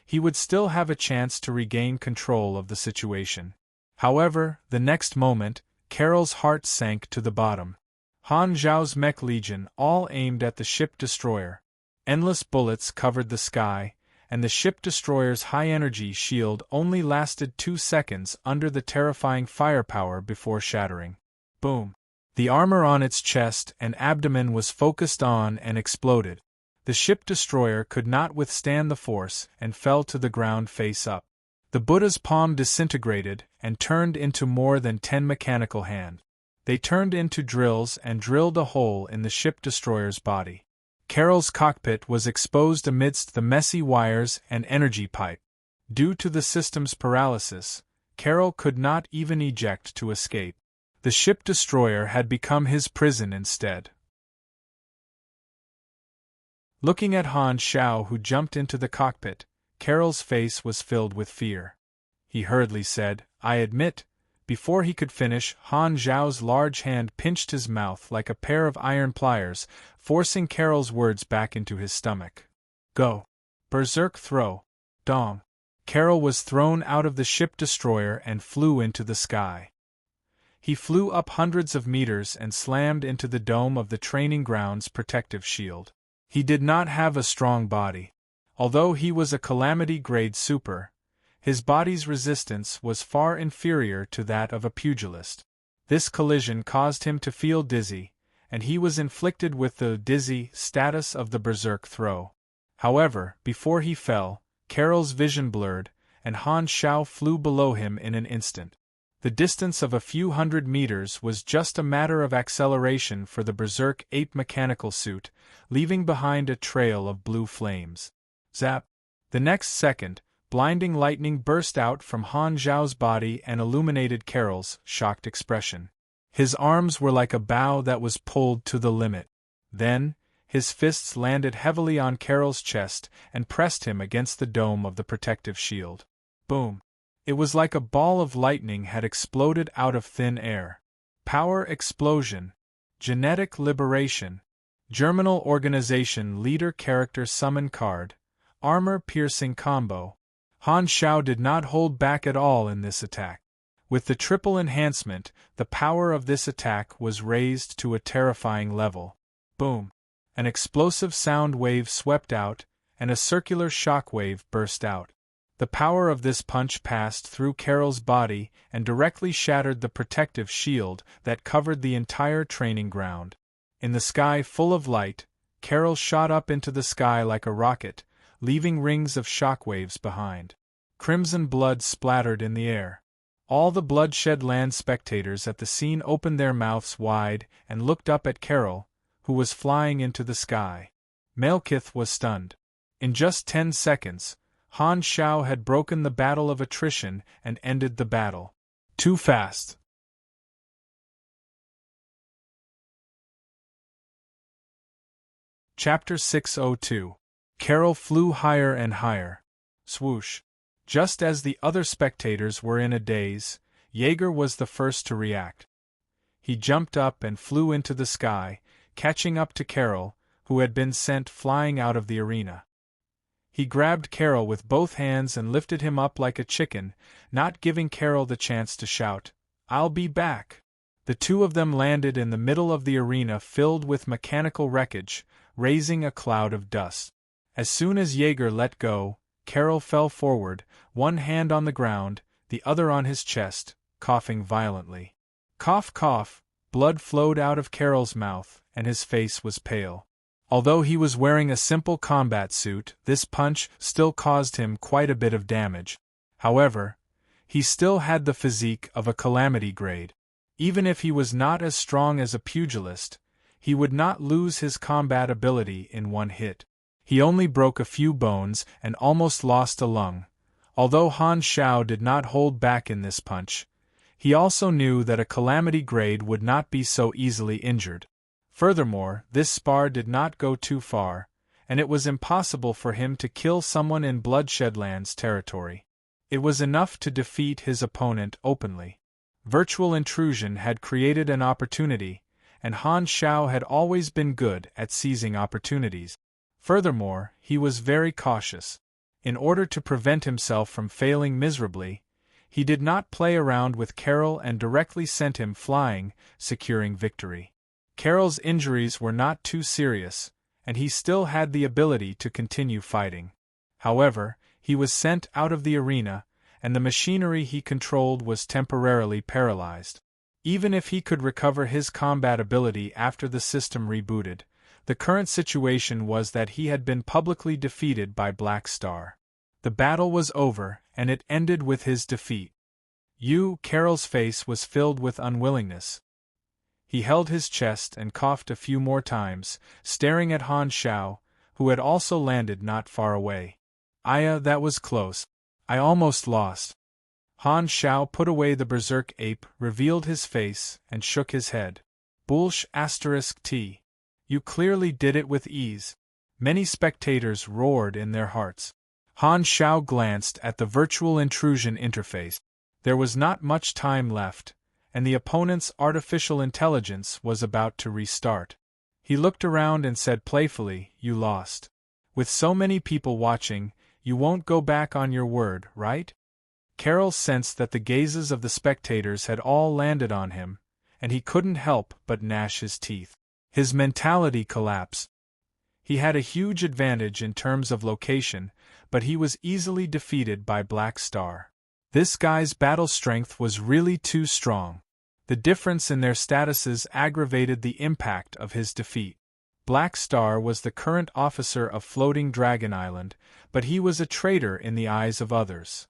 he would still have a chance to regain control of the situation. However, the next moment, Carol's heart sank to the bottom. Han Zhao's Mech Legion all aimed at the ship destroyer. Endless bullets covered the sky, and the ship destroyer's high-energy shield only lasted 2 seconds under the terrifying firepower before shattering. Boom! The armor on its chest and abdomen was focused on and exploded. The ship destroyer could not withstand the force and fell to the ground face up. The Buddha's palm disintegrated and turned into more than 10 mechanical hands. They turned into drills and drilled a hole in the ship destroyer's body. Carol's cockpit was exposed amidst the messy wires and energy pipe. Due to the system's paralysis, Carol could not even eject to escape. The ship destroyer had become his prison instead. Looking at Han Xiao, who jumped into the cockpit, Carol's face was filled with fear. He hurriedly said, "I admit." Before he could finish, Han Zhao's large hand pinched his mouth like a pair of iron pliers, forcing Carol's words back into his stomach. "Go. Berserk throw. Dong." Carol was thrown out of the ship destroyer and flew into the sky. He flew up hundreds of meters and slammed into the dome of the training ground's protective shield. He did not have a strong body. Although he was a Calamity-grade super, his body's resistance was far inferior to that of a pugilist. This collision caused him to feel dizzy, and he was inflicted with the dizzy status of the Berserk throw. However, before he fell, Carol's vision blurred, and Han Xiao flew below him in an instant. The distance of a few hundred meters was just a matter of acceleration for the Berserk Ape mechanical suit, leaving behind a trail of blue flames. Zap! The next second, blinding lightning burst out from Han Zhao's body and illuminated Carol's shocked expression. His arms were like a bow that was pulled to the limit. Then, his fists landed heavily on Carol's chest and pressed him against the dome of the protective shield. Boom! It was like a ball of lightning had exploded out of thin air. Power explosion. Genetic liberation. Germinal organization leader character summon card. Armor-piercing combo. Han Zhao did not hold back at all in this attack. With the triple enhancement, the power of this attack was raised to a terrifying level. Boom! An explosive sound wave swept out, and a circular shock wave burst out. The power of this punch passed through Carol's body and directly shattered the protective shield that covered the entire training ground. In the sky full of light, Carol shot up into the sky like a rocket, leaving rings of shockwaves behind. Crimson blood splattered in the air. All the bloodshed land spectators at the scene opened their mouths wide and looked up at Carol, who was flying into the sky. Malekith was stunned. In just 10 seconds, Han Zhao had broken the battle of attrition and ended the battle. Too fast. Chapter 602. Carol flew higher and higher. Swoosh. Just as the other spectators were in a daze, Jaeger was the first to react. He jumped up and flew into the sky, catching up to Carol, who had been sent flying out of the arena. He grabbed Carol with both hands and lifted him up like a chicken, not giving Carol the chance to shout, "I'll be back." The two of them landed in the middle of the arena filled with mechanical wreckage, raising a cloud of dust. As soon as Jaeger let go, Carol fell forward, one hand on the ground, the other on his chest, coughing violently. Cough, cough, blood flowed out of Carol's mouth, and his face was pale. Although he was wearing a simple combat suit, this punch still caused him quite a bit of damage. However, he still had the physique of a calamity grade. Even if he was not as strong as a pugilist, he would not lose his combat ability in one hit. He only broke a few bones and almost lost a lung. Although Han Zhao did not hold back in this punch, he also knew that a calamity grade would not be so easily injured. Furthermore, this spar did not go too far, and it was impossible for him to kill someone in Bloodshedland's territory. It was enough to defeat his opponent openly. Virtual intrusion had created an opportunity, and Han Zhao had always been good at seizing opportunities. Furthermore, he was very cautious. In order to prevent himself from failing miserably, he did not play around with Carol and directly sent him flying, securing victory. Carol's injuries were not too serious, and he still had the ability to continue fighting. However, he was sent out of the arena, and the machinery he controlled was temporarily paralyzed. Even if he could recover his combat ability after the system rebooted, the current situation was that he had been publicly defeated by Black Star. The battle was over, and it ended with his defeat. Carol's face was filled with unwillingness. He held his chest and coughed a few more times, staring at Han Zhao, who had also landed not far away. That was close. I almost lost. Han Zhao put away the Berserk ape, revealed his face, and shook his head. T. You clearly did it with ease. Many spectators roared in their hearts. Han Zhao glanced at the virtual intrusion interface. There was not much time left, and the opponent's artificial intelligence was about to restart. He looked around and said playfully, "You lost. With so many people watching, you won't go back on your word, right?" Carol sensed that the gazes of the spectators had all landed on him, and he couldn't help but gnash his teeth. His mentality collapsed. He had a huge advantage in terms of location, but he was easily defeated by Black Star. This guy's battle strength was really too strong. The difference in their statuses aggravated the impact of his defeat. Black Star was the current officer of Floating Dragon Island, but he was a traitor in the eyes of others.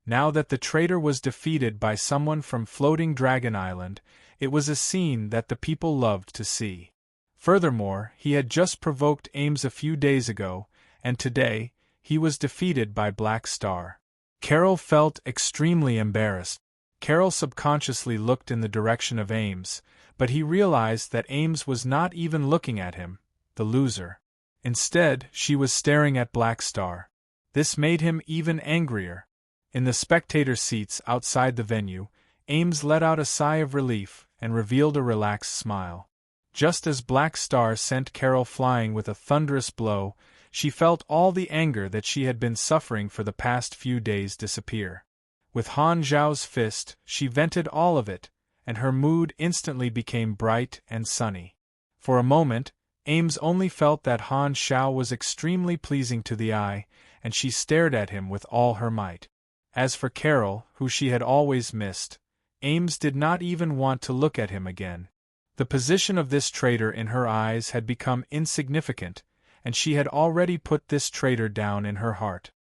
Now that the traitor was defeated by someone from Floating Dragon Island, it was a scene that the people loved to see. Furthermore, he had just provoked Ames a few days ago, and today, he was defeated by Black Star. Carol felt extremely embarrassed. Carol subconsciously looked in the direction of Ames, but he realized that Ames was not even looking at him, the loser. Instead, she was staring at Black Star. This made him even angrier. In the spectator seats outside the venue, Ames let out a sigh of relief and revealed a relaxed smile. Just as Black Star sent Carol flying with a thunderous blow, she felt all the anger that she had been suffering for the past few days disappear. With Han Zhao's fist, she vented all of it, and her mood instantly became bright and sunny. For a moment, Ames only felt that Han Zhao was extremely pleasing to the eye, and she stared at him with all her might. As for Carol, who she had always missed, Ames did not even want to look at him again. The position of this traitor in her eyes had become insignificant, and she had already put this traitor down in her heart.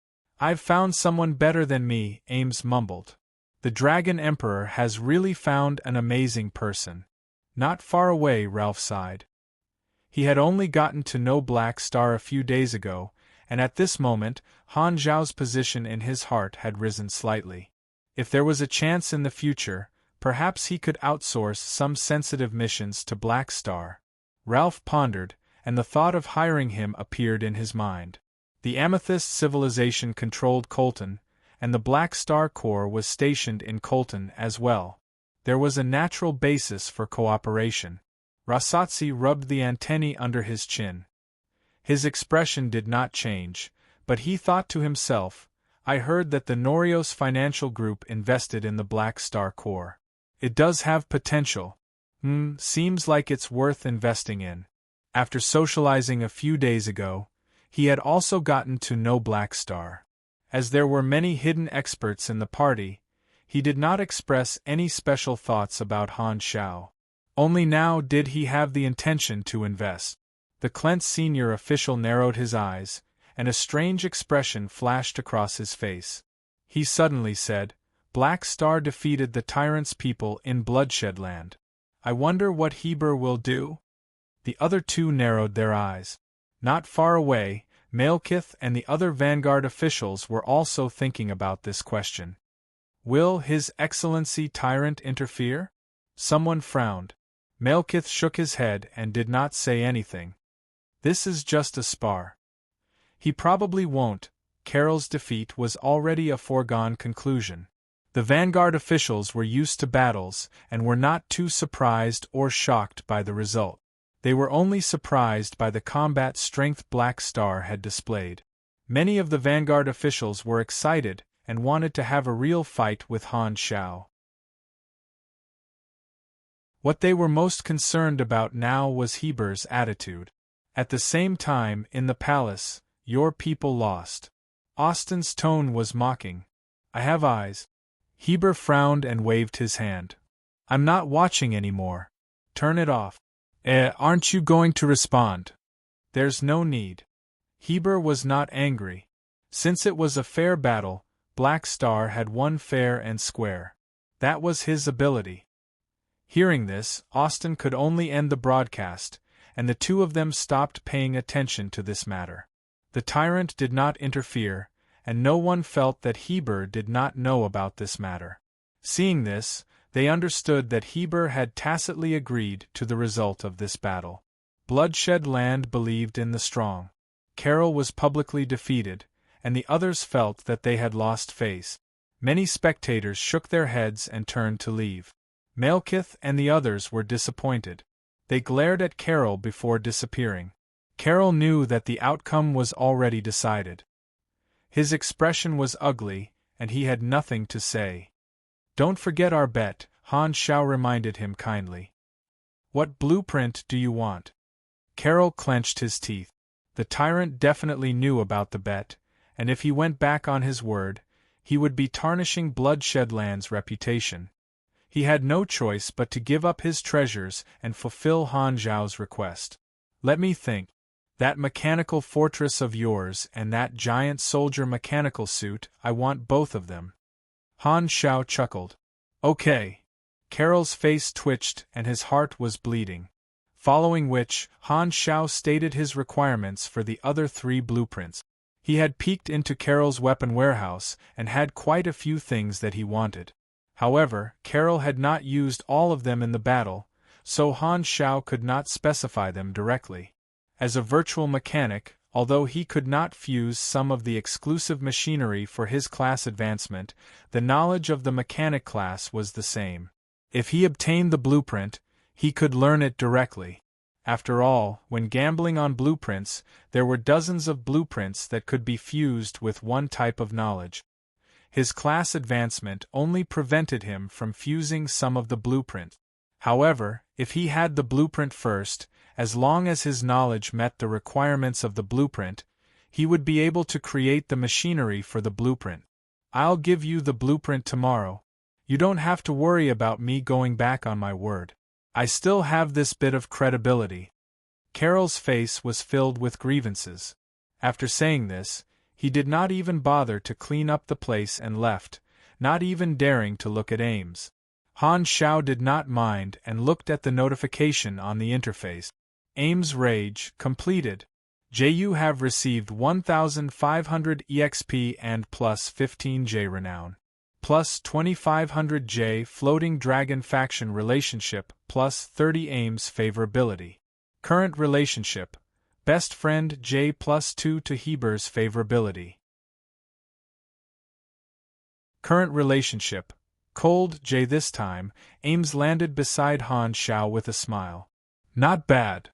"I've found someone better than me," Ames mumbled. "The Dragon Emperor has really found an amazing person." Not far away, Ralph sighed. He had only gotten to know Black Star a few days ago, and at this moment, Han Zhao's position in his heart had risen slightly. If there was a chance in the future, perhaps he could outsource some sensitive missions to Black Star. Ralph pondered, and the thought of hiring him appeared in his mind. The Amethyst civilization controlled Colton, and the Black Star Corps was stationed in Colton as well. There was a natural basis for cooperation. Rasatsi rubbed the antennae under his chin. His expression did not change, but he thought to himself, "I heard that the Norios Financial Group invested in the Black Star Corps. It does have potential. Seems like it's worth investing in." After socializing a few days ago, he had also gotten to know Black Star. As there were many hidden experts in the party, he did not express any special thoughts about Han Zhao. Only now did he have the intention to invest. The Clent senior official narrowed his eyes, and a strange expression flashed across his face. He suddenly said, "Black Star defeated the tyrant's people in Bloodshed Land. I wonder what Heber will do?" The other two narrowed their eyes. Not far away, Malekith and the other Vanguard officials were also thinking about this question. "Will His Excellency Tyrant interfere?" Someone frowned. Malekith shook his head and did not say anything. "This is just a spar. He probably won't." Carol's defeat was already a foregone conclusion. The Vanguard officials were used to battles and were not too surprised or shocked by the result. They were only surprised by the combat strength Black Star had displayed. Many of the Vanguard officials were excited and wanted to have a real fight with Han Zhao. What they were most concerned about now was Heber's attitude. At the same time, in the palace, "Your people lost." Austin's tone was mocking. "I have eyes." Heber frowned and waved his hand. "I'm not watching anymore. Turn it off." Aren't you going to respond?" "There's no need." Heber was not angry. Since it was a fair battle, Black Star had won fair and square. That was his ability. Hearing this, Austin could only end the broadcast, and the two of them stopped paying attention to this matter. The tyrant did not interfere, and no one felt that Heber did not know about this matter. Seeing this, they understood that Heber had tacitly agreed to the result of this battle. Bloodshed Land believed in the strong. Carol was publicly defeated, and the others felt that they had lost face. Many spectators shook their heads and turned to leave. Malekith and the others were disappointed. They glared at Carol before disappearing. Carol knew that the outcome was already decided. His expression was ugly, and he had nothing to say. "Don't forget our bet," Han Zhao reminded him kindly. "What blueprint do you want?" Carol clenched his teeth. The tyrant definitely knew about the bet, and if he went back on his word, he would be tarnishing Bloodshed Land's reputation. He had no choice but to give up his treasures and fulfill Han Zhao's request. "Let me think. That mechanical fortress of yours and that giant soldier mechanical suit, I want both of them." Han Xiao chuckled. Okay. Carol's face twitched and his heart was bleeding. Following which, Han Xiao stated his requirements for the other 3 blueprints. He had peeked into Carol's weapon warehouse and had quite a few things that he wanted. However, Carol had not used all of them in the battle, so Han Xiao could not specify them directly. As a virtual mechanic, although he could not fuse some of the exclusive machinery for his class advancement, the knowledge of the mechanic class was the same. If he obtained the blueprint, he could learn it directly. After all, when gambling on blueprints, there were dozens of blueprints that could be fused with one type of knowledge. His class advancement only prevented him from fusing some of the blueprint. However, if he had the blueprint first, as long as his knowledge met the requirements of the blueprint, he would be able to create the machinery for the blueprint. I'll give you the blueprint tomorrow. You don't have to worry about me going back on my word. I still have this bit of credibility. Carol's face was filled with grievances. After saying this, he did not even bother to clean up the place and left, not even daring to look at Ames. Han Xiao did not mind and looked at the notification on the interface. Ames Rage completed. You have received 1,500 EXP and plus 15J Renown. Plus 2,500J Floating Dragon Faction Relationship, plus 30 Ames Favorability. Current Relationship: Best Friend J plus 2 to Heber's Favorability. Current Relationship: Cold J. This time, Ames landed beside Han Xiao with a smile. Not bad.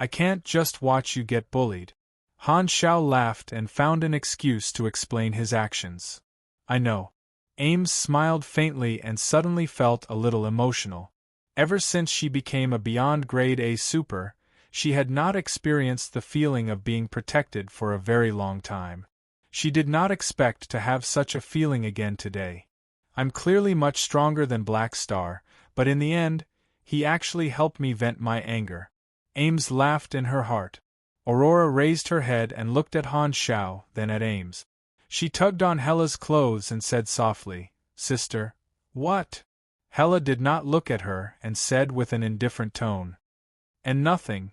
I can't just watch you get bullied. Han Xiao laughed and found an excuse to explain his actions. I know. Ames smiled faintly and suddenly felt a little emotional. Ever since she became a Beyond Grade A Super, she had not experienced the feeling of being protected for a very long time. She did not expect to have such a feeling again today. I'm clearly much stronger than Black Star, but in the end, he actually helped me vent my anger. Ames laughed in her heart. Aurora raised her head and looked at Han Xiao, then at Ames. She tugged on Hella's clothes and said softly, Sister, what? Hella did not look at her and said with an indifferent tone, And nothing.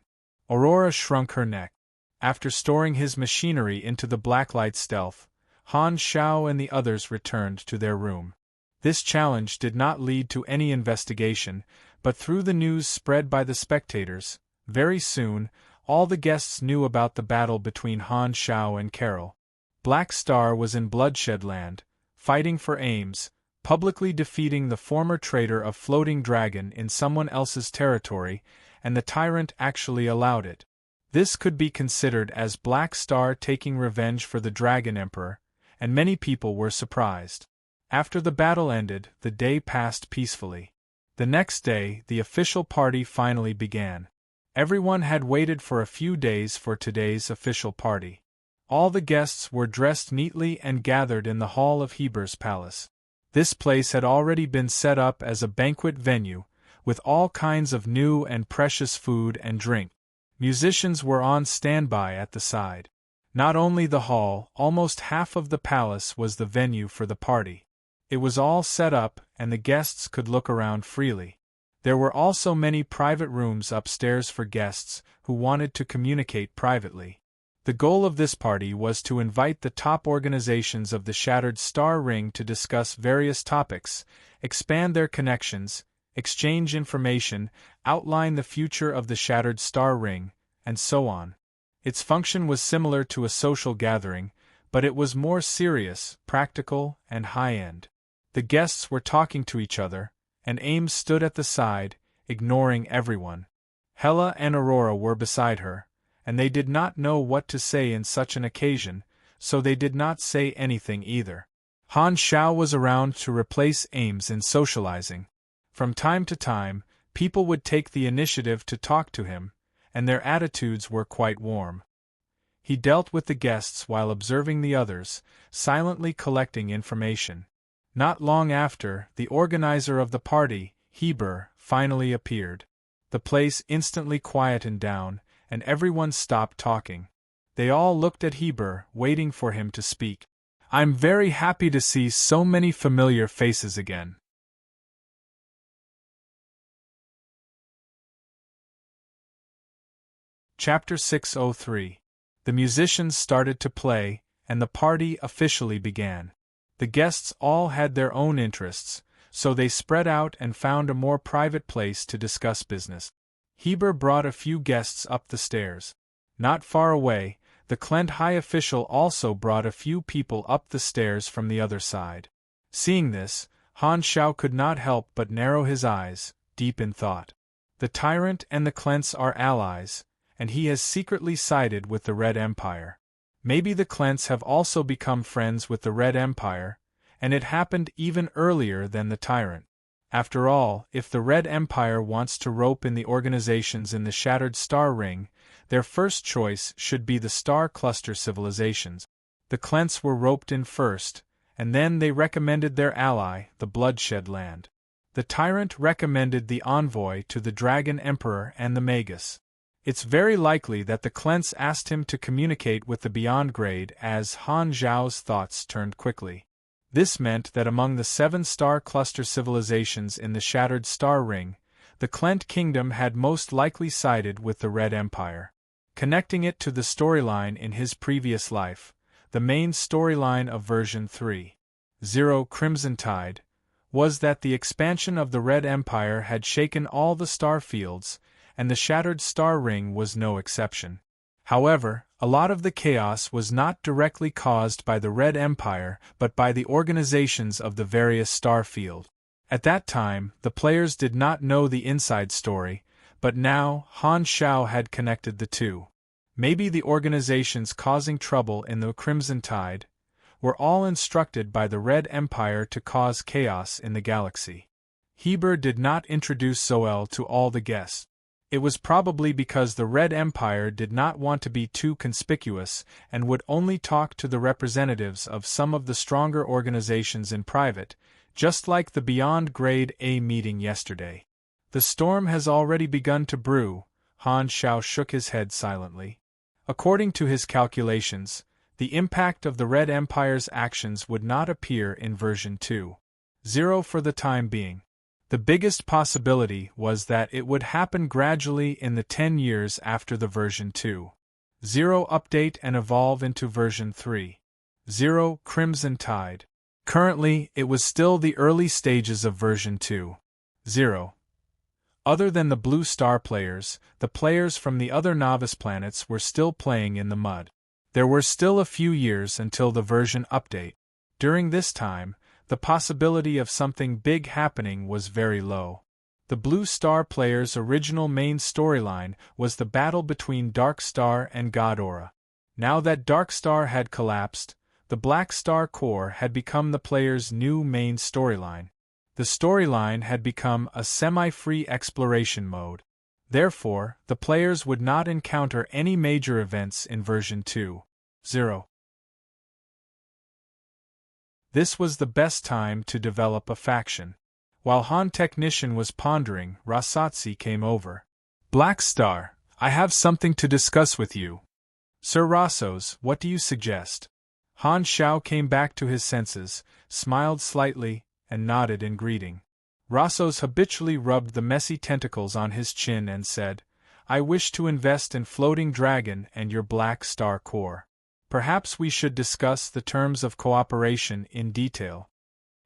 Aurora shrunk her neck. After storing his machinery into the blacklight stealth, Han Xiao and the others returned to their room. This challenge did not lead to any investigation, but through the news spread by the spectators, very soon, all the guests knew about the battle between Han Xiao and Carol. Black Star was in Bloodshed Land, fighting for Ames, publicly defeating the former traitor of Floating Dragon in someone else's territory, and the tyrant actually allowed it. This could be considered as Black Star taking revenge for the Dragon Emperor, and many people were surprised. After the battle ended, the day passed peacefully. The next day, the official party finally began. Everyone had waited for a few days for today's official party. All the guests were dressed neatly and gathered in the hall of Heber's palace. This place had already been set up as a banquet venue, with all kinds of new and precious food and drink. Musicians were on standby at the side. Not only the hall, almost half of the palace was the venue for the party. It was all set up, and the guests could look around freely. There were also many private rooms upstairs for guests who wanted to communicate privately. The goal of this party was to invite the top organizations of the Shattered Star Ring to discuss various topics, expand their connections, exchange information, outline the future of the Shattered Star Ring, and so on. Its function was similar to a social gathering, but it was more serious, practical, and high-end. The guests were talking to each other, and Ames stood at the side, ignoring everyone. Hella and Aurora were beside her, and they did not know what to say in such an occasion, so they did not say anything either. Han Xiao was around to replace Ames in socializing. From time to time, people would take the initiative to talk to him, and their attitudes were quite warm. He dealt with the guests while observing the others, silently collecting information. Not long after, the organizer of the party, Heber, finally appeared. The place instantly quietened down, and everyone stopped talking. They all looked at Heber, waiting for him to speak. I'm very happy to see so many familiar faces again. Chapter 603. The musicians started to play, and the party officially began. The guests all had their own interests, so they spread out and found a more private place to discuss business. Heber brought a few guests up the stairs. Not far away, the Klent high official also brought a few people up the stairs from the other side. Seeing this, Han Shao could not help but narrow his eyes, deep in thought. The tyrant and the Klents are allies, and he has secretly sided with the Red Empire. Maybe the Klents have also become friends with the Red Empire, and it happened even earlier than the tyrant. After all, if the Red Empire wants to rope in the organizations in the Shattered Star Ring, their first choice should be the Star Cluster civilizations. The Klents were roped in first, and then they recommended their ally, the Bloodshed Land. The tyrant recommended the envoy to the Dragon Emperor and the Magus. It's very likely that the Klents asked him to communicate with the Beyond Grade as Han Zhao's thoughts turned quickly. This meant that among the 7 star cluster civilizations in the Shattered Star Ring, the Klent Kingdom had most likely sided with the Red Empire. Connecting it to the storyline in his previous life, the main storyline of version 3.0 Crimson Tide, was that the expansion of the Red Empire had shaken all the star fields, and the Shattered Star Ring was no exception. However, a lot of the chaos was not directly caused by the Red Empire but by the organizations of the various star field. At that time, the players did not know the inside story, but now Han Shao had connected the two. Maybe the organizations causing trouble in the Crimson Tide were all instructed by the Red Empire to cause chaos in the galaxy. Heber did not introduce Zoel to all the guests. It was probably because the Red Empire did not want to be too conspicuous and would only talk to the representatives of some of the stronger organizations in private, just like the Beyond Grade A meeting yesterday. The storm has already begun to brew. Han Shao shook his head silently. According to his calculations, the impact of the Red Empire's actions would not appear in version 2.0 for the time being. The biggest possibility was that it would happen gradually in the 10 years after the version 2.0 update and evolve into version 3.0 Crimson Tide. Currently, it was still the early stages of version 2.0. Other than the Blue Star players, the players from the other novice planets were still playing in the mud. There were still a few years until the version update. During this time, the possibility of something big happening was very low. The Blue Star players' original main storyline was the battle between Dark Star and Ghidorah. Now that Dark Star had collapsed, the Black Star Core had become the players' new main storyline. The storyline had become a semi-free exploration mode. Therefore, the players would not encounter any major events in version 2.0. This was the best time to develop a faction. While Han Technician was pondering, Rasatsi came over. Black Star, I have something to discuss with you. Sir Rassos, what do you suggest? Han Shao came back to his senses, smiled slightly, and nodded in greeting. Rassos habitually rubbed the messy tentacles on his chin and said, I wish to invest in Floating Dragon and your Black Star Core. Perhaps we should discuss the terms of cooperation in detail.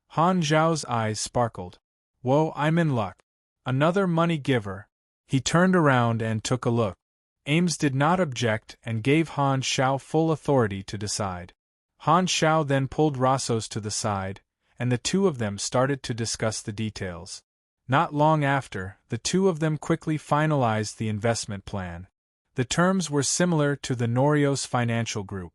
Han Zhao's eyes sparkled. Whoa, I'm in luck. Another money giver. He turned around and took a look. Ames did not object and gave Han Shao full authority to decide. Han Shao then pulled Rassos to the side, and the two of them started to discuss the details. Not long after, the two of them quickly finalized the investment plan. The terms were similar to the Norios Financial Group.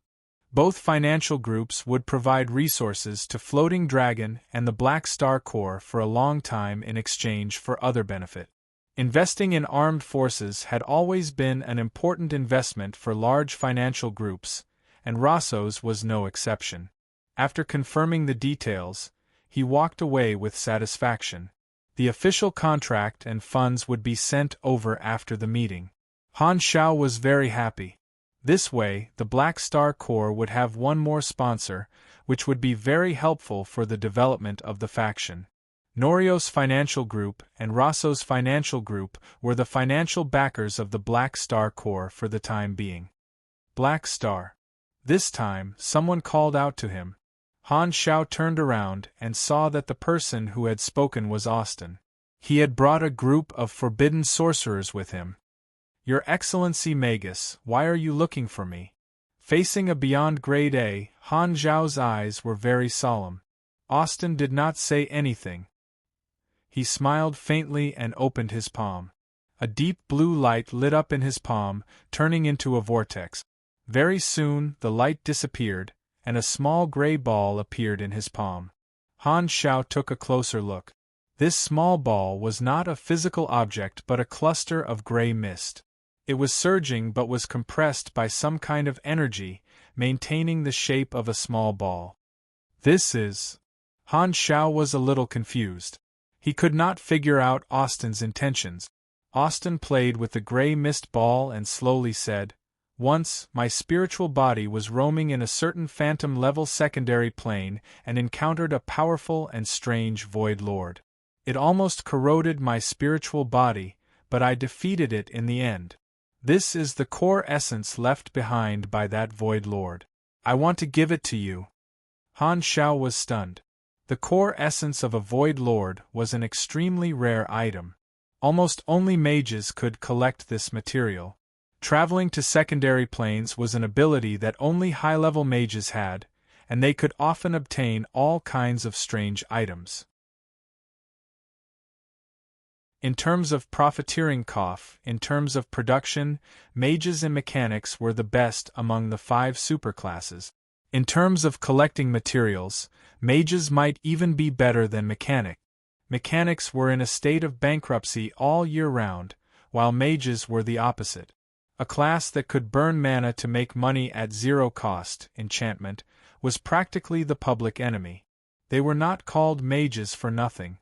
Both financial groups would provide resources to Floating Dragon and the Black Star Core for a long time in exchange for other benefit. Investing in armed forces had always been an important investment for large financial groups, and Rassos was no exception. After confirming the details, he walked away with satisfaction. The official contract and funds would be sent over after the meeting. Han Shao was very happy. This way, the Black Star Core would have one more sponsor, which would be very helpful for the development of the faction. Norio's Financial Group and Rosso's Financial Group were the financial backers of the Black Star Corps for the time being. Black Star. This time, someone called out to him. Han Xiao turned around and saw that the person who had spoken was Austin. He had brought a group of forbidden sorcerers with him. Your Excellency Magus, why are you looking for me? Facing a beyond grade A, Han Xiao's eyes were very solemn. Austin did not say anything. He smiled faintly and opened his palm. A deep blue light lit up in his palm, turning into a vortex. Very soon, the light disappeared, and a small gray ball appeared in his palm. Han Xiao took a closer look. This small ball was not a physical object but a cluster of gray mist. It was surging but was compressed by some kind of energy, maintaining the shape of a small ball. This is... Han Xiao was a little confused. He could not figure out Austin's intentions. Austin played with the gray mist ball and slowly said, "Once, my spiritual body was roaming in a certain phantom-level secondary plane and encountered a powerful and strange Void Lord. It almost corroded my spiritual body, but I defeated it in the end. This is the core essence left behind by that Void Lord. I want to give it to you." Han Xiao was stunned. The core essence of a Void Lord was an extremely rare item. Almost only mages could collect this material. Traveling to secondary planes was an ability that only high-level mages had, and they could often obtain all kinds of strange items. In terms of profiteering, in terms of production, mages and mechanics were the best among the 5 superclasses. In terms of collecting materials, mages might even be better than mechanics. Mechanics were in a state of bankruptcy all year round, while mages were the opposite. A class that could burn mana to make money at 0 cost, enchantment, was practically the public enemy. They were not called mages for nothing.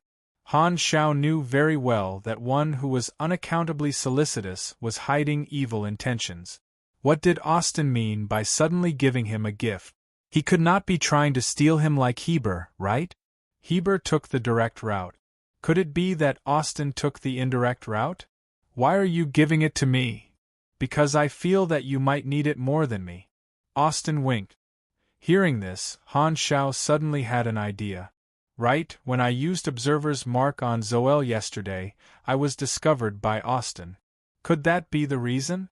Han Xiao knew very well that one who was unaccountably solicitous was hiding evil intentions. What did Austin mean by suddenly giving him a gift? He could not be trying to steal him like Heber, right? Heber took the direct route. Could it be that Austin took the indirect route? Why are you giving it to me? Because I feel that you might need it more than me. Austin winked. Hearing this, Han Xiao suddenly had an idea. Right, when I used Observer's Mark on Zoel yesterday, I was discovered by Austin. Could that be the reason?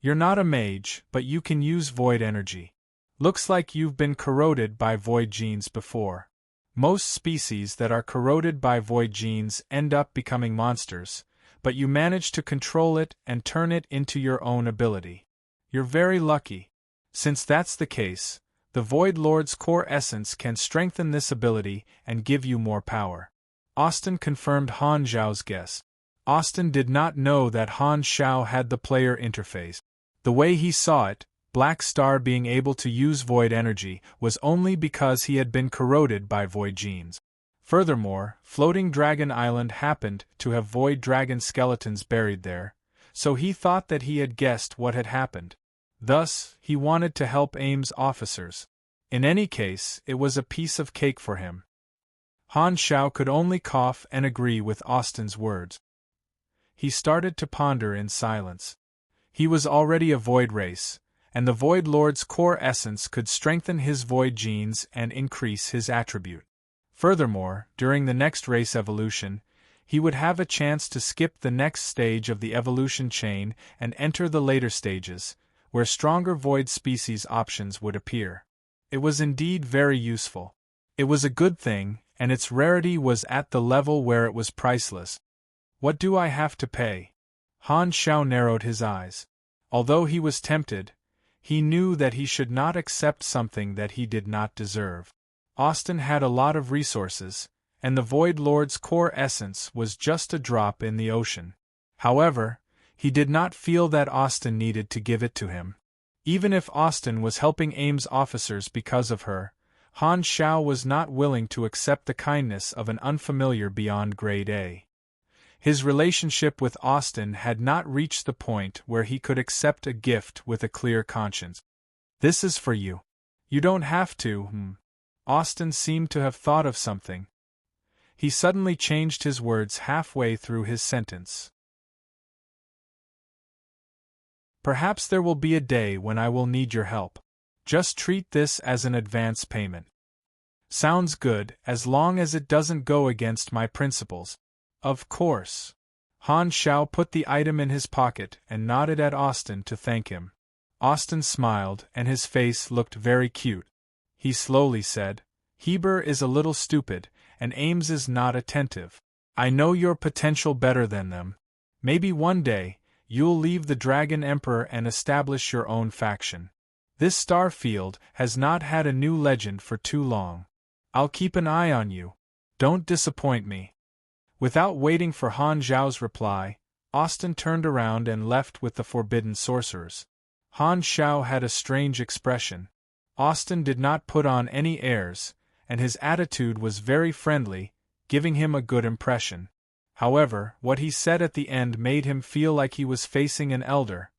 You're not a mage, but you can use void energy. Looks like you've been corroded by void genes before. Most species that are corroded by void genes end up becoming monsters, but you manage to control it and turn it into your own ability. You're very lucky. Since that's the case, the Void Lord's core essence can strengthen this ability and give you more power. Austin confirmed Han Xiao's guess. Austin did not know that Han Xiao had the player interface. The way he saw it, Black Star being able to use void energy was only because he had been corroded by void genes. Furthermore, Floating Dragon Island happened to have void dragon skeletons buried there, so he thought that he had guessed what had happened. Thus, he wanted to help AIM's officers. In any case, it was a piece of cake for him. Han Xiao could only cough and agree with Austin's words. He started to ponder in silence. He was already a void race, and the Void Lord's core essence could strengthen his void genes and increase his attribute. Furthermore, during the next race evolution, he would have a chance to skip the next stage of the evolution chain and enter the later stages, where stronger void species options would appear. It was indeed very useful. It was a good thing, and its rarity was at the level where it was priceless. What do I have to pay? Han Xiao narrowed his eyes. Although he was tempted, he knew that he should not accept something that he did not deserve. Austin had a lot of resources, and the Void Lord's core essence was just a drop in the ocean. However, he did not feel that Austin needed to give it to him. Even if Austin was helping AIM's officers because of her, Han Xiao was not willing to accept the kindness of an unfamiliar beyond grade A. His relationship with Austin had not reached the point where he could accept a gift with a clear conscience. This is for you. You don't have to, Austin seemed to have thought of something. He suddenly changed his words halfway through his sentence. Perhaps there will be a day when I will need your help. Just treat this as an advance payment. Sounds good, as long as it doesn't go against my principles. Of course. Han Xiao put the item in his pocket and nodded at Austin to thank him. Austin smiled, and his face looked very cute. He slowly said, Heber is a little stupid, and Ames is not attentive. I know your potential better than them. Maybe one day, you'll leave the Dragon Emperor and establish your own faction. This star field has not had a new legend for too long. I'll keep an eye on you. Don't disappoint me. Without waiting for Han Zhao's reply, Austin turned around and left with the forbidden sorcerers. Han Xiao had a strange expression. Austin did not put on any airs, and his attitude was very friendly, giving him a good impression. However, what he said at the end made him feel like he was facing an elder.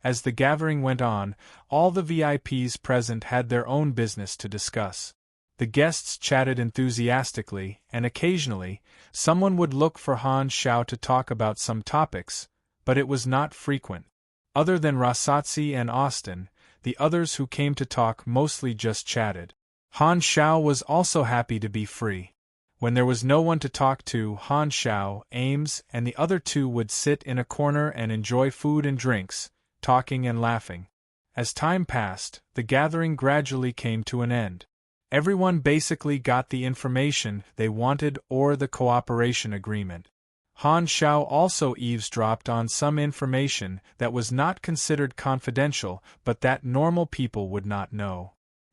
As the gathering went on, all the VIPs present had their own business to discuss. The guests chatted enthusiastically, and occasionally, someone would look for Han Xiao to talk about some topics, but it was not frequent. Other than Rasatsi and Austin, the others who came to talk mostly just chatted. Han Xiao was also happy to be free. When there was no one to talk to, Han Xiao, Ames, and the other two would sit in a corner and enjoy food and drinks, talking and laughing. As time passed, the gathering gradually came to an end. Everyone basically got the information they wanted or the cooperation agreement. Han Xiao also eavesdropped on some information that was not considered confidential but that normal people would not know.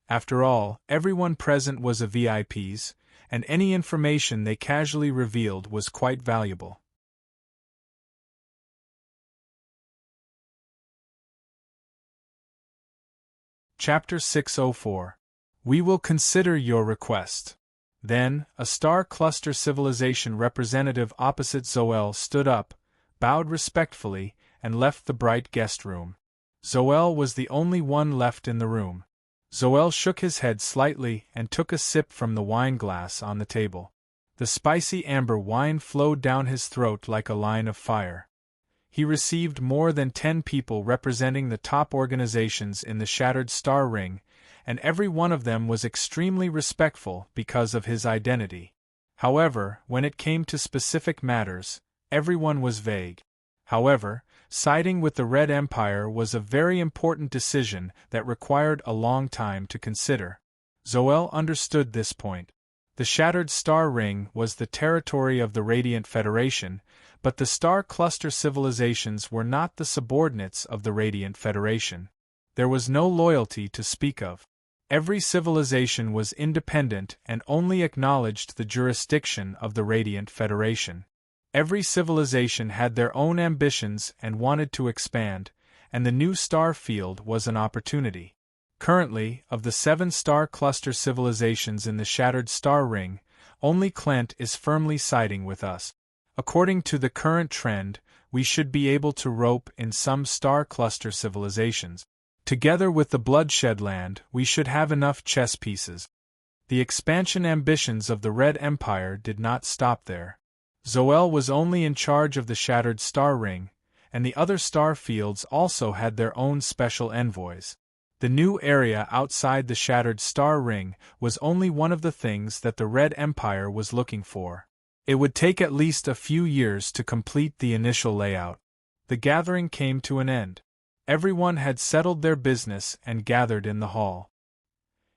After all, everyone present was a VIPs, and any information they casually revealed was quite valuable. Chapter 604. We will consider your request. Then, a star cluster civilization representative opposite Zoel stood up, bowed respectfully, and left the bright guest room. Zoel was the only one left in the room. Zoel shook his head slightly and took a sip from the wine glass on the table. The spicy amber wine flowed down his throat like a line of fire. He received more than 10 people representing the top organizations in the Shattered Star Ring, and every one of them was extremely respectful because of his identity. However, when it came to specific matters, everyone was vague. However, siding with the Red Empire was a very important decision that required a long time to consider. Zoel understood this point. The Shattered Star Ring was the territory of the Radiant Federation, but the star cluster civilizations were not the subordinates of the Radiant Federation. There was no loyalty to speak of. Every civilization was independent and only acknowledged the jurisdiction of the Radiant Federation. Every civilization had their own ambitions and wanted to expand, and the new star field was an opportunity. Currently, of the 7 star cluster civilizations in the Shattered Star Ring, only Klent is firmly siding with us. According to the current trend, we should be able to rope in some star cluster civilizations. Together with the Bloodshed Land, we should have enough chess pieces. The expansion ambitions of the Red Empire did not stop there. Zoel was only in charge of the Shattered Star Ring, and the other star fields also had their own special envoys. The new area outside the Shattered Star Ring was only one of the things that the Red Empire was looking for. It would take at least a few years to complete the initial layout. The gathering came to an end. Everyone had settled their business and gathered in the hall.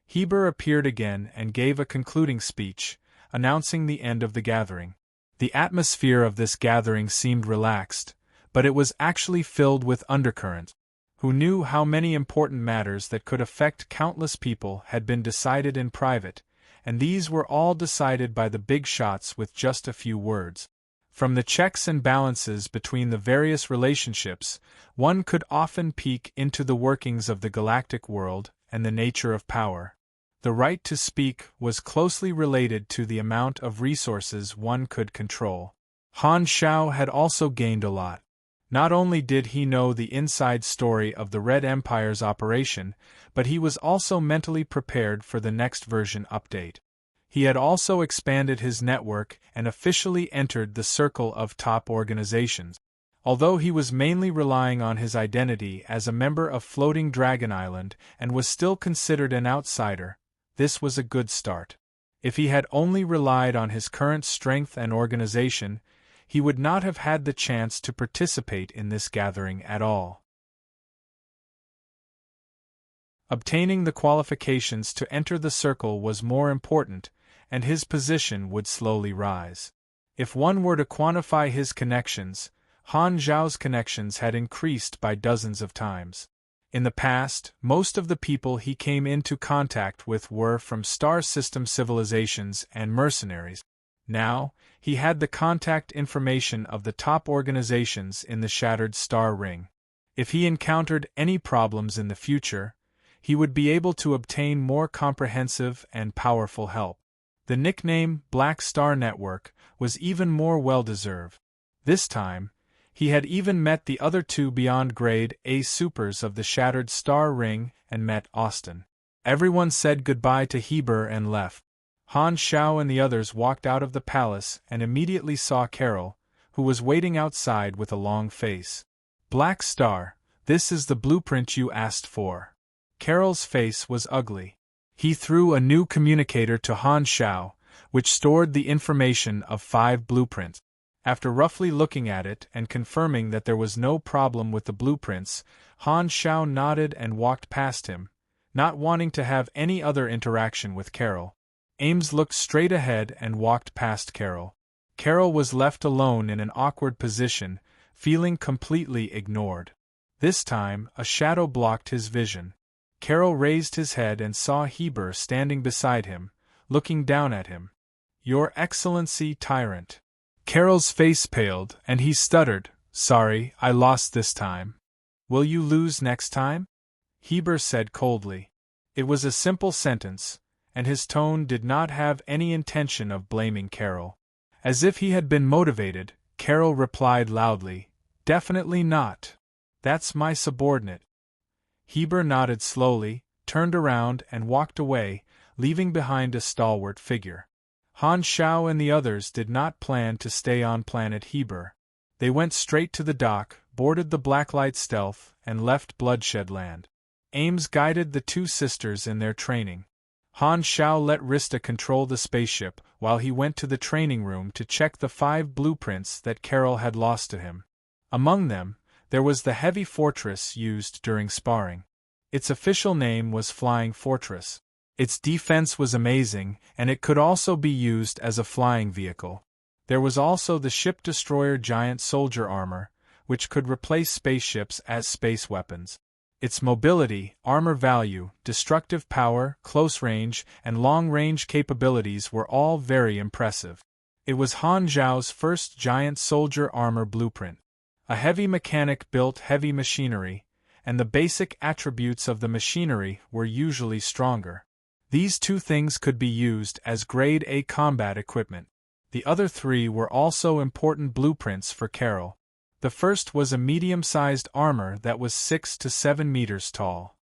Heber appeared again and gave a concluding speech, announcing the end of the gathering. The atmosphere of this gathering seemed relaxed, but it was actually filled with undercurrent. Who knew how many important matters that could affect countless people had been decided in private, and these were all decided by the big shots with just a few words. From the checks and balances between the various relationships, one could often peek into the workings of the galactic world and the nature of power. The right to speak was closely related to the amount of resources one could control. Han Xiao had also gained a lot. Not only did he know the inside story of the Red Empire's operation, but he was also mentally prepared for the next version update. He had also expanded his network and officially entered the circle of top organizations. Although he was mainly relying on his identity as a member of Floating Dragon Island and was still considered an outsider, this was a good start. If he had only relied on his current strength and organization, he would not have had the chance to participate in this gathering at all. Obtaining the qualifications to enter the circle was more important, and his position would slowly rise. If one were to quantify his connections, Han Zhao's connections had increased by dozens of times. In the past, most of the people he came into contact with were from star system civilizations and mercenaries. Now, he had the contact information of the top organizations in the Shattered Star Ring. If he encountered any problems in the future, he would be able to obtain more comprehensive and powerful help. The nickname Black Star Network was even more well-deserved. This time, he had even met the other two Beyond Grade A supers of the Shattered Star Ring and met Austin. Everyone said goodbye to Heber and left. Han Xiao and the others walked out of the palace and immediately saw Carol, who was waiting outside with a long face. Black Star, this is the blueprint you asked for. Carol's face was ugly. He threw a new communicator to Han Xiao, which stored the information of 5 blueprints. After roughly looking at it and confirming that there was no problem with the blueprints, Han Xiao nodded and walked past him, not wanting to have any other interaction with Carol. Ames looked straight ahead and walked past Carol. Carol was left alone in an awkward position, feeling completely ignored. This time, a shadow blocked his vision. Carol raised his head and saw Heber standing beside him, looking down at him. "Your Excellency, Tyrant." Carol's face paled, and he stuttered, "Sorry, I lost this time." "Will you lose next time?" Heber said coldly. It was a simple sentence, and his tone did not have any intention of blaming Carol. As if he had been motivated, Carol replied loudly, "Definitely not. That's my subordinate." Heber nodded slowly, turned around and walked away, leaving behind a stalwart figure. Han Xiao and the others did not plan to stay on planet Heber. They went straight to the dock, boarded the Blacklight Stealth, and left Bloodshed Land. Ames guided the two sisters in their training. Han Xiao let Rista control the spaceship while he went to the training room to check the 5 blueprints that Carol had lost to him. Among them, there was the heavy fortress used during sparring. Its official name was Flying Fortress. Its defense was amazing, and it could also be used as a flying vehicle. There was also the ship-destroyer giant soldier armor, which could replace spaceships as space weapons. Its mobility, armor value, destructive power, close range, and long-range capabilities were all very impressive. It was Han Zhao's first giant soldier armor blueprint. A heavy mechanic built heavy machinery, and the basic attributes of the machinery were usually stronger. These 2 things could be used as Grade A combat equipment. The other 3 were also important blueprints for Carol. The first was a medium-sized armor that was 6 to 7 meters tall.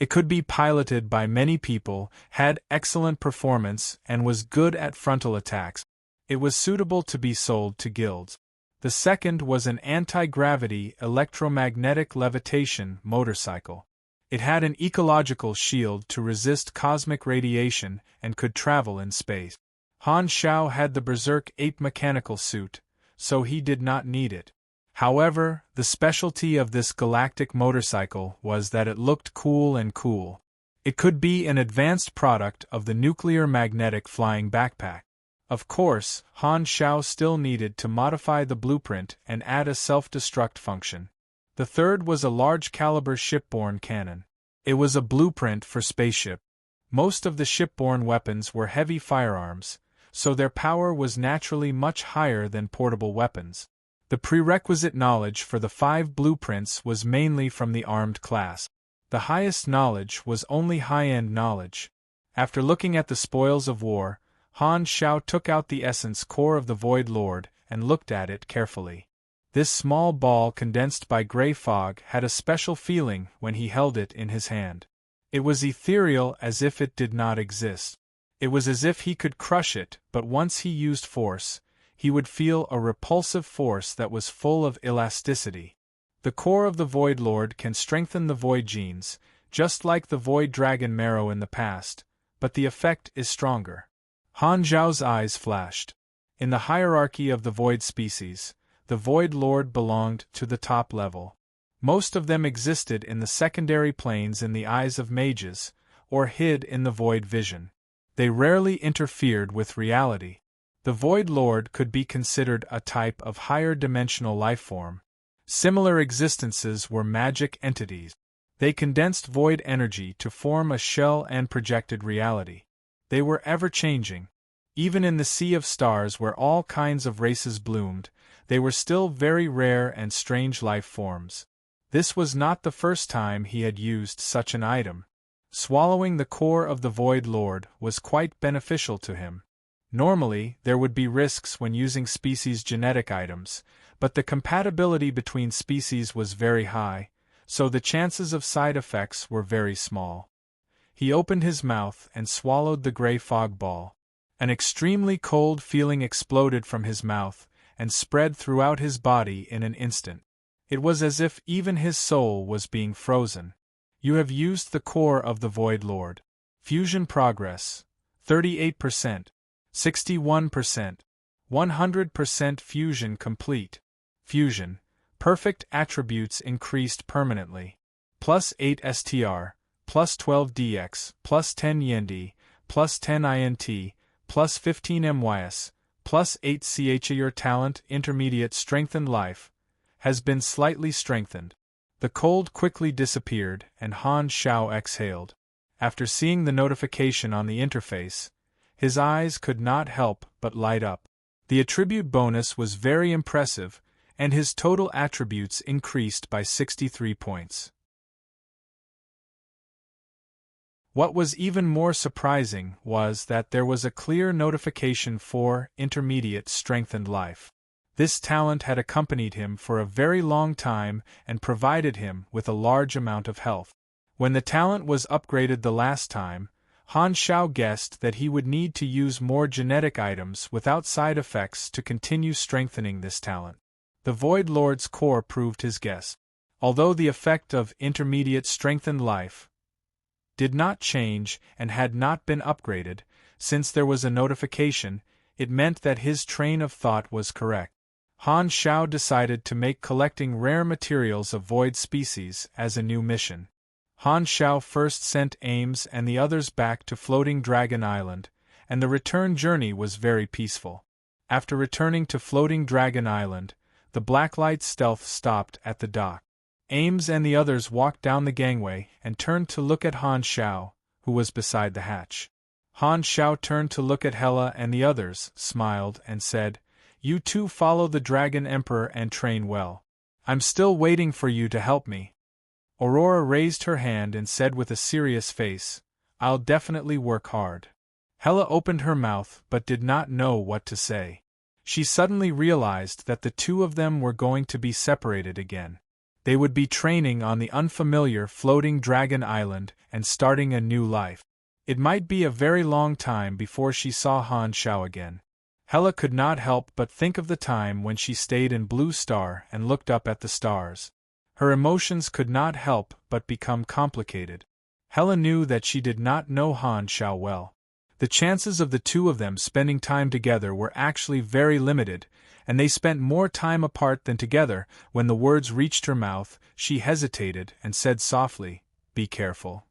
It could be piloted by many people, had excellent performance, and was good at frontal attacks. It was suitable to be sold to guilds. The second was an anti-gravity electromagnetic levitation motorcycle. It had an ecological shield to resist cosmic radiation and could travel in space. Han Xiao had the Berserk Ape mechanical suit, so he did not need it. However, the specialty of this galactic motorcycle was that it looked cool and cool. It could be an advanced product of the nuclear magnetic flying backpack. Of course, Han Xiao still needed to modify the blueprint and add a self-destruct function. The third was a large-caliber shipborne cannon. It was a blueprint for spaceship. Most of the shipborne weapons were heavy firearms, so their power was naturally much higher than portable weapons. The prerequisite knowledge for the 5 blueprints was mainly from the armed class. The highest knowledge was only high-end knowledge. After looking at the spoils of war, Han Xiao took out the essence core of the Void Lord and looked at it carefully. This small ball condensed by gray fog had a special feeling when he held it in his hand. It was ethereal, as if it did not exist. It was as if he could crush it, but once he used force, he would feel a repulsive force that was full of elasticity. The core of the Void Lord can strengthen the Void genes, just like the Void Dragon marrow in the past, but the effect is stronger. Han Zhao's eyes flashed. In the hierarchy of the Void species, the Void Lord belonged to the top level. Most of them existed in the secondary planes in the eyes of mages, or hid in the Void vision. They rarely interfered with reality. The Void Lord could be considered a type of higher dimensional lifeform. Similar existences were magic entities. They condensed void energy to form a shell and projected reality. They were ever-changing. Even in the sea of stars where all kinds of races bloomed, they were still very rare and strange life forms. This was not the first time he had used such an item. Swallowing the core of the Void Lord was quite beneficial to him. Normally, there would be risks when using species genetic items, but the compatibility between species was very high, so the chances of side effects were very small. He opened his mouth and swallowed the gray fog ball. An extremely cold feeling exploded from his mouth and spread throughout his body in an instant. It was as if even his soul was being frozen. You have used the core of the Void Lord. Fusion progress: 38%, 61%, 100% fusion complete. Fusion, perfect attributes increased permanently. Plus 8 STR, plus 12 DX, plus 10 YND, plus 10 INT, plus 15 MYS, plus 8 CH. Your talent, intermediate strengthened life, has been slightly strengthened. The cold quickly disappeared, and Han Zhao exhaled. After seeing the notification on the interface, his eyes could not help but light up. The attribute bonus was very impressive, and his total attributes increased by 63 points. What was even more surprising was that there was a clear notification for intermediate strengthened life. This talent had accompanied him for a very long time and provided him with a large amount of health. When the talent was upgraded the last time, Han Zhao guessed that he would need to use more genetic items without side effects to continue strengthening this talent. The Void Lord's core proved his guess. Although the effect of intermediate strengthened life did not change and had not been upgraded, since there was a notification, it meant that his train of thought was correct. Han Zhao decided to make collecting rare materials of void species as a new mission. Han Zhao first sent Ames and the others back to Floating Dragon Island, and the return journey was very peaceful. After returning to Floating Dragon Island, the Blacklight stealth stopped at the dock. Ames and the others walked down the gangway and turned to look at Han Zhao, who was beside the hatch. Han Zhao turned to look at Hela and the others, smiled, and said, "You two follow the Dragon Emperor and train well. I'm still waiting for you to help me." Aurora raised her hand and said with a serious face, "I'll definitely work hard." Hela opened her mouth but did not know what to say. She suddenly realized that the two of them were going to be separated again. They would be training on the unfamiliar Floating Dragon Island and starting a new life. It might be a very long time before she saw Han Zhao again. Hela could not help but think of the time when she stayed in Blue Star and looked up at the stars. Her emotions could not help but become complicated. Hela knew that she did not know Han Zhao well. The chances of the two of them spending time together were actually very limited, and they spent more time apart than together. When the words reached her mouth, she hesitated and said softly, "Be careful."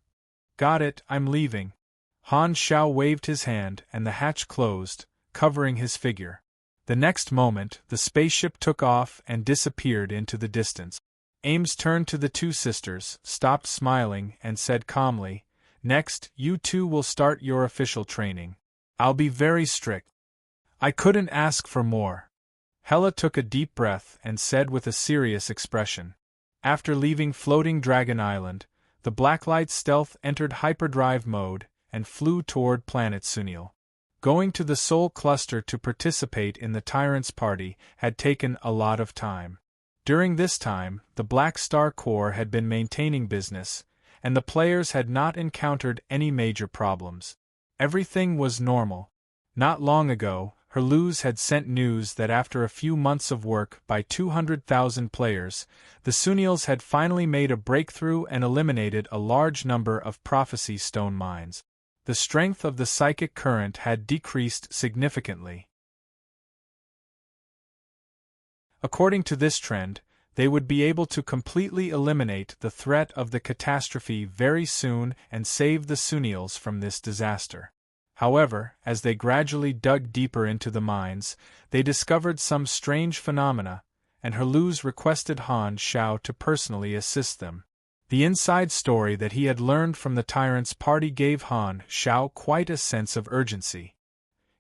"Got it, I'm leaving." Han Zhao waved his hand and the hatch closed, covering his figure. The next moment, the spaceship took off and disappeared into the distance. Ames turned to the two sisters, stopped smiling, and said calmly, "Next, you two will start your official training. I'll be very strict." "I couldn't ask for more." Hela took a deep breath and said with a serious expression. After leaving Floating Dragon Island, the Blacklight stealth entered hyperdrive mode and flew toward planet Sunil. Going to the Sol cluster to participate in the Tyrant's party had taken a lot of time. During this time, the Black Star Corps had been maintaining business, and the players had not encountered any major problems. Everything was normal. Not long ago, Herluz had sent news that after a few months of work by 200,000 players, the Sunils had finally made a breakthrough and eliminated a large number of prophecy stone mines. The strength of the psychic current had decreased significantly. According to this trend, they would be able to completely eliminate the threat of the catastrophe very soon and save the Sunils from this disaster. However, as they gradually dug deeper into the mines, they discovered some strange phenomena, and Herluz requested Han Shao to personally assist them. The inside story that he had learned from the Tyrant's party gave Han Shao quite a sense of urgency.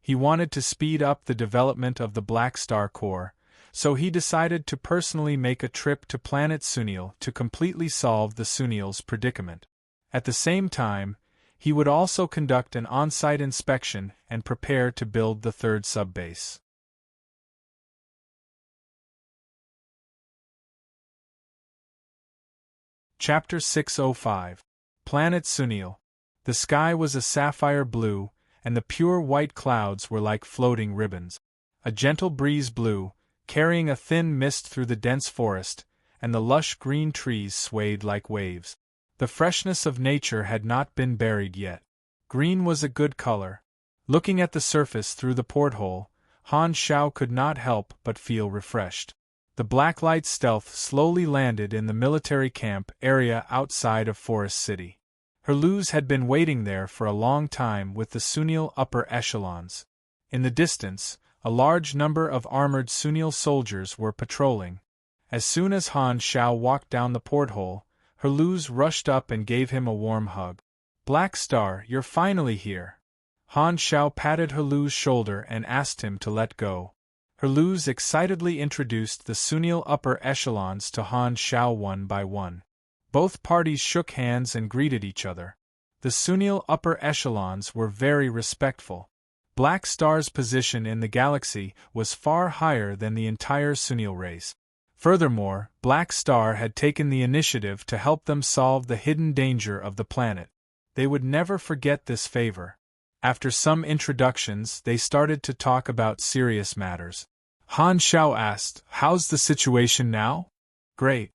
He wanted to speed up the development of the Black Star Corps, so he decided to personally make a trip to planet Sunil to completely solve the Sunil's predicament. At the same time, he would also conduct an on-site inspection and prepare to build the third subbase. Chapter 605. Planet Sunil. The sky was a sapphire blue, and the pure white clouds were like floating ribbons. A gentle breeze blew, carrying a thin mist through the dense forest, and the lush green trees swayed like waves. The freshness of nature had not been buried yet. Green was a good color. Looking at the surface through the porthole, Han Shao could not help but feel refreshed. The Blacklight stealth slowly landed in the military camp area outside of Forest City. Herluz had been waiting there for a long time with the Sunil upper echelons. In the distance, a large number of armored Sunil soldiers were patrolling. As soon as Han Shao walked down the porthole, Herluz rushed up and gave him a warm hug. "Black Star, you're finally here." Han Shao patted Herluz's shoulder and asked him to let go. Herluz excitedly introduced the Sunil upper echelons to Han Shao one by one. Both parties shook hands and greeted each other. The Sunil upper echelons were very respectful. Black Star's position in the galaxy was far higher than the entire Sunil race. Furthermore, Black Star had taken the initiative to help them solve the hidden danger of the planet. They would never forget this favor. After some introductions, they started to talk about serious matters. Han Shao asked, "How's the situation now?" "Great."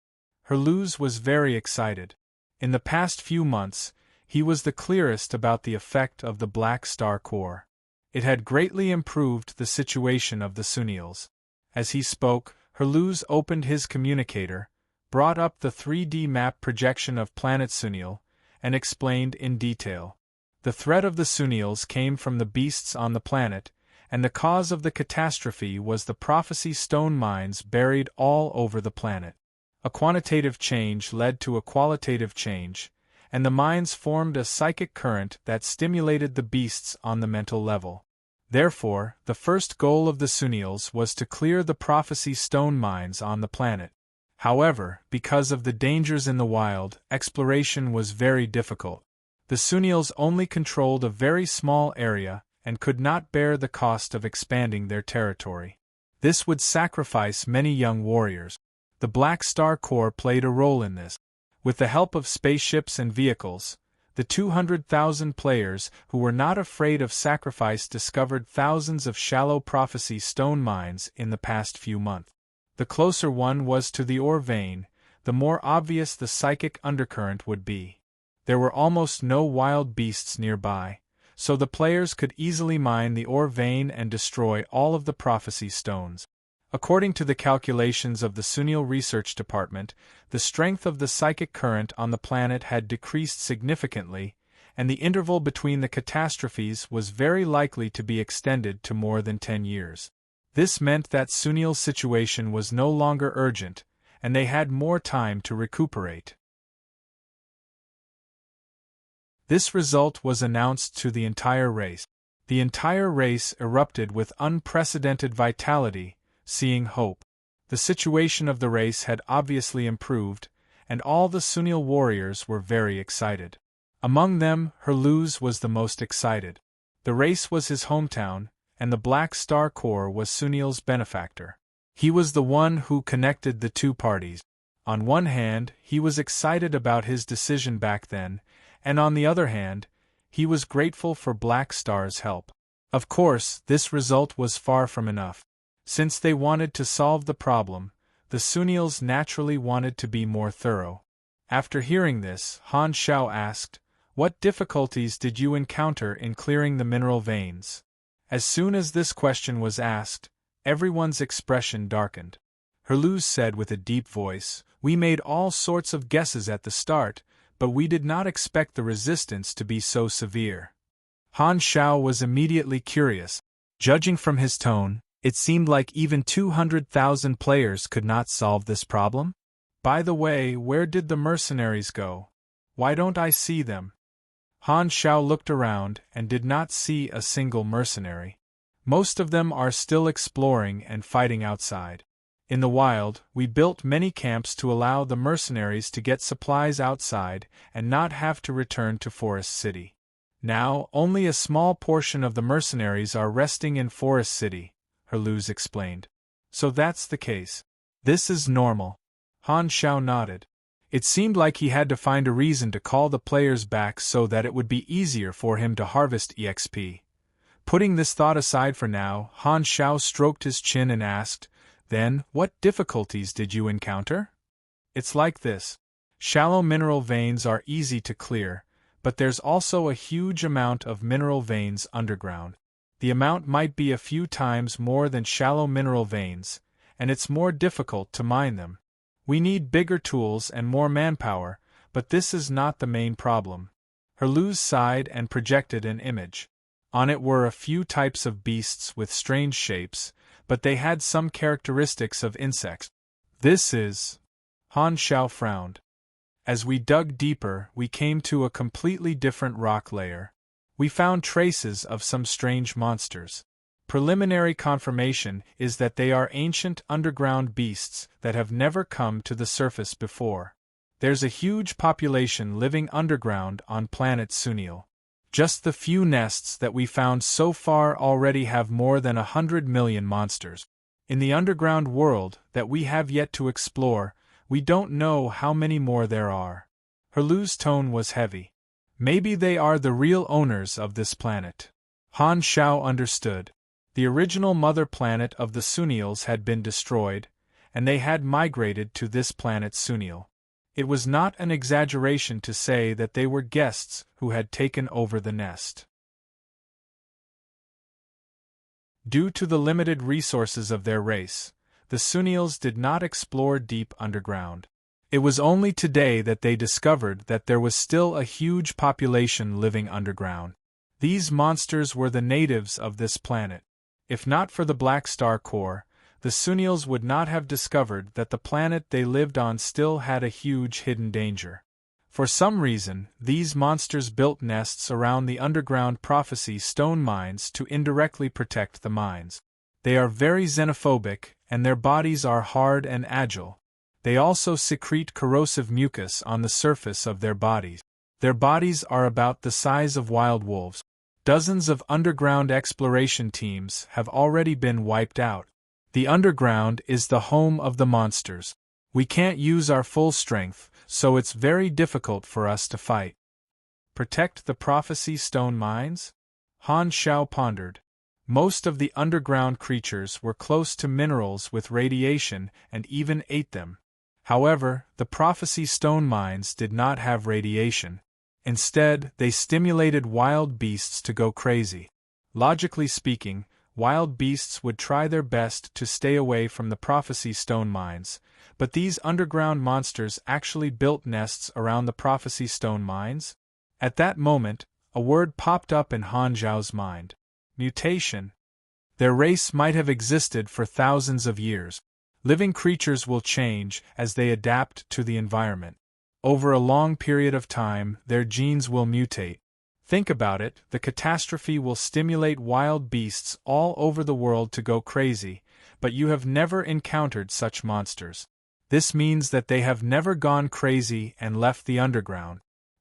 Herluz was very excited. In the past few months, he was the clearest about the effect of the Black Star Corps. It had greatly improved the situation of the Sunils. As he spoke, Herluz opened his communicator, brought up the 3D map projection of planet Sunil, and explained in detail. The threat of the Sunils came from the beasts on the planet, and the cause of the catastrophe was the prophecy stone mines buried all over the planet. A quantitative change led to a qualitative change, and the mines formed a psychic current that stimulated the beasts on the mental level. Therefore, the first goal of the Sunils was to clear the prophecy stone mines on the planet. However, because of the dangers in the wild, exploration was very difficult. The Sunils only controlled a very small area and could not bear the cost of expanding their territory. This would sacrifice many young warriors. The Black Star Corps played a role in this. With the help of spaceships and vehicles, the 200,000 players who were not afraid of sacrifice discovered thousands of shallow prophecy stone mines in the past few months. The closer one was to the ore vein, the more obvious the psychic undercurrent would be. There were almost no wild beasts nearby, so the players could easily mine the ore vein and destroy all of the prophecy stones. According to the calculations of the Sunil Research Department, the strength of the psychic current on the planet had decreased significantly, and the interval between the catastrophes was very likely to be extended to more than 10 years. This meant that Sunil's situation was no longer urgent, and they had more time to recuperate. This result was announced to the entire race. The entire race erupted with unprecedented vitality, seeing hope. The situation of the race had obviously improved, and all the Sunil warriors were very excited. Among them, Herluz was the most excited. The race was his hometown, and the Black Star Corps was Sunil's benefactor. He was the one who connected the two parties. On one hand, he was excited about his decision back then, and on the other hand, he was grateful for Black Star's help. Of course, this result was far from enough. Since they wanted to solve the problem, the Sunils naturally wanted to be more thorough. After hearing this, Han Shao asked, "What difficulties did you encounter in clearing the mineral veins?" As soon as this question was asked, everyone's expression darkened. Herluz said with a deep voice, "We made all sorts of guesses at the start, but we did not expect the resistance to be so severe." Han Shao was immediately curious. Judging from his tone, it seemed like even 200,000 players could not solve this problem. "By the way, where did the mercenaries go? Why don't I see them?" Han Shao looked around and did not see a single mercenary. Most of them are still exploring and fighting outside. In the wild, we built many camps to allow the mercenaries to get supplies outside and not have to return to Forest City. Now, only a small portion of the mercenaries are resting in Forest City, Herluz explained. "So that's the case. This is normal." Han Shao nodded. It seemed like he had to find a reason to call the players back so that it would be easier for him to harvest EXP. Putting this thought aside for now, Han Shao stroked his chin and asked, "Then, what difficulties did you encounter?" "It's like this. Shallow mineral veins are easy to clear, but there's also a huge amount of mineral veins underground. The amount might be a few times more than shallow mineral veins, and it's more difficult to mine them. We need bigger tools and more manpower, but this is not the main problem." Herluz sighed and projected an image. On it were a few types of beasts with strange shapes, but they had some characteristics of insects. "This is..." Han Shao frowned. As we dug deeper, we came to a completely different rock layer. We found traces of some strange monsters. Preliminary confirmation is that they are ancient underground beasts that have never come to the surface before. There's a huge population living underground on planet Sunil. Just the few nests that we found so far already have more than 100 million monsters. In the underground world that we have yet to explore, we don't know how many more there are. Herluz's tone was heavy. Maybe they are the real owners of this planet. Han Shao understood. The original mother planet of the Sunils had been destroyed, and they had migrated to this planet Sunil. It was not an exaggeration to say that they were guests who had taken over the nest. Due to the limited resources of their race, the Sunils did not explore deep underground. It was only today that they discovered that there was still a huge population living underground. These monsters were the natives of this planet. If not for the Black Star Corps, the Sunils would not have discovered that the planet they lived on still had a huge hidden danger. For some reason, these monsters built nests around the underground prophecy stone mines to indirectly protect the mines. They are very xenophobic, and their bodies are hard and agile. They also secrete corrosive mucus on the surface of their bodies. Their bodies are about the size of wild wolves. Dozens of underground exploration teams have already been wiped out. The underground is the home of the monsters. We can't use our full strength, so it's very difficult for us to fight. Protect the prophecy stone mines? Han Shao pondered. Most of the underground creatures were close to minerals with radiation and even ate them. However, the prophecy stone mines did not have radiation. Instead, they stimulated wild beasts to go crazy. Logically speaking, wild beasts would try their best to stay away from the prophecy stone mines, but these underground monsters actually built nests around the prophecy stone mines? At that moment, a word popped up in Han Zhao's mind. Mutation. Their race might have existed for thousands of years. Living creatures will change as they adapt to the environment. Over a long period of time, their genes will mutate. Think about it, the catastrophe will stimulate wild beasts all over the world to go crazy, but you have never encountered such monsters. This means that they have never gone crazy and left the underground.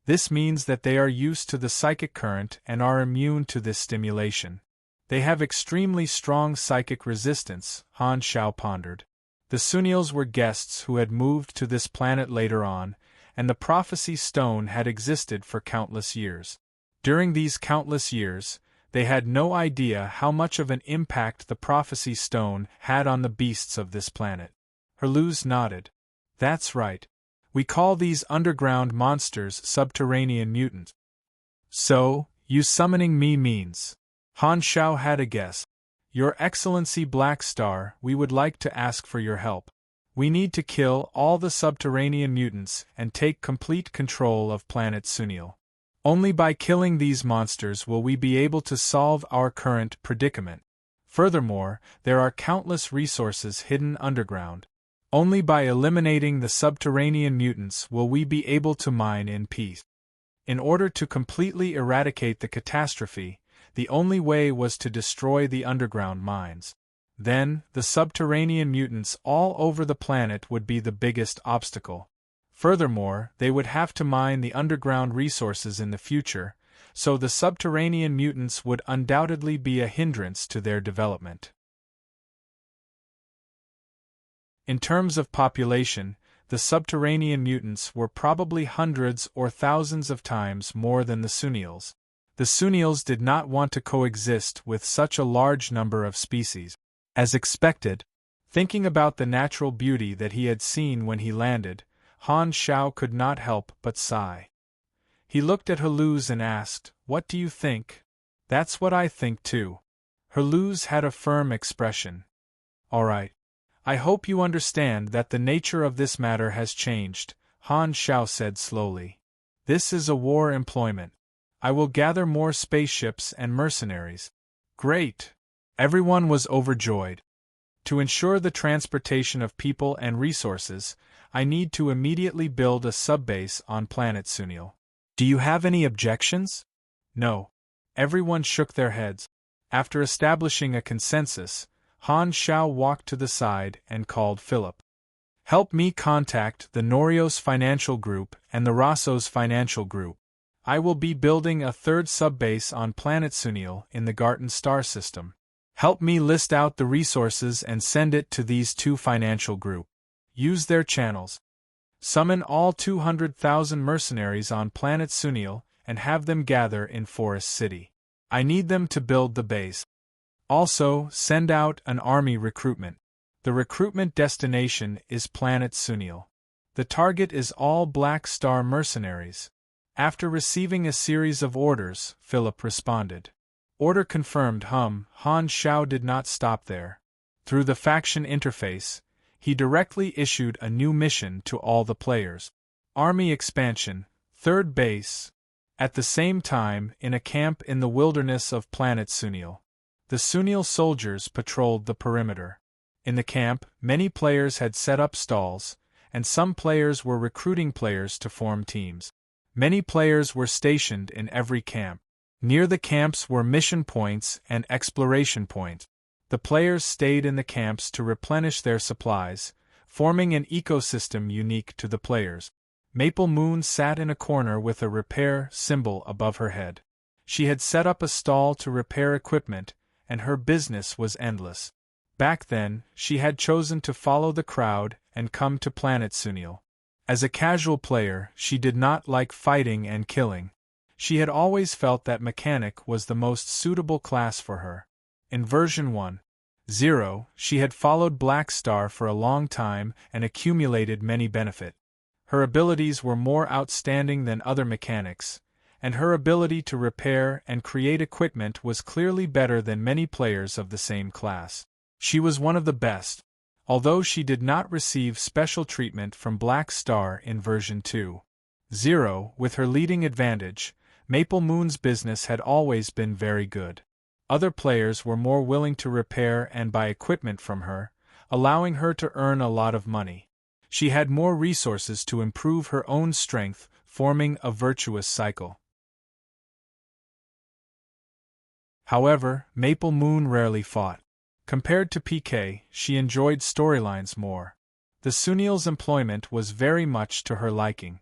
This means that they are used to the psychic current and are immune to this stimulation. They have extremely strong psychic resistance, Han Xiao pondered. The Sunils were guests who had moved to this planet later on, and the prophecy stone had existed for countless years. During these countless years, they had no idea how much of an impact the prophecy stone had on the beasts of this planet. Herluz nodded. That's right. We call these underground monsters subterranean mutants. So, you summoning me means. Han Xiao had a guess. Your Excellency Black Star, we would like to ask for your help. We need to kill all the subterranean mutants and take complete control of planet Sunil. Only by killing these monsters will we be able to solve our current predicament. Furthermore, there are countless resources hidden underground. Only by eliminating the subterranean mutants will we be able to mine in peace. In order to completely eradicate the catastrophe, the only way was to destroy the underground mines. Then, the subterranean mutants all over the planet would be the biggest obstacle. Furthermore, they would have to mine the underground resources in the future, so the subterranean mutants would undoubtedly be a hindrance to their development. In terms of population, the subterranean mutants were probably hundreds or thousands of times more than the Sunils. The Sunils did not want to coexist with such a large number of species. As expected, thinking about the natural beauty that he had seen when he landed, Han Xiao could not help but sigh. He looked at Herluz and asked, "What do you think?" "That's what I think too." Herluz had a firm expression. "All right. I hope you understand that the nature of this matter has changed," Han Xiao said slowly. "This is a war employment. I will gather more spaceships and mercenaries." "Great!" Everyone was overjoyed. "To ensure the transportation of people and resources, I need to immediately build a subbase on planet Sunil. Do you have any objections?" "No." Everyone shook their heads. After establishing a consensus, Han Xiao walked to the side and called Philip. "Help me contact the Norios Financial Group and the Rassos Financial Group. I will be building a third subbase on planet Sunil in the Garten star system. Help me list out the resources and send it to these two financial groups. Use their channels. Summon all 200,000 mercenaries on planet Sunil and have them gather in Forest City. I need them to build the base. Also, send out an army recruitment. The recruitment destination is planet Sunil. The target is all Black Star mercenaries." After receiving a series of orders, Philip responded. "Order confirmed." Han Xiao did not stop there. Through the faction interface, he directly issued a new mission to all the players. Army expansion, third base. At the same time, in a camp in the wilderness of planet Sunil, the Sunil soldiers patrolled the perimeter. In the camp, many players had set up stalls, and some players were recruiting players to form teams. Many players were stationed in every camp. Near the camps were mission points and exploration points. The players stayed in the camps to replenish their supplies, forming an ecosystem unique to the players. Maple Moon sat in a corner with a repair symbol above her head. She had set up a stall to repair equipment, and her business was endless. Back then, she had chosen to follow the crowd and come to planet Sunil. As a casual player, she did not like fighting and killing. She had always felt that mechanic was the most suitable class for her. In version 1.0, she had followed Black Star for a long time and accumulated many benefits. Her abilities were more outstanding than other mechanics, and her ability to repair and create equipment was clearly better than many players of the same class. She was one of the best, although she did not receive special treatment from Black Star in version 2.0. With her leading advantage, Maple Moon's business had always been very good. Other players were more willing to repair and buy equipment from her, allowing her to earn a lot of money. She had more resources to improve her own strength, forming a virtuous cycle. However, Maple Moon rarely fought. Compared to PK, she enjoyed storylines more. The Sunil's employment was very much to her liking.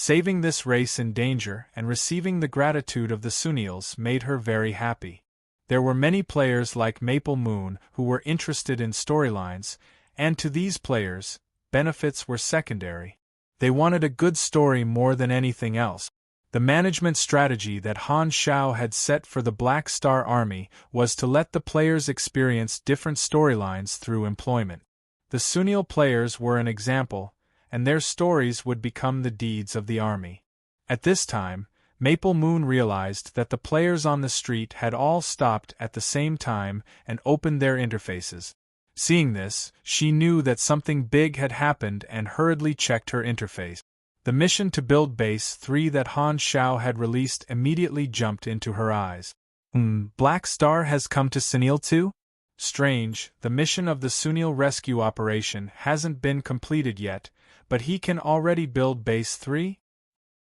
Saving this race in danger and receiving the gratitude of the Sunils made her very happy. There were many players like Maple Moon who were interested in storylines, and to these players, benefits were secondary. They wanted a good story more than anything else. The management strategy that Han Shao had set for the Black Star Army was to let the players experience different storylines through employment. The Sunil players were an example, and their stories would become the deeds of the army. At this time, Maple Moon realized that the players on the street had all stopped at the same time and opened their interfaces. Seeing this, she knew that something big had happened and hurriedly checked her interface. The mission to build Base 3 that Han Shao had released immediately jumped into her eyes. Black Star has come to Sunil too? Strange, the mission of the Sunil rescue operation hasn't been completed yet, but he can already build Base 3?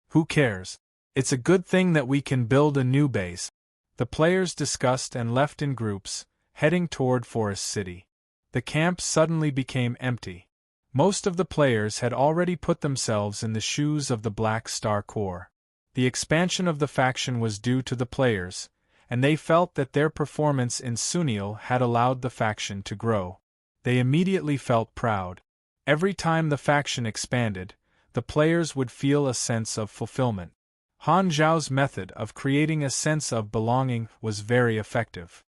Who cares? It's a good thing that we can build a new base. The players discussed and left in groups, heading toward Forest City. The camp suddenly became empty. Most of the players had already put themselves in the shoes of the Black Star Corps. The expansion of the faction was due to the players, and they felt that their performance in Sunil had allowed the faction to grow. They immediately felt proud. Every time the faction expanded, the players would feel a sense of fulfillment. Han Zhao's method of creating a sense of belonging was very effective.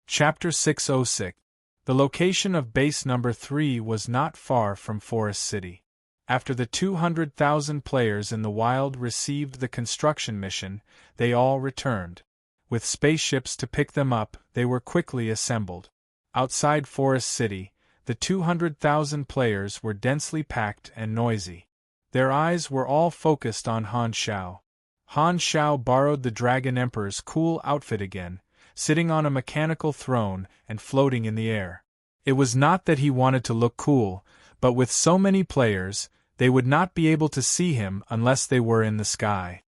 Chapter 606. The location of base number 3 was not far from Forest City. After the 200,000 players in the wild received the construction mission, they all returned. With spaceships to pick them up, they were quickly assembled. Outside Forest City, the 200,000 players were densely packed and noisy. Their eyes were all focused on Han Shao. Han Shao borrowed the Dragon Emperor's cool outfit again, sitting on a mechanical throne and floating in the air. It was not that he wanted to look cool, but with so many players, they would not be able to see him unless they were in the sky.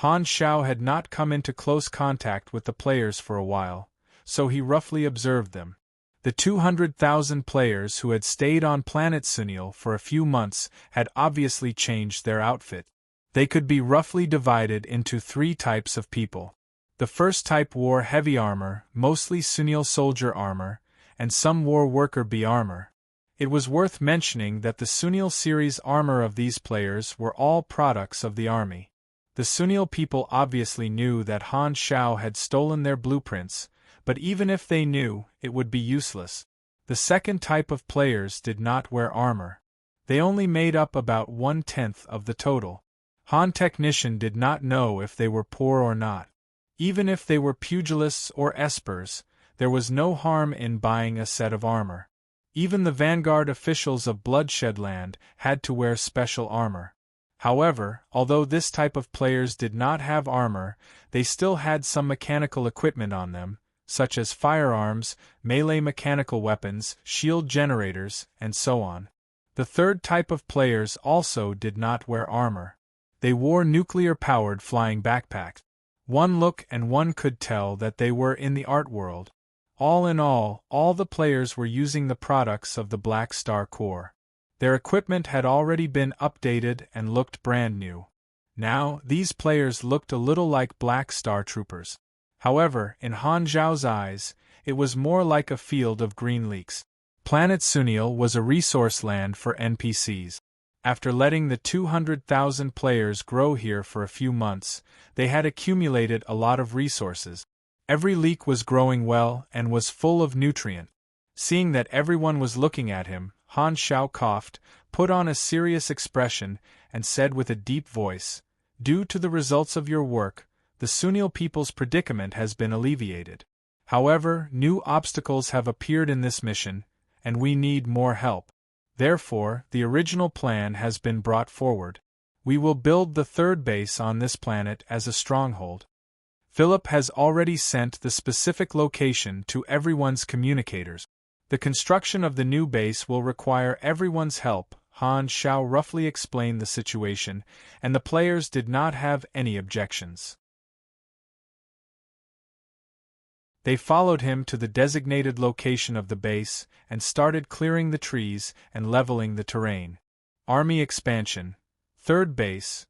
Han Shao had not come into close contact with the players for a while, so he roughly observed them. The 200,000 players who had stayed on planet Sunil for a few months had obviously changed their outfit. They could be roughly divided into 3 types of people. The first type wore heavy armor, mostly Sunil soldier armor, and some wore worker bee armor. It was worth mentioning that the Sunil series armor of these players were all products of the army. The Sunil people obviously knew that Han Shao had stolen their blueprints, but even if they knew, it would be useless. The second type of players did not wear armor. They only made up about 1/10 of the total. Han Technician did not know if they were poor or not. Even if they were pugilists or espers, there was no harm in buying a set of armor. Even the vanguard officials of Bloodshed Land had to wear special armor. However, although this type of players did not have armor, they still had some mechanical equipment on them, such as firearms, melee mechanical weapons, shield generators, and so on. The third type of players also did not wear armor. They wore nuclear-powered flying backpacks. One look and one could tell that they were in the art world. All in all the players were using the products of the Black Star Corps. Their equipment had already been updated and looked brand new. Now, these players looked a little like Black Star troopers. However, in Han Zhao's eyes, it was more like a field of green leeks. Planet Sunil was a resource land for NPCs. After letting the 200,000 players grow here for a few months, they had accumulated a lot of resources. Every leek was growing well and was full of nutrient. Seeing that everyone was looking at him, Han Shao coughed, put on a serious expression, and said with a deep voice, "Due to the results of your work, the Sunil people's predicament has been alleviated. However, new obstacles have appeared in this mission, and we need more help. Therefore, the original plan has been brought forward. We will build the third base on this planet as a stronghold. Philip has already sent the specific location to everyone's communicators. The construction of the new base will require everyone's help." Han Shao roughly explained the situation, and the players did not have any objections. They followed him to the designated location of the base and started clearing the trees and leveling the terrain. Army Expansion, Third Base,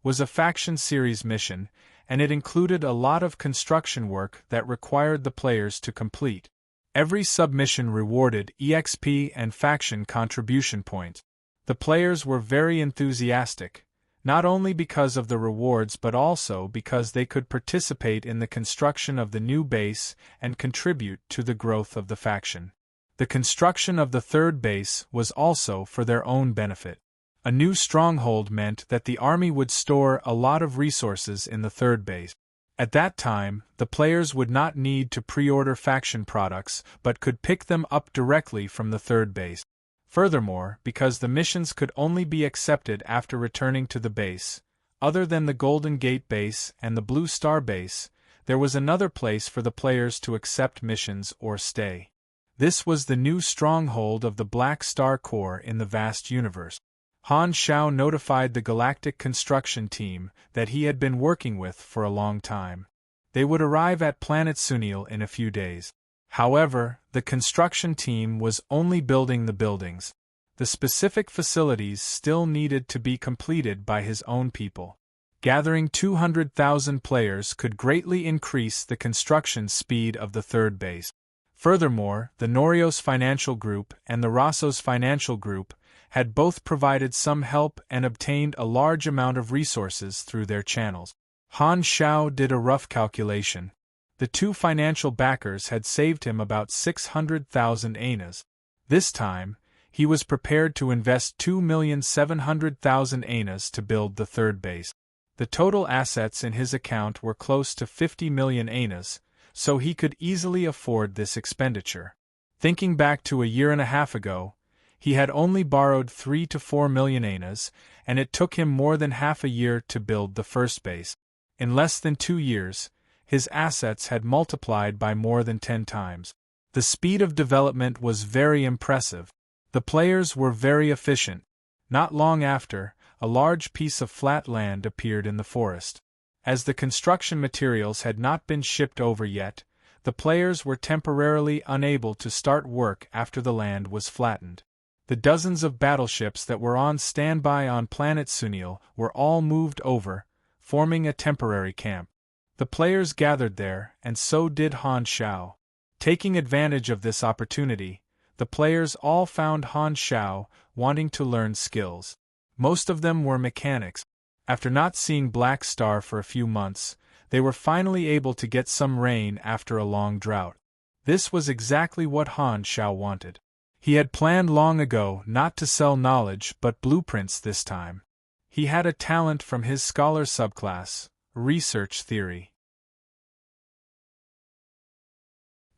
was a faction series mission, and it included a lot of construction work that required the players to complete. Every submission rewarded EXP and faction contribution points. The players were very enthusiastic, not only because of the rewards but also because they could participate in the construction of the new base and contribute to the growth of the faction. The construction of the third base was also for their own benefit. A new stronghold meant that the army would store a lot of resources in the third base. At that time, the players would not need to pre-order faction products but could pick them up directly from the third base. Furthermore, because the missions could only be accepted after returning to the base, other than the Golden Gate base and the Blue Star base, there was another place for the players to accept missions or stay. This was the new stronghold of the Black Star Corps in the vast universe. Han Shao notified the Galactic Construction Team that he had been working with for a long time. They would arrive at Planet Sunil in a few days. However, the construction team was only building the buildings. The specific facilities still needed to be completed by his own people. Gathering 200,000 players could greatly increase the construction speed of the third base. Furthermore, the Norios Financial Group and the Rassos Financial Group had both provided some help and obtained a large amount of resources through their channels. Han Shao did a rough calculation. The two financial backers had saved him about 600,000 anas. This time, he was prepared to invest 2,700,000 anas to build the third base. The total assets in his account were close to 50 million anas, so he could easily afford this expenditure. Thinking back to a year and a half ago, he had only borrowed 3 to 4 million anas, and it took him more than half a year to build the first base. In less than 2 years, his assets had multiplied by more than 10 times. The speed of development was very impressive. The players were very efficient. Not long after, a large piece of flat land appeared in the forest. As the construction materials had not been shipped over yet, the players were temporarily unable to start work after the land was flattened. The dozens of battleships that were on standby on Planet Sunil were all moved over, forming a temporary camp. The players gathered there, and so did Han Shao. Taking advantage of this opportunity, the players all found Han Shao wanting to learn skills. Most of them were mechanics. After not seeing Black Star for a few months, they were finally able to get some rain after a long drought. This was exactly what Han Shao wanted. He had planned long ago not to sell knowledge but blueprints this time. He had a talent from his scholar subclass, research theory.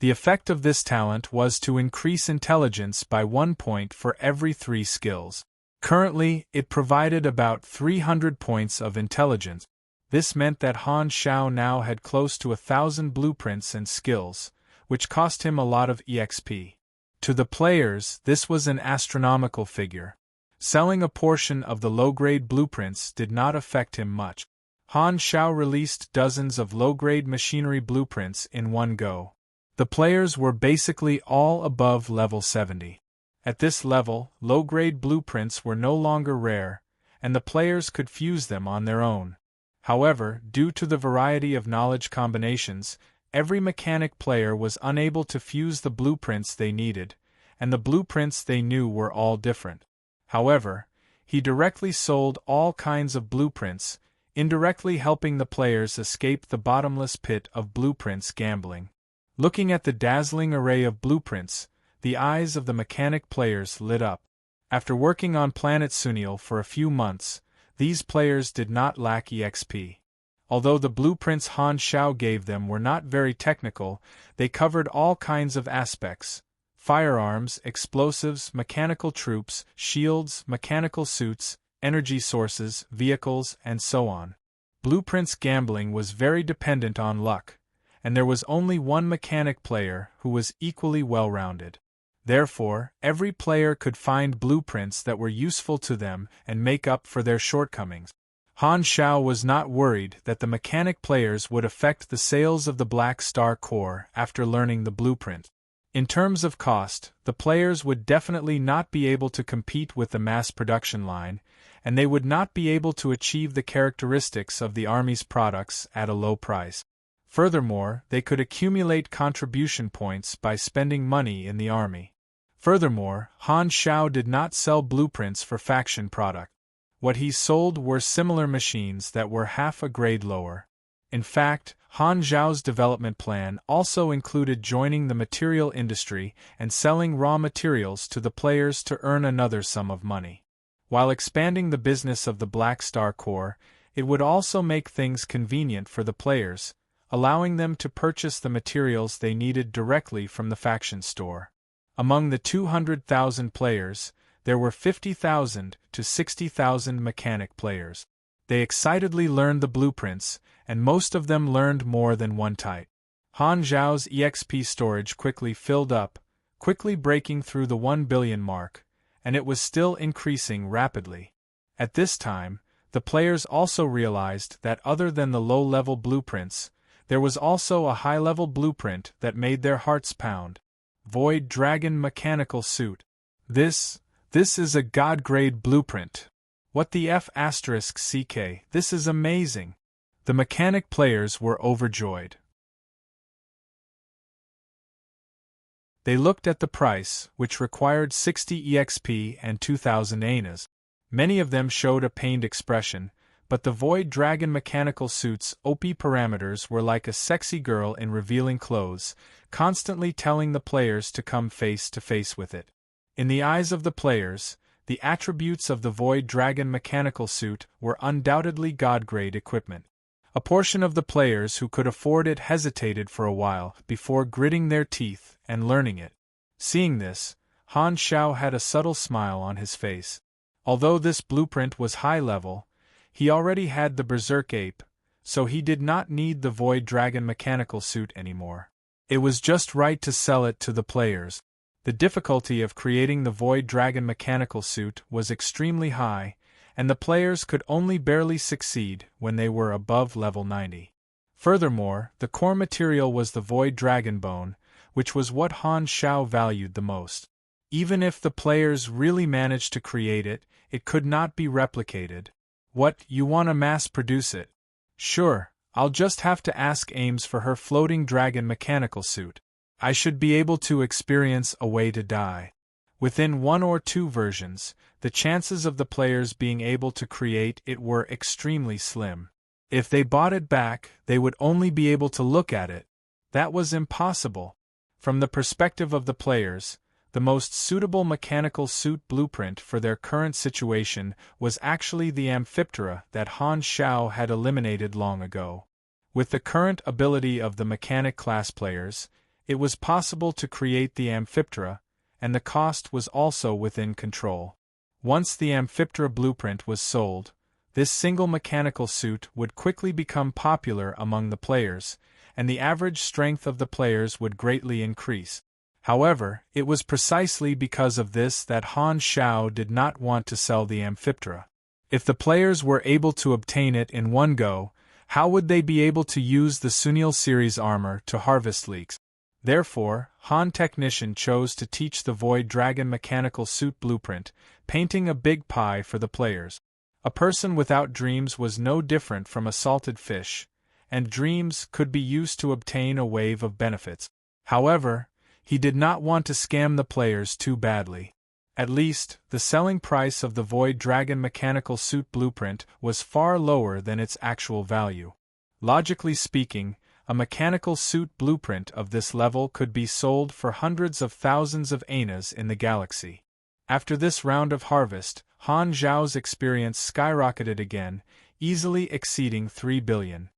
The effect of this talent was to increase intelligence by 1 point for every 3 skills. Currently, it provided about 300 points of intelligence. This meant that Han Shao now had close to 1,000 blueprints and skills, which cost him a lot of EXP. To the players, this was an astronomical figure. Selling a portion of the low-grade blueprints did not affect him much. Han Shao released dozens of low-grade machinery blueprints in one go. The players were basically all above level 70. At this level, low-grade blueprints were no longer rare, and the players could fuse them on their own. However, due to the variety of knowledge combinations, every mechanic player was unable to fuse the blueprints they needed, and the blueprints they knew were all different. However, he directly sold all kinds of blueprints, indirectly helping the players escape the bottomless pit of blueprints gambling. Looking at the dazzling array of blueprints, the eyes of the mechanic players lit up. After working on Planet Sunil for a few months, these players did not lack EXP. Although the blueprints Han Shao gave them were not very technical, they covered all kinds of aspects: firearms, explosives, mechanical troops, shields, mechanical suits, energy sources, vehicles, and so on. Blueprints gambling was very dependent on luck, and there was only one mechanic player who was equally well-rounded. Therefore, every player could find blueprints that were useful to them and make up for their shortcomings. Han Xiao was not worried that the mechanic players would affect the sales of the Black Star Core after learning the blueprint. In terms of cost, the players would definitely not be able to compete with the mass production line, and they would not be able to achieve the characteristics of the Army's products at a low price. Furthermore, they could accumulate contribution points by spending money in the Army. Furthermore, Han Xiao did not sell blueprints for faction product. What he sold were similar machines that were half a grade lower. In fact, Han Xiao's development plan also included joining the material industry and selling raw materials to the players to earn another sum of money. While expanding the business of the Black Star Core, it would also make things convenient for the players, allowing them to purchase the materials they needed directly from the faction store. Among the 200,000 players, there were 50,000 to 60,000 mechanic players. They excitedly learned the blueprints, and most of them learned more than one type. Han Xiao's EXP storage quickly filled up, quickly breaking through the 1 billion mark, and it was still increasing rapidly. At this time, the players also realized that other than the low-level blueprints, there was also a high-level blueprint that made their hearts pound. Void Dragon Mechanical Suit. This is a God-grade blueprint. What the F***CK, this is amazing. The mechanic players were overjoyed. They looked at the price, which required 60 EXP and 2,000 ANAs. Many of them showed a pained expression, but the Void Dragon Mechanical Suit's OP parameters were like a sexy girl in revealing clothes, constantly telling the players to come face to face with it. In the eyes of the players, the attributes of the Void Dragon Mechanical Suit were undoubtedly God-grade equipment. A portion of the players who could afford it hesitated for a while before gritting their teeth and learning it. Seeing this, Han Xiao had a subtle smile on his face. Although this blueprint was high-level, he already had the Berserk Ape, so he did not need the Void Dragon Mechanical Suit anymore. It was just right to sell it to the players. The difficulty of creating the Void Dragon Mechanical Suit was extremely high, and the players could only barely succeed when they were above level 90. Furthermore, the core material was the Void Dragon Bone, which was what Han Xiao valued the most. Even if the players really managed to create it, it could not be replicated. What, you want to mass-produce it? Sure, I'll just have to ask Ames for her floating dragon mechanical suit. I should be able to experience a way to die. Within 1 or 2 versions, the chances of the players being able to create it were extremely slim. If they bought it back, they would only be able to look at it. That was impossible. From the perspective of the players, the most suitable mechanical suit blueprint for their current situation was actually the Amphiptera that Han Xiao had eliminated long ago. With the current ability of the mechanic class players, it was possible to create the Amphiptera, and the cost was also within control. Once the Amphiptera blueprint was sold, this single mechanical suit would quickly become popular among the players, and the average strength of the players would greatly increase. However, it was precisely because of this that Han Xiao did not want to sell the Amphiptera. If the players were able to obtain it in one go, how would they be able to use the Sunil series armor to harvest leaks? Therefore, Han Technician chose to teach the Void Dragon mechanical suit blueprint, painting a big pie for the players. A person without dreams was no different from a salted fish, and dreams could be used to obtain a wave of benefits. However, he did not want to scam the players too badly. At least, the selling price of the Void Dragon mechanical suit blueprint was far lower than its actual value. Logically speaking, a mechanical suit blueprint of this level could be sold for hundreds of thousands of ANAs in the galaxy. After this round of harvest, Han Xiao's experience skyrocketed again, easily exceeding 3 billion.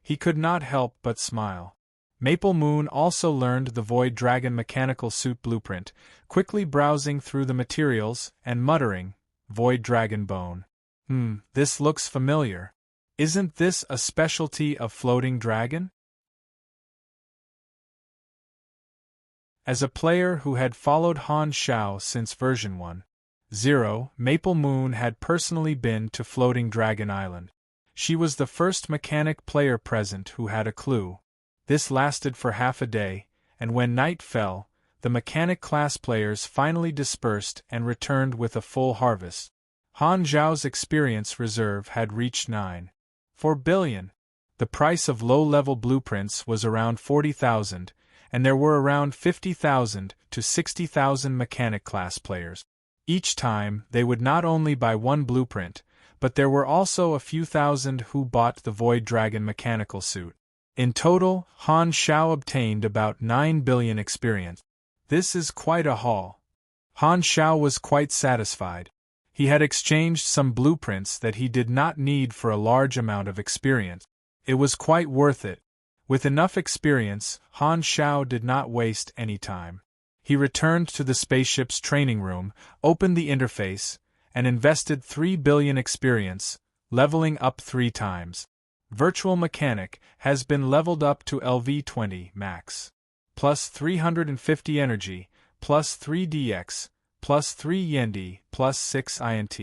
He could not help but smile. Maple Moon also learned the Void Dragon mechanical suit blueprint, quickly browsing through the materials and muttering, "Void Dragon Bone. This looks familiar. Isn't this a specialty of Floating Dragon?" As a player who had followed Han Xiao since version 1, 0. Maple Moon had personally been to Floating Dragon Island. She was the first mechanic player present who had a clue. This lasted for half a day, and when night fell, the mechanic class players finally dispersed and returned with a full harvest. Han Zhao's experience reserve had reached 9.4 billion. The price of low-level blueprints was around 40,000, and there were around 50,000 to 60,000 mechanic class players. Each time, they would not only buy one blueprint, but there were also a few thousand who bought the Void Dragon mechanical suit. In total, Han Zhao obtained about 9 billion experience. This is quite a haul. Han Zhao was quite satisfied. He had exchanged some blueprints that he did not need for a large amount of experience. It was quite worth it. With enough experience, Han Zhao did not waste any time. He returned to the spaceship's training room, opened the interface, and invested 3 billion experience, leveling up 3 times. Virtual Mechanic has been leveled up to LV20 max. Plus 350 energy, plus 3 DX, plus 3 Yendi, plus 6 INT.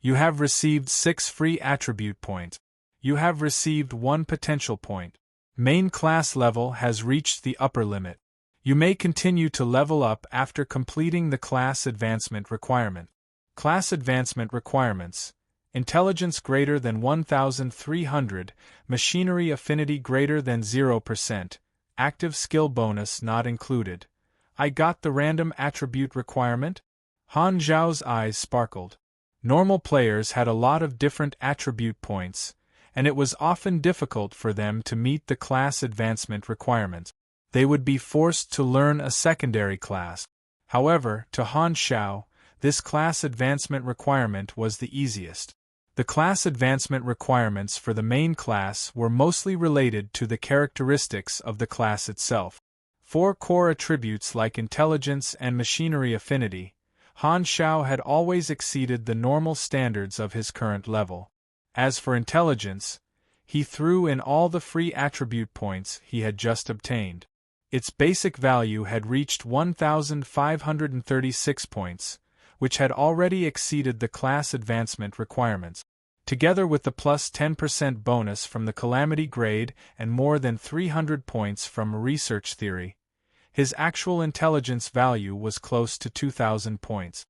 You have received 6 free attribute points. You have received 1 potential point. Main class level has reached the upper limit. You may continue to level up after completing the class advancement requirement. Class advancement requirements: intelligence greater than 1,300, machinery affinity greater than 0%, active skill bonus not included. I got the random attribute requirement? Han Zhao's eyes sparkled. Normal players had a lot of different attribute points, and it was often difficult for them to meet the class advancement requirement. They would be forced to learn a secondary class. However, to Han Zhao, this class advancement requirement was the easiest. The class advancement requirements for the main class were mostly related to the characteristics of the class itself. 4 core attributes like intelligence and machinery affinity. Han Zhao had always exceeded the normal standards of his current level. As for intelligence, he threw in all the free attribute points he had just obtained. Its basic value had reached 1,536 points, which had already exceeded the class advancement requirements. Together with the plus 10% bonus from the Calamity grade and more than 300 points from research theory, his actual intelligence value was close to 2,000 points.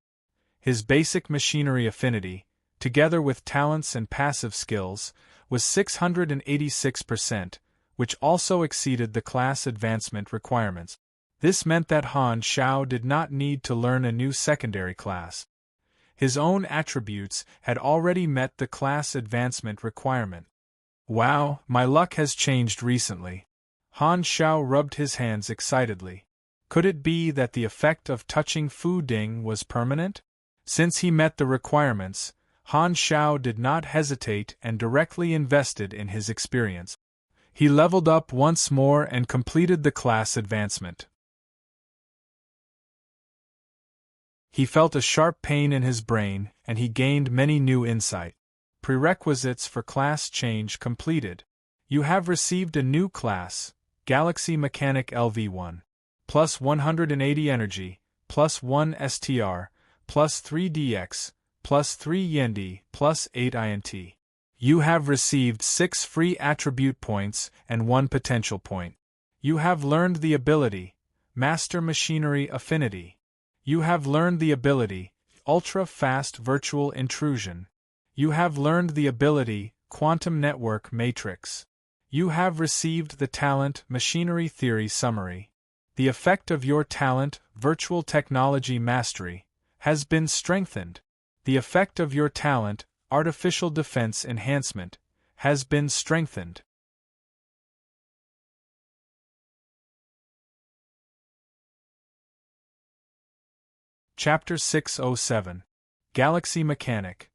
His basic machinery affinity, together with talents and passive skills, was 686%, which also exceeded the class advancement requirements. This meant that Han Zhao did not need to learn a new secondary class. His own attributes had already met the class advancement requirement. Wow, my luck has changed recently. Han Zhao rubbed his hands excitedly. Could it be that the effect of touching Fu Ding was permanent? Since he met the requirements, Han Zhao did not hesitate and directly invested in his experience. He leveled up once more and completed the class advancement. He felt a sharp pain in his brain, and he gained many new insight. Prerequisites for class change completed. You have received a new class, Galaxy Mechanic LV1. Plus 180 energy, plus 1 STR, plus 3 DX, plus 3 Yendi, plus 8 INT. You have received 6 free attribute points and 1 potential point. You have learned the ability, Master Machinery Affinity. You have learned the ability, Ultra-Fast Virtual Intrusion. You have learned the ability, Quantum Network Matrix. You have received the talent, Machinery Theory Summary. The effect of your talent, Virtual Technology Mastery, has been strengthened. The effect of your talent, Artificial Defense Enhancement, has been strengthened. Chapter 607. Galaxy Mechanic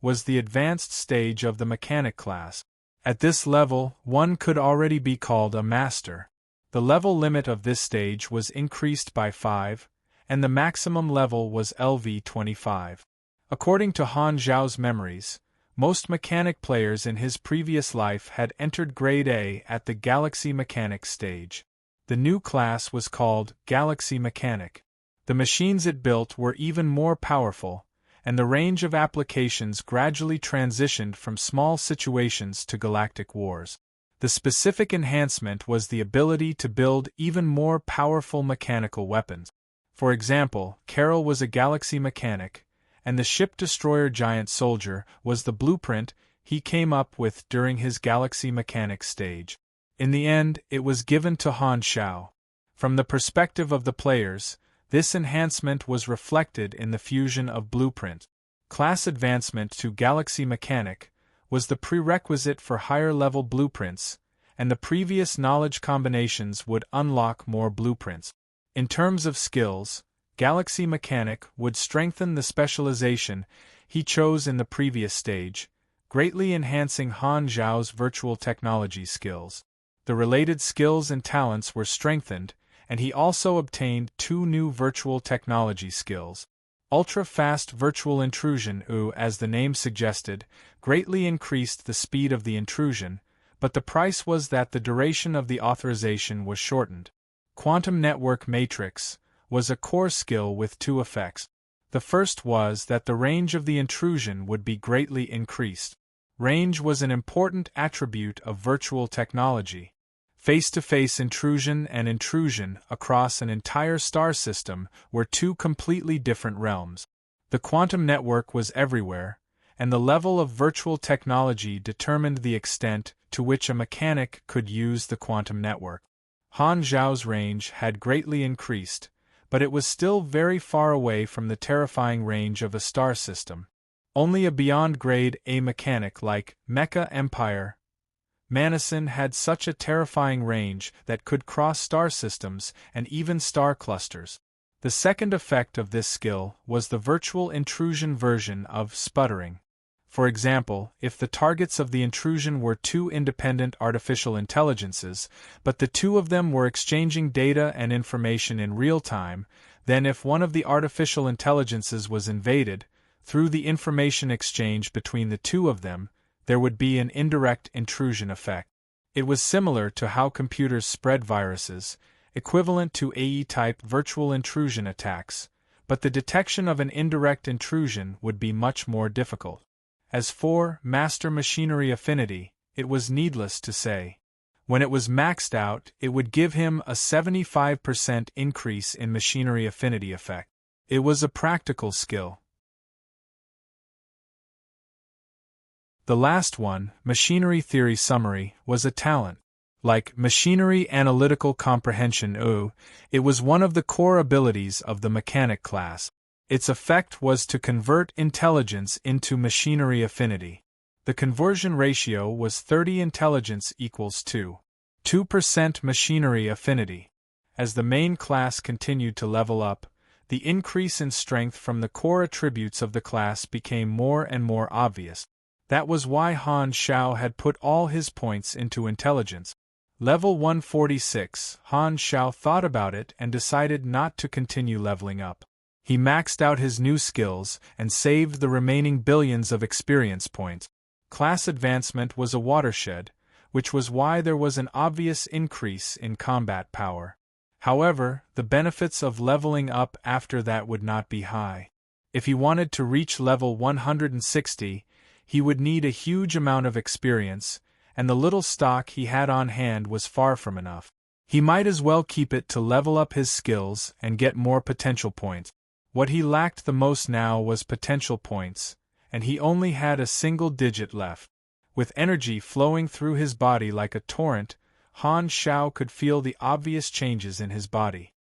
was the advanced stage of the mechanic class. At this level, one could already be called a master. The level limit of this stage was increased by 5, and the maximum level was LV25. According to Han Zhao's memories, most mechanic players in his previous life had entered Grade A at the Galaxy Mechanic stage. The new class was called Galaxy Mechanic. The machines it built were even more powerful, and the range of applications gradually transitioned from small situations to galactic wars. The specific enhancement was the ability to build even more powerful mechanical weapons. For example, Carol was a galaxy mechanic, and the ship-destroyer giant soldier was the blueprint he came up with during his galaxy mechanic stage. In the end, it was given to Han Xiao. From the perspective of the players, this enhancement was reflected in the fusion of blueprint. Class advancement to galaxy mechanic was the prerequisite for higher-level blueprints, and the previous knowledge combinations would unlock more blueprints. In terms of skills, Galaxy Mechanic would strengthen the specialization he chose in the previous stage, greatly enhancing Han Zhao's virtual technology skills. The related skills and talents were strengthened, and he also obtained 2 new virtual technology skills. Ultra-fast virtual intrusion, as the name suggested, greatly increased the speed of the intrusion, but the price was that the duration of the authorization was shortened. Quantum Network Matrix was a core skill with 2 effects. The first was that the range of the intrusion would be greatly increased. Range was an important attribute of virtual technology. Face-to-face intrusion and intrusion across an entire star system were 2 completely different realms. The quantum network was everywhere, and the level of virtual technology determined the extent to which a mechanic could use the quantum network. Han Zhao's range had greatly increased, but it was still very far away from the terrifying range of a star system. Only a beyond grade A mechanic like Mecha Empire Manison had such a terrifying range that could cross star systems and even star clusters. The second effect of this skill was the virtual intrusion version of sputtering. For example, if the targets of the intrusion were 2 independent artificial intelligences, but the 2 of them were exchanging data and information in real time, then if one of the artificial intelligences was invaded, through the information exchange between the 2 of them, there would be an indirect intrusion effect. It was similar to how computers spread viruses, equivalent to AE-type virtual intrusion attacks, but the detection of an indirect intrusion would be much more difficult. As for Master Machinery Affinity, it was needless to say. When it was maxed out, it would give him a 75% increase in Machinery Affinity effect. It was a practical skill. The last one, Machinery Theory Summary, was a talent. Like Machinery Analytical Comprehension it was one of the core abilities of the mechanic class. Its effect was to convert intelligence into machinery affinity. The conversion ratio was 30 intelligence equals 2% machinery affinity. As the main class continued to level up, the increase in strength from the core attributes of the class became more and more obvious. That was why Han Xiao had put all his points into intelligence. Level 146, Han Xiao thought about it and decided not to continue leveling up. He maxed out his new skills and saved the remaining billions of experience points. Class advancement was a watershed, which was why there was an obvious increase in combat power. However, the benefits of leveling up after that would not be high. If he wanted to reach level 160, he would need a huge amount of experience, and the little stock he had on hand was far from enough. He might as well keep it to level up his skills and get more potential points. What he lacked the most now was potential points, and he only had a single digit left. With energy flowing through his body like a torrent, Han Xiao could feel the obvious changes in his body.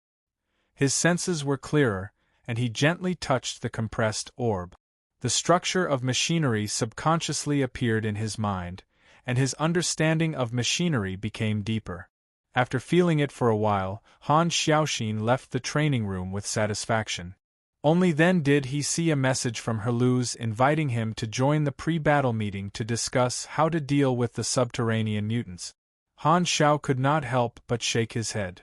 His senses were clearer, and he gently touched the compressed orb. The structure of machinery subconsciously appeared in his mind, and his understanding of machinery became deeper. After feeling it for a while, Han Xiaoxin left the training room with satisfaction. Only then did he see a message from Herluz inviting him to join the pre-battle meeting to discuss how to deal with the subterranean mutants. Han Xiao could not help but shake his head.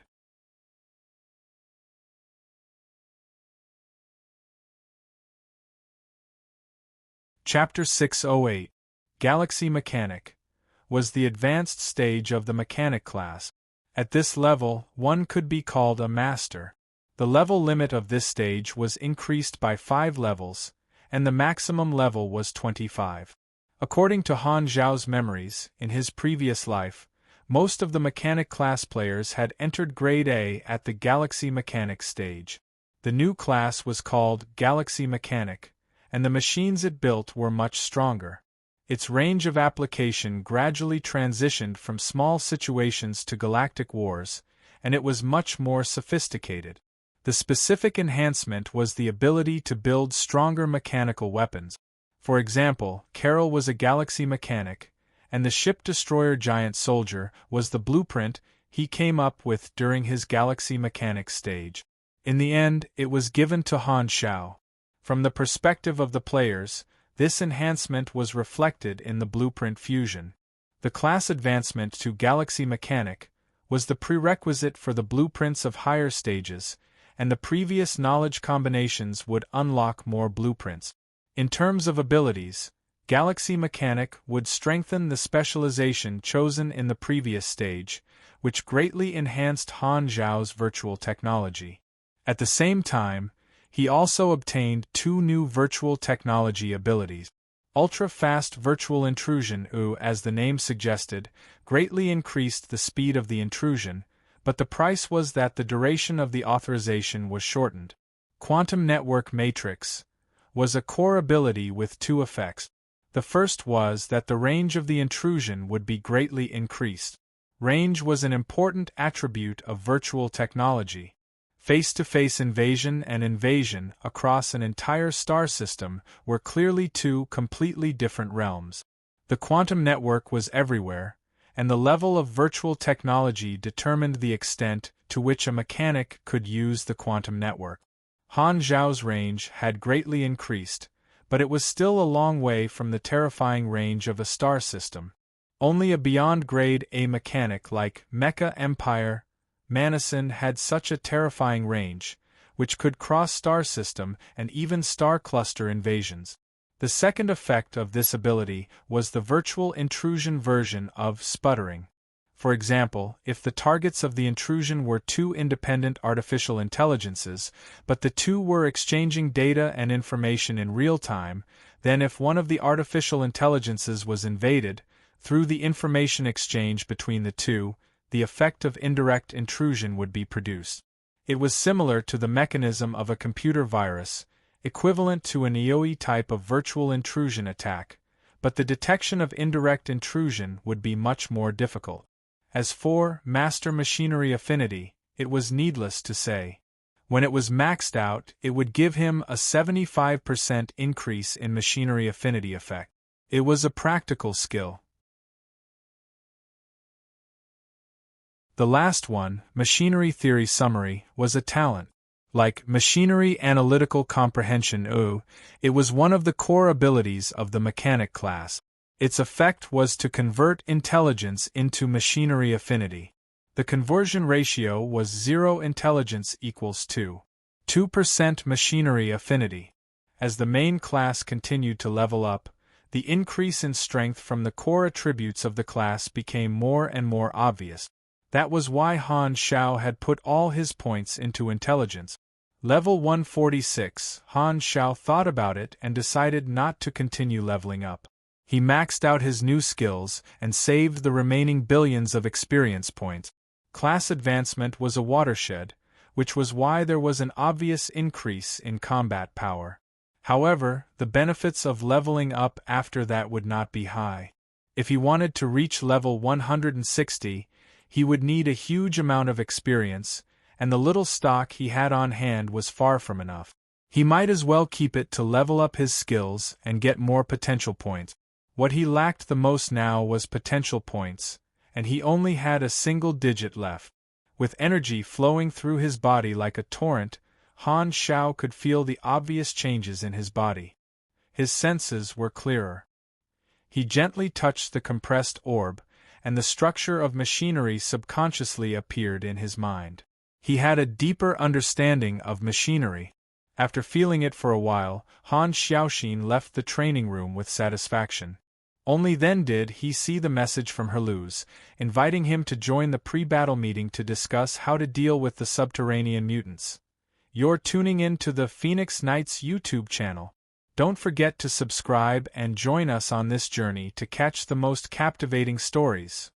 Chapter 608, Galaxy Mechanic, was the advanced stage of the mechanic class. At this level, one could be called a master. The level limit of this stage was increased by 5 levels, and the maximum level was 25. According to Han Zhao's memories, in his previous life, most of the mechanic class players had entered Grade A at the Galaxy Mechanic stage. The new class was called Galaxy Mechanic, and the machines it built were much stronger. Its range of application gradually transitioned from small situations to galactic wars, and it was much more sophisticated. The specific enhancement was the ability to build stronger mechanical weapons. For example, Carol was a Galaxy Mechanic, and the ship-destroyer Giant Soldier was the blueprint he came up with during his Galaxy Mechanic stage. In the end, it was given to Han Zhao. From the perspective of the players, this enhancement was reflected in the blueprint fusion. The class advancement to Galaxy Mechanic was the prerequisite for the blueprints of higher stages, and the previous knowledge combinations would unlock more blueprints. In terms of abilities, Galaxy Mechanic would strengthen the specialization chosen in the previous stage, which greatly enhanced Han Zhao's virtual technology. At the same time, he also obtained 2 new virtual technology abilities. Ultra-fast virtual intrusion, as the name suggested, greatly increased the speed of the intrusion, but the price was that the duration of the authorization was shortened. Quantum Network Matrix was a core ability with 2 effects. The first was that the range of the intrusion would be greatly increased. Range was an important attribute of virtual technology. Face-to-face invasion and invasion across an entire star system were clearly 2 completely different realms. The quantum network was everywhere, and the level of virtual technology determined the extent to which a mechanic could use the quantum network. Han Zhao's range had greatly increased, but it was still a long way from the terrifying range of a star system. Only a beyond Grade A mechanic like Mecha Empire Manison had such a terrifying range, which could cross star system and even star cluster invasions. The second effect of this ability was the virtual intrusion version of sputtering. For example, if the targets of the intrusion were 2 independent artificial intelligences, but the 2 were exchanging data and information in real time, then if one of the artificial intelligences was invaded, through the information exchange between the 2, the effect of indirect intrusion would be produced. It was similar to the mechanism of a computer virus, equivalent to an EOE type of virtual intrusion attack, but the detection of indirect intrusion would be much more difficult. As for Master Machinery Affinity, it was needless to say. When it was maxed out, it would give him a 75% increase in Machinery Affinity effect. It was a practical skill. The last one, Machinery Theory Summary, was a talent. Like Machinery Analytical Comprehension, it was one of the core abilities of the mechanic class. Its effect was to convert intelligence into machinery affinity. The conversion ratio was 0 intelligence equals 2% machinery affinity. As the main class continued to level up, the increase in strength from the core attributes of the class became more and more obvious. That was why Han Zhao had put all his points into intelligence. Level 146, Han Zhao thought about it and decided not to continue leveling up. He maxed out his new skills and saved the remaining billions of experience points. Class advancement was a watershed, which was why there was an obvious increase in combat power. However, the benefits of leveling up after that would not be high. If he wanted to reach level 160, he would need a huge amount of experience, and the little stock he had on hand was far from enough. He might as well keep it to level up his skills and get more potential points. What he lacked the most now was potential points, and he only had a single digit left. With energy flowing through his body like a torrent, Han Zhao could feel the obvious changes in his body. His senses were clearer. He gently touched the compressed orb, and the structure of machinery subconsciously appeared in his mind. He had a deeper understanding of machinery. After feeling it for a while, Han Xiaoxin left the training room with satisfaction. Only then did he see the message from Herluz, inviting him to join the pre-battle meeting to discuss how to deal with the subterranean mutants. You're tuning in to the Phoenix Knights YouTube channel. Don't forget to subscribe and join us on this journey to catch the most captivating stories.